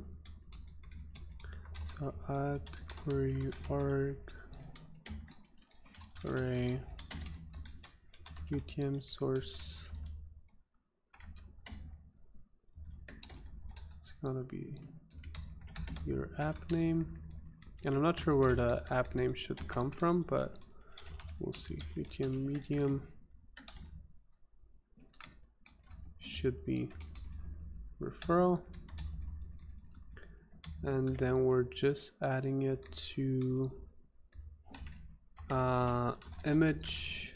So add query org array UTM source. It's gonna be your app name, and I'm not sure where the app name should come from, but we'll see. UTM medium should be referral, and then we're just adding it to image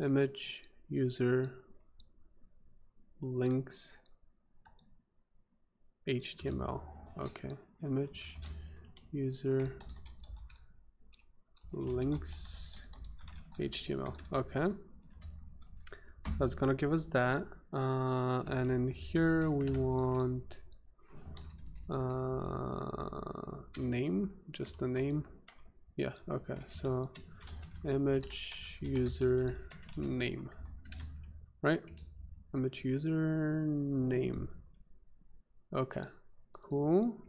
image user links HTML. Okay, image user links HTML. Okay, that's gonna give us that, and in here we want name, just a name. Yeah, okay, so image user name, right? Image user name. Okay, cool,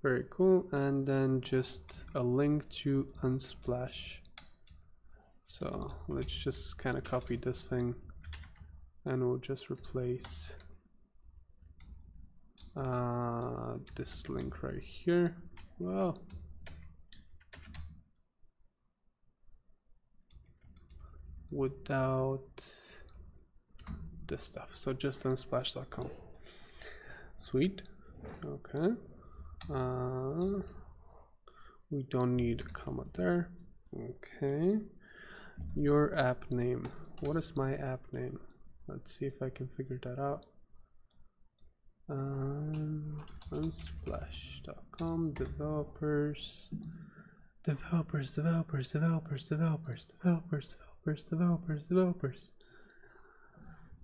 very cool. And then just a link to Unsplash. So let's just kind of copy this thing, and we'll just replace this link right here. Well, without this stuff, so just unsplash.com. Sweet. Okay, we don't need a comma there. Okay, your app name. What is my app name? Let's see if I can figure that out. Unsplash.com developers.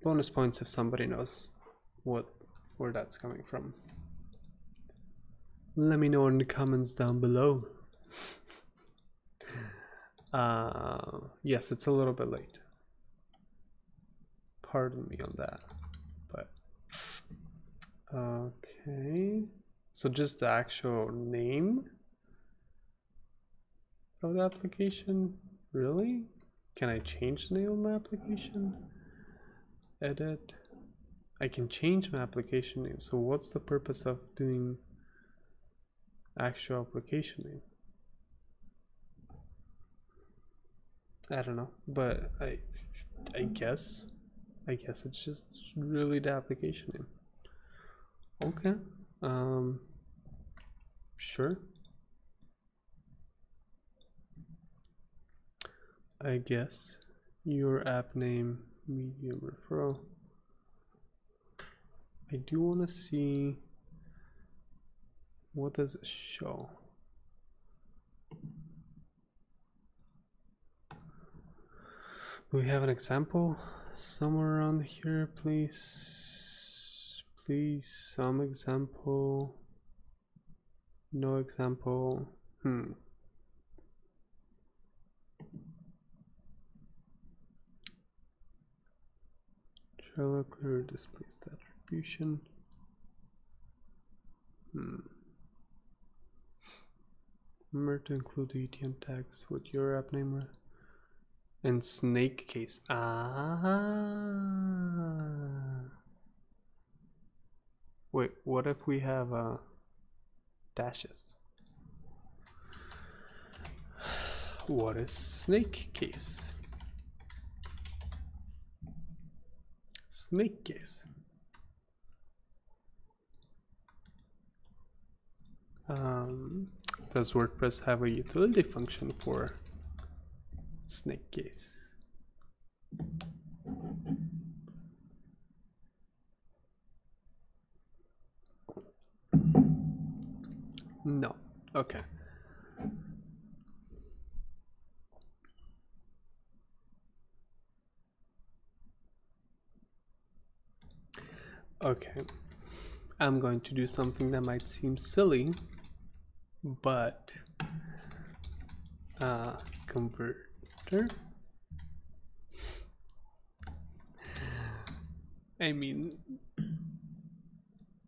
Bonus points if somebody knows where that's coming from. Let me know in the comments down below. Yes, it's a little bit late. Pardon me on that, but okay. So just the actual name of the application? Really? Can I change the name of my application? Edit. I can change my application name. So what's the purpose of doing actual application name? I don't know, but I guess it's just really the application name. Okay. Sure. I guess your app name medium referral. I do want to see what does it show. Do we have an example somewhere around here, please? Please, some example. No example. Trello clear displays the attribution. Remember to include the UTM tags with your app name and snake case. Wait, what if we have dashes? What is snake case? Snake case. Does WordPress have a utility function for snake case? No. Okay. Okay. I'm going to do something that might seem silly, but converter. I mean,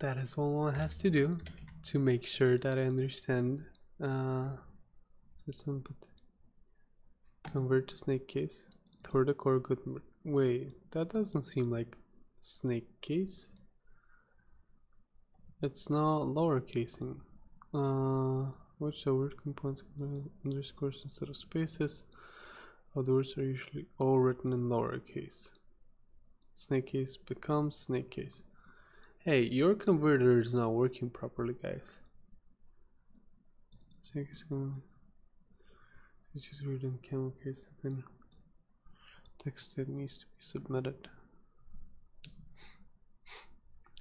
that is what one has to do to make sure that I understand system, but convert to snake case toward the core Gutenberg. Wait, that doesn't seem like snake case. It's not lowercasing. Which the word components underscores instead of spaces. All the words are usually all written in lowercase. Snake case becomes snake case. Hey, your converter is not working properly, guys. Snake is going. It's just written camel case, then text that needs to be submitted.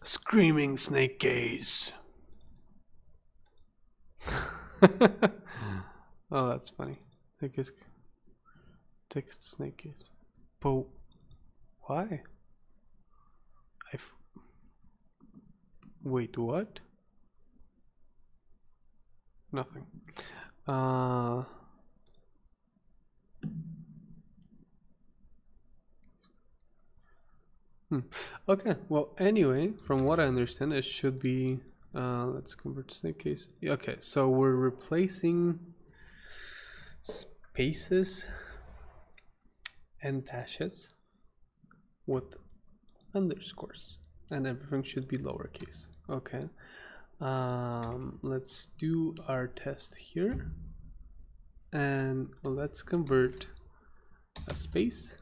Screaming snake case. Oh, that's funny. I guess text snake case. But why? Wait, what? Nothing. Okay, well, anyway, from what I understand, it should be, let's convert to snake case. Okay, so we're replacing spaces and dashes with underscores, and everything should be lowercase. Okay, let's do our test here, and let's convert a space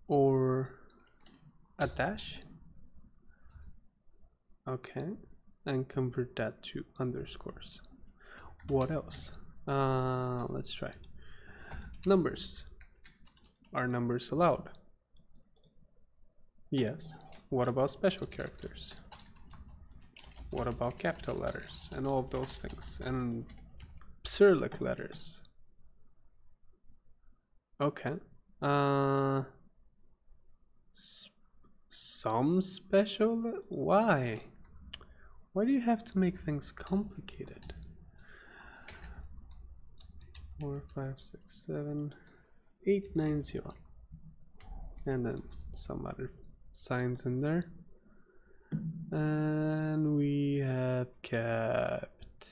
or a dash. Okay, and convert that to underscores. What else? Let's try numbers. Are numbers allowed? Yes. What about special characters? What about capital letters and all of those things, and Cyrillic letters? Okay. Some special. Why? Why do you have to make things complicated? 4, 5, 6, 7, 8, 9, 0, and then some other signs in there, and we have kept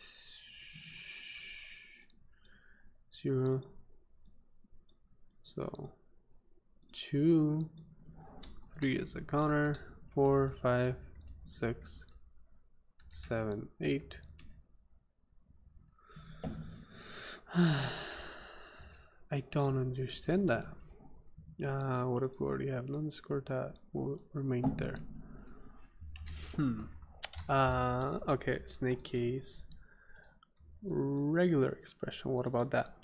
0. So 2, 3 is a counter, 4, 5, 6, 7, 8. I don't understand that. What if we already have an underscore that will remain there? Okay, snake case, regular expression. What about that?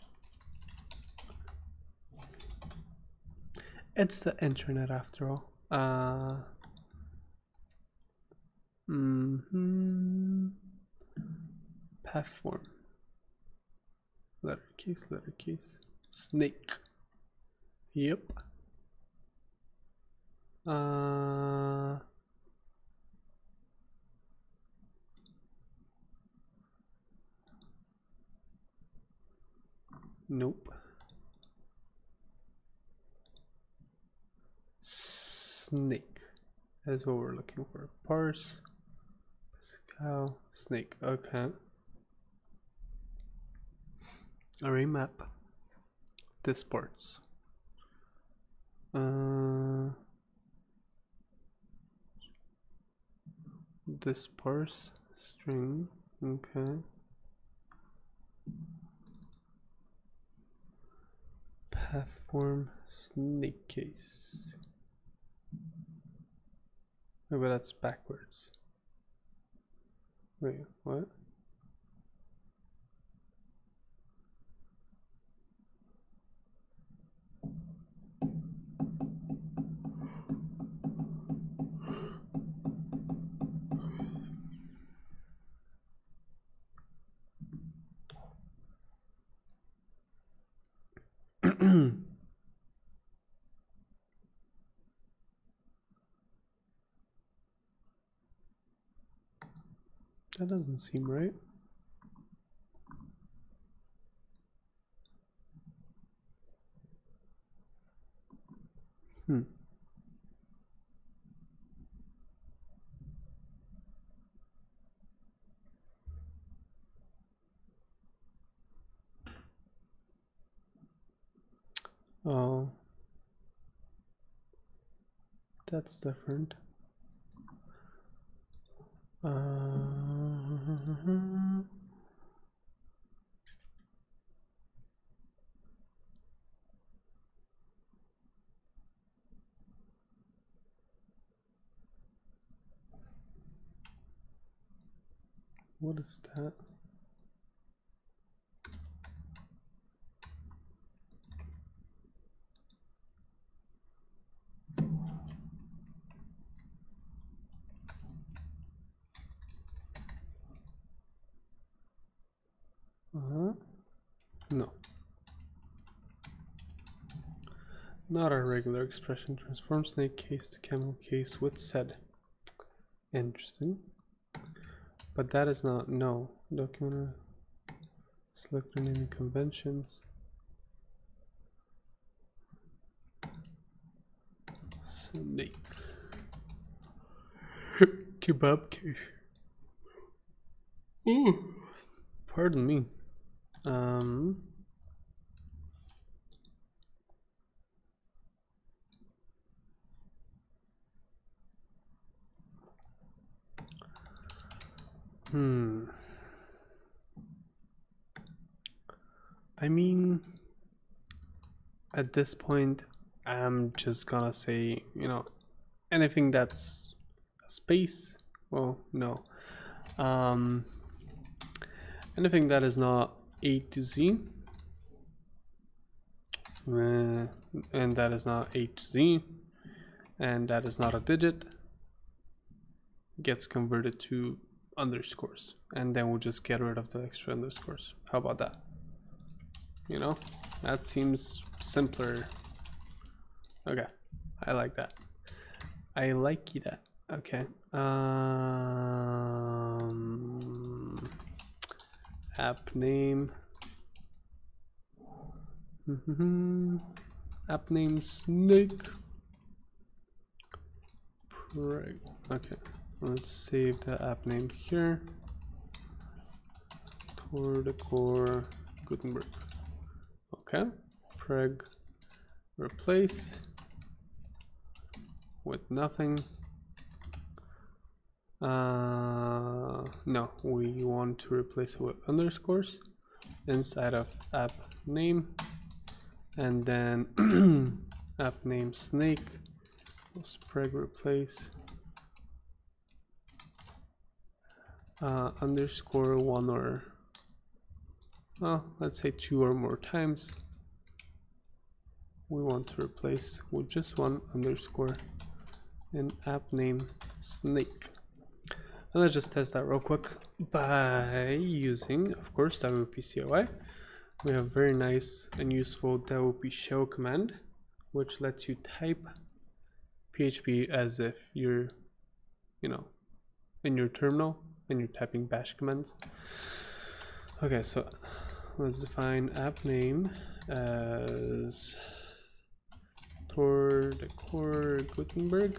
It's the internet after all. Path form. Letter case, snake. Yep. Nope. Snake. That's what we're looking for. Parse. Pascal. Snake. Okay. Array map. This parts. this parse string. Okay. Path form snake case. Maybe that's backwards. Wait, what? That doesn't seem right. Oh, that's different. What is that? No. Not a regular expression. Transform snake case to camel case with said. Interesting. But that is not, no. Document, select renaming conventions. Snake. Kebab case. Ooh. Pardon me. I mean, at this point, I'm just gonna say, you know, anything that's a space. Well, no. Anything that is not A to Z, and that is not A to Z, and that is not a digit, gets converted to underscores, and then we'll just get rid of the extra underscores. How about that? You know, that seems simpler. Okay, I like that. I like that. Okay. App name. App name snake. Okay, let's save the app name here. Tour decor Gutenberg. Okay, preg replace with nothing. No, we want to replace it with underscores inside of app name, and then app name snake. Preg replace underscore one, or well, let's say 2 or more times. We want to replace with just one underscore in app name snake. And let's just test that real quick by using, of course, wp-coi. We have very nice and useful wp-show command, which lets you type PHP as if you're, you know, in your terminal and you're typing bash commands. Okay, so let's define app name as Tour Decor Gutenberg.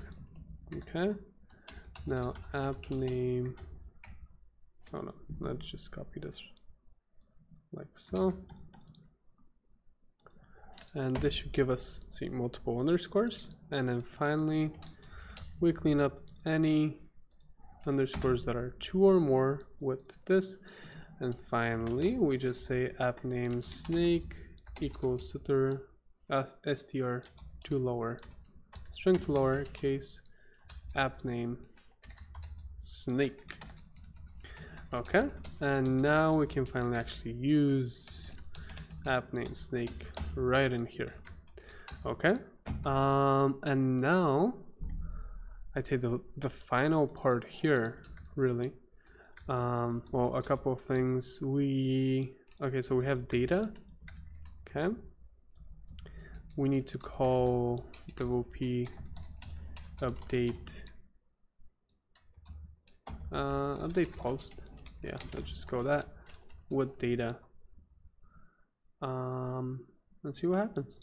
Okay, now app name, oh no, let's just copy this like so. And this should give us, see, multiple underscores. And then finally, we clean up any underscores that are 2 or more with this. And finally, we just say app name snake equals str to lower, string to lower case app name snake. Okay, and now we can finally actually use app name snake right in here. Okay, and now I'd say the final part here, really. Well, a couple of things. Okay, so we have data. Okay, we need to call WP update update post. Yeah, let's just go that with data. Let's see what happens,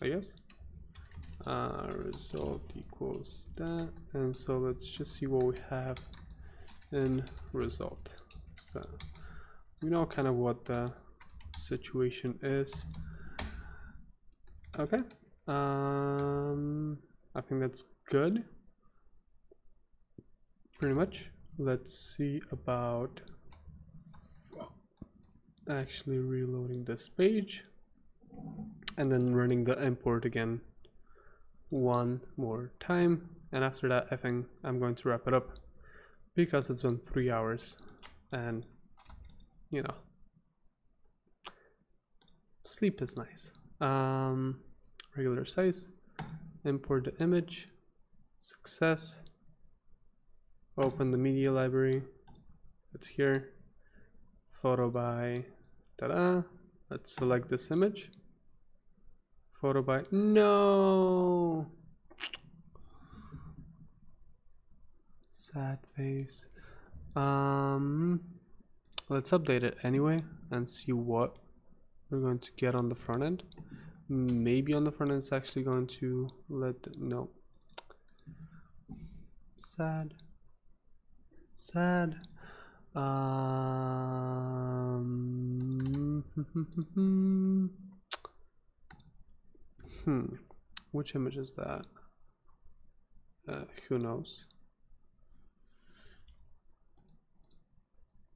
I guess. Result equals that, and so let's just see what we have in result. So we know kind of what the situation is. Okay, I think that's good, pretty much. Let's see about actually reloading this page and then running the import again one more time, and after that I think I'm going to wrap it up because it's been 3 hours and you know, sleep is nice. Regular size, import the image, success, open the media library, it's here, photo by, ta-da, let's select this image, photo by, no, sad face. Let's update it anyway and see what we're going to get on the front end. Maybe on the front end it's actually going to no, sad. Which image is that? Who knows?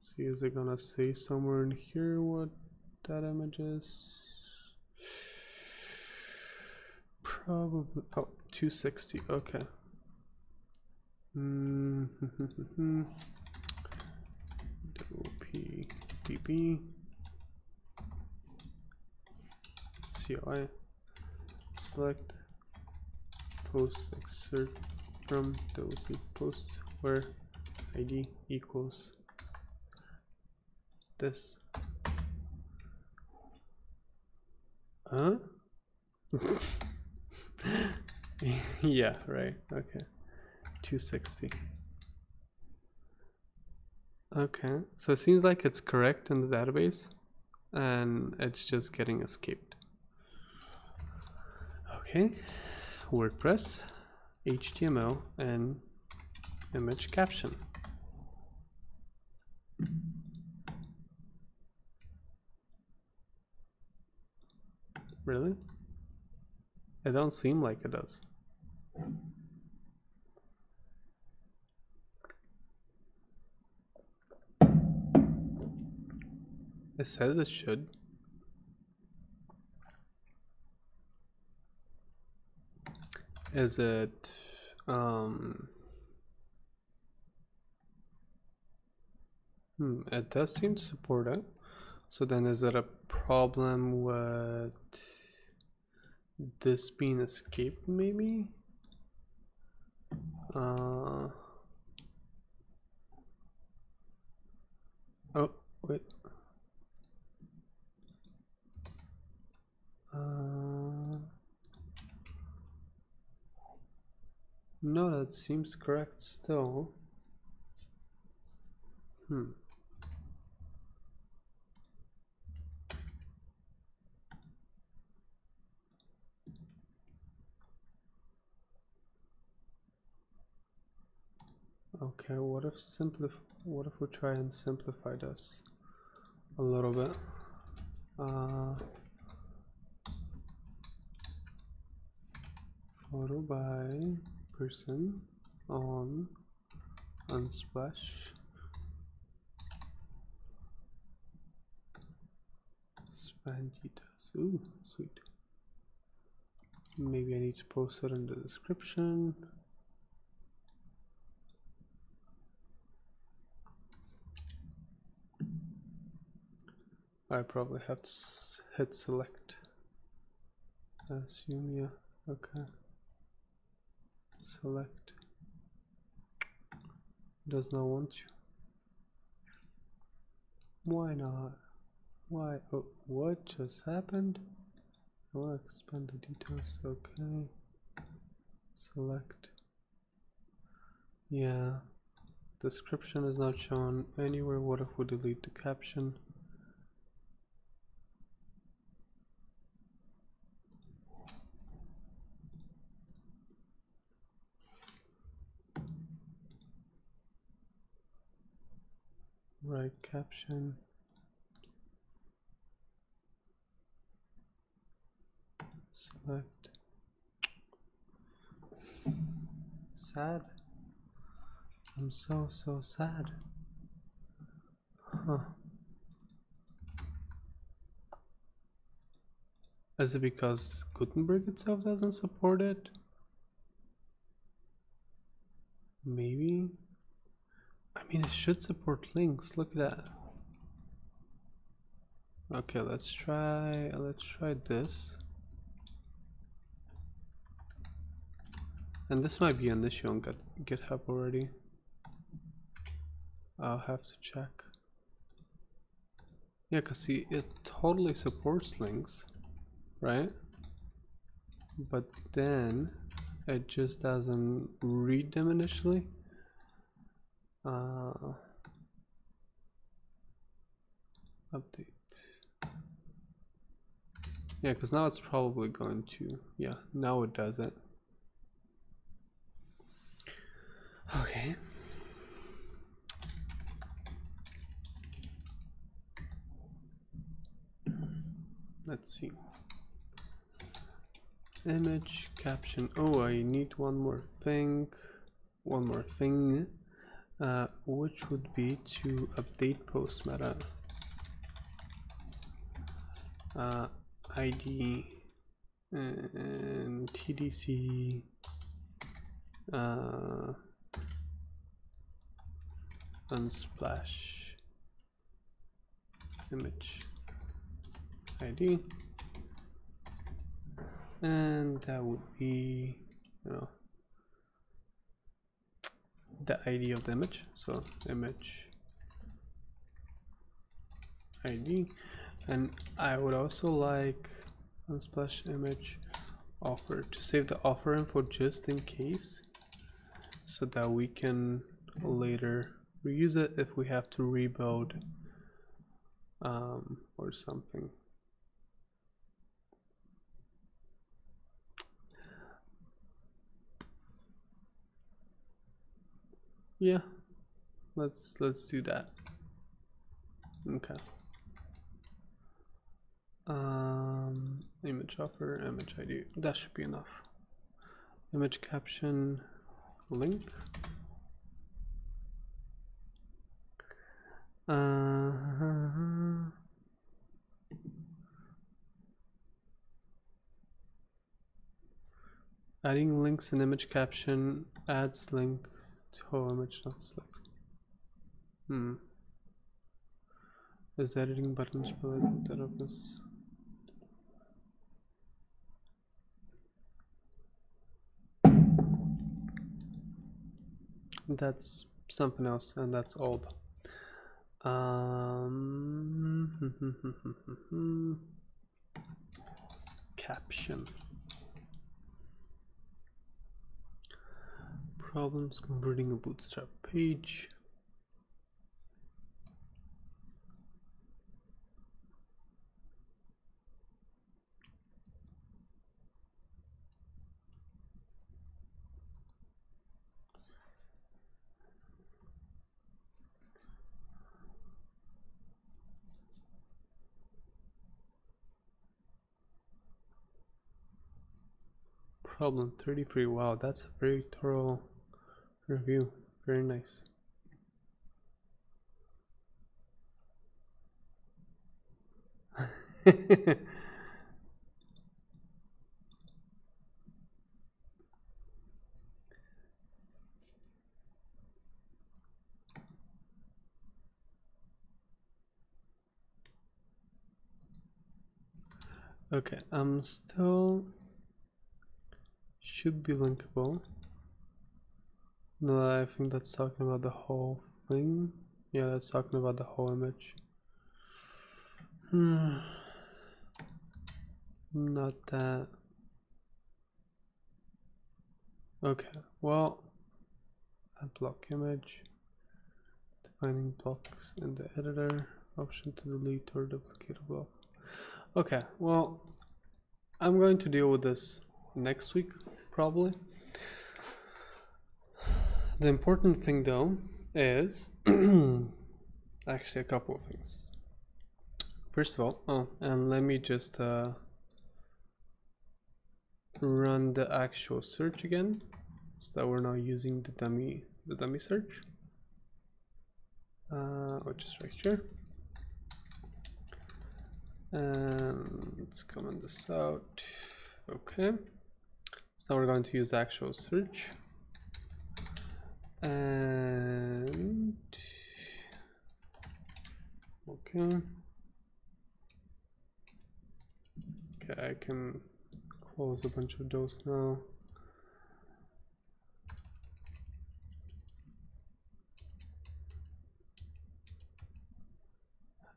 See, is it gonna say somewhere in here what that image is? Probably. Oh, 260. Okay. WPDB COI select post excerpt from WP posts where ID equals this. Huh? Yeah, right. Okay. 260. Okay, so it seems like it's correct in the database and it's just getting escaped. Okay, WordPress, HTML, and image caption. Really? It don't seem like it does. It says it should. Is it it does seem to support it. So then is it a problem with this being escaped maybe? Oh wait. No, that seems correct still. Okay, what if we try and simplify this a little bit? Photo by person on Unsplash. Span details. Ooh, sweet. Maybe I need to post it in the description. I probably have to hit select. I assume, yeah. Okay. Select. Does not want you. Why not? Why? Oh, what just happened? I want to expand the details. Okay. Select. Yeah. Description is not shown anywhere. What if we delete the caption? Right caption. Select. Sad. I'm so sad. Huh. Is it because Gutenberg itself doesn't support it? Maybe. I mean, it should support links. Look at that. Okay, let's try this. And this might be an issue on GitHub already. I'll have to check. Yeah, cause see, it totally supports links, right? But then it just doesn't read them initially. Update. Yeah, because now it's probably going to, yeah, now it does it. Okay. Let's see. Image caption. Oh, I need one more thing. Which would be to update post meta. ID and TDC. Unsplash image ID, and that would be, you know, the ID of the image. So image ID, and I would also like Unsplash image offer to save the offer info just in case, so that we can later reuse it if we have to rebuild or something. Yeah, let's do that. Okay. Image offer, image ID. That should be enough. Image caption, link. Adding links in image caption adds links to image not select. Is the editing buttons related to that of this? That's something else, and that's old. Caption. Problems converting a bootstrap page. Problem 33. Wow, that's a very thorough review. Very nice. Okay, I'm still should be linkable. No, I think that's talking about the whole thing. Yeah, that's talking about the whole image. Not that. Okay, well, a block image, defining blocks in the editor, option to delete or duplicate a block. Okay, well, I'm going to deal with this next week, probably. The important thing though is actually a couple of things. First of all, and let me just run the actual search again, so that we're not using the dummy search, which is right here. And let's comment this out. Okay, so now we're going to use the actual search, and okay, I can close a bunch of those now.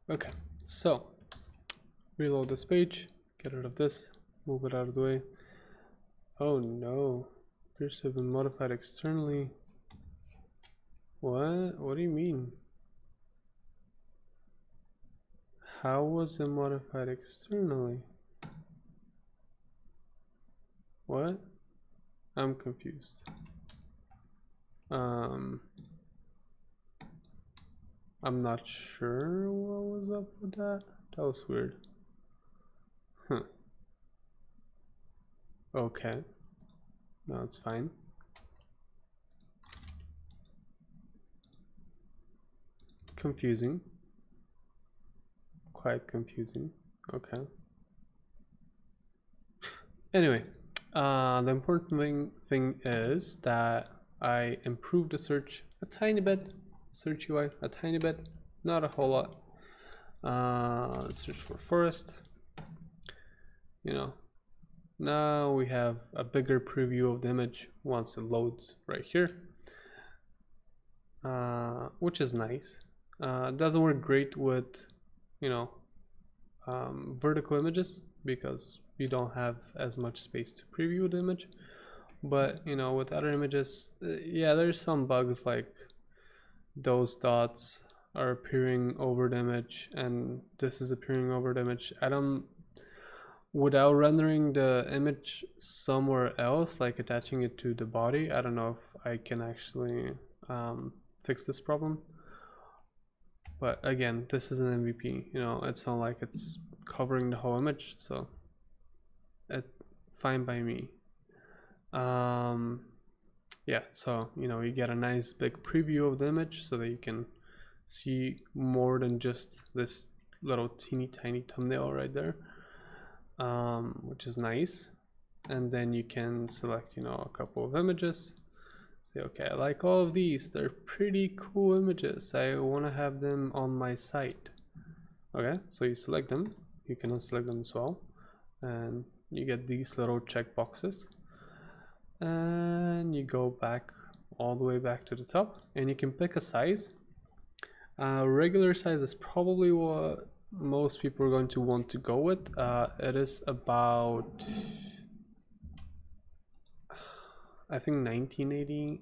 Okay, so reload this page, get rid of this, move it out of the way. Oh no, appears to have been modified externally. What do you mean? How was it modified externally? What? I'm confused. I'm not sure what was up with that. That was weird. Huh. Okay. No, it's fine. Confusing. Quite confusing. Okay. Anyway, the important thing is that I improved the search a tiny bit. Search UI a tiny bit, not a whole lot. Let's search for forest. You know, now we have a bigger preview of the image once it loads right here, which is nice. It doesn't work great with, you know, vertical images because you don't have as much space to preview the image. But you know, with other images, yeah, there's some bugs like those dots are appearing over the image and this is appearing over the image. Without rendering the image somewhere else, like attaching it to the body, I don't know if I can actually fix this problem. But again, this is an MVP, you know, it's not like it's covering the whole image, so it's fine by me. Yeah, so you know, you get a nice big preview of the image so that you can see more than just this little teeny tiny thumbnail right there, which is nice. And then you can select, you know, a couple of images, say, okay, I like all of these, they're pretty cool images, I want to have them on my site. Okay, so you select them, you can unselect them as well, and you get these little check boxes. And you go back all the way back to the top and you can pick a size. Regular size is probably what most people are going to want to go with. It is about, I think 1980.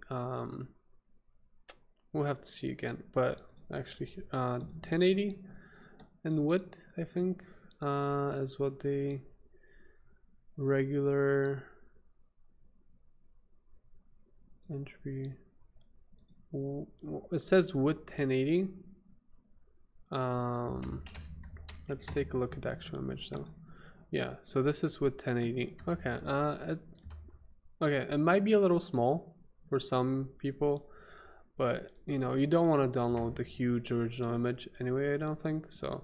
We'll have to see again, but actually 1080 in width, I think, is what the regular entry. It says with 1080. Let's take a look at the actual image though. Yeah, so this is with 1080. Okay, it might be a little small for some people, but you know, you don't want to download the huge original image anyway, I don't think so.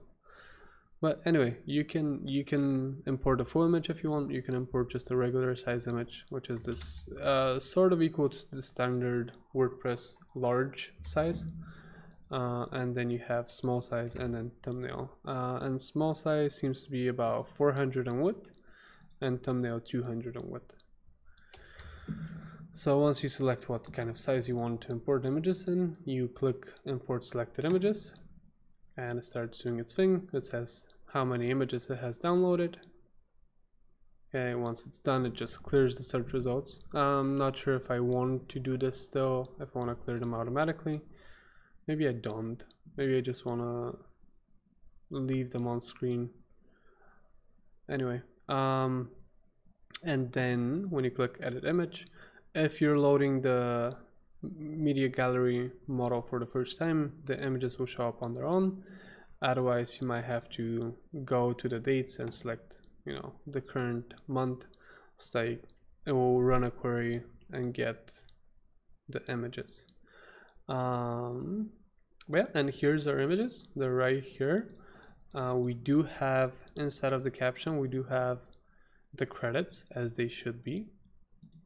But anyway, you can import a full image if you want. You can import just a regular size image, which is this sort of equal to the standard WordPress large size. And then you have small size and then thumbnail. And small size seems to be about 400 in width and thumbnail 200 in width. So once you select what kind of size you want to import images in, you click import selected images and it starts doing its thing. It says how many images it has downloaded. Okay, once it's done, it just clears the search results. I'm not sure if I want to do this still, if I want to clear them automatically. Maybe I don't. Maybe I just want to leave them on screen. Anyway, and then when you click edit image, if you're loading the media gallery model for the first time, the images will show up on their own. Otherwise, you might have to go to the dates and select, you know, the current month. So it will run a query and get the images. Yeah, and here's our images. They're right here. We do have, inside of the caption, we do have the credits as they should be.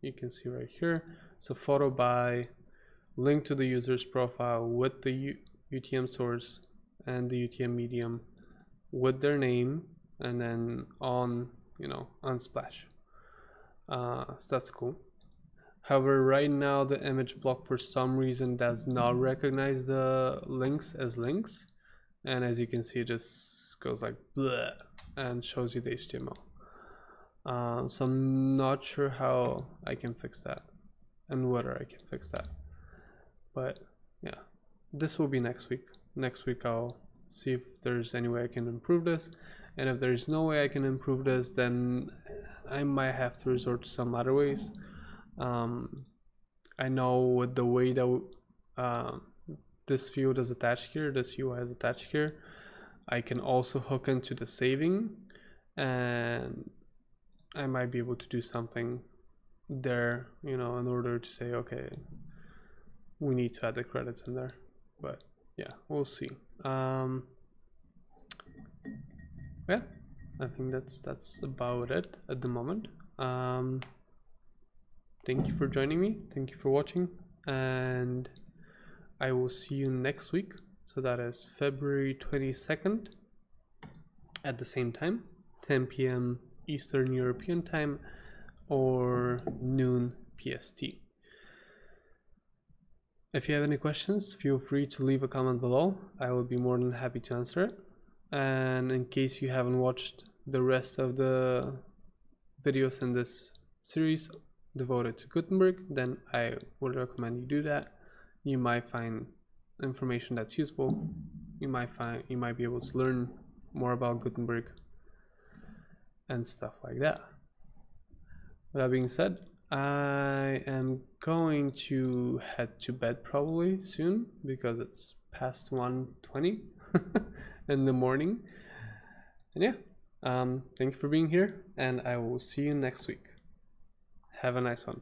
You can see right here. So photo by, link to the user's profile with the UTM source and the UTM medium with their name, and then on, you know, Unsplash. So that's cool. However, right now the image block for some reason does not recognize the links as links, and as you can see, it just goes like bleh and shows you the HTML. So I'm not sure how I can fix that and whether I can fix that, but yeah, this will be next week. Next week I'll see if there's any way I can improve this, and if there's no way I can improve this, then I might have to resort to some other ways. I know with the way that this field is attached here, this UI is attached here, I can also hook into the saving, and I might be able to do something there, you know, in order to say, okay, we need to add the credits in there. But yeah, we'll see. Yeah, I think that's about it at the moment. Thank you for joining me. Thank you for watching, and I will see you next week. So that is February 22nd at the same time, 10 p.m. Eastern European time or noon PST. If you have any questions, feel free to leave a comment below. I will be more than happy to answer it. And in case you haven't watched the rest of the videos in this series devoted to Gutenberg, then I would recommend you do that. You might find information that's useful. You might be able to learn more about Gutenberg and stuff like that. With that being said, I am going to head to bed probably soon because it's past 1:20 in the morning. And yeah, thank you for being here, and I will see you next week. Have a nice one.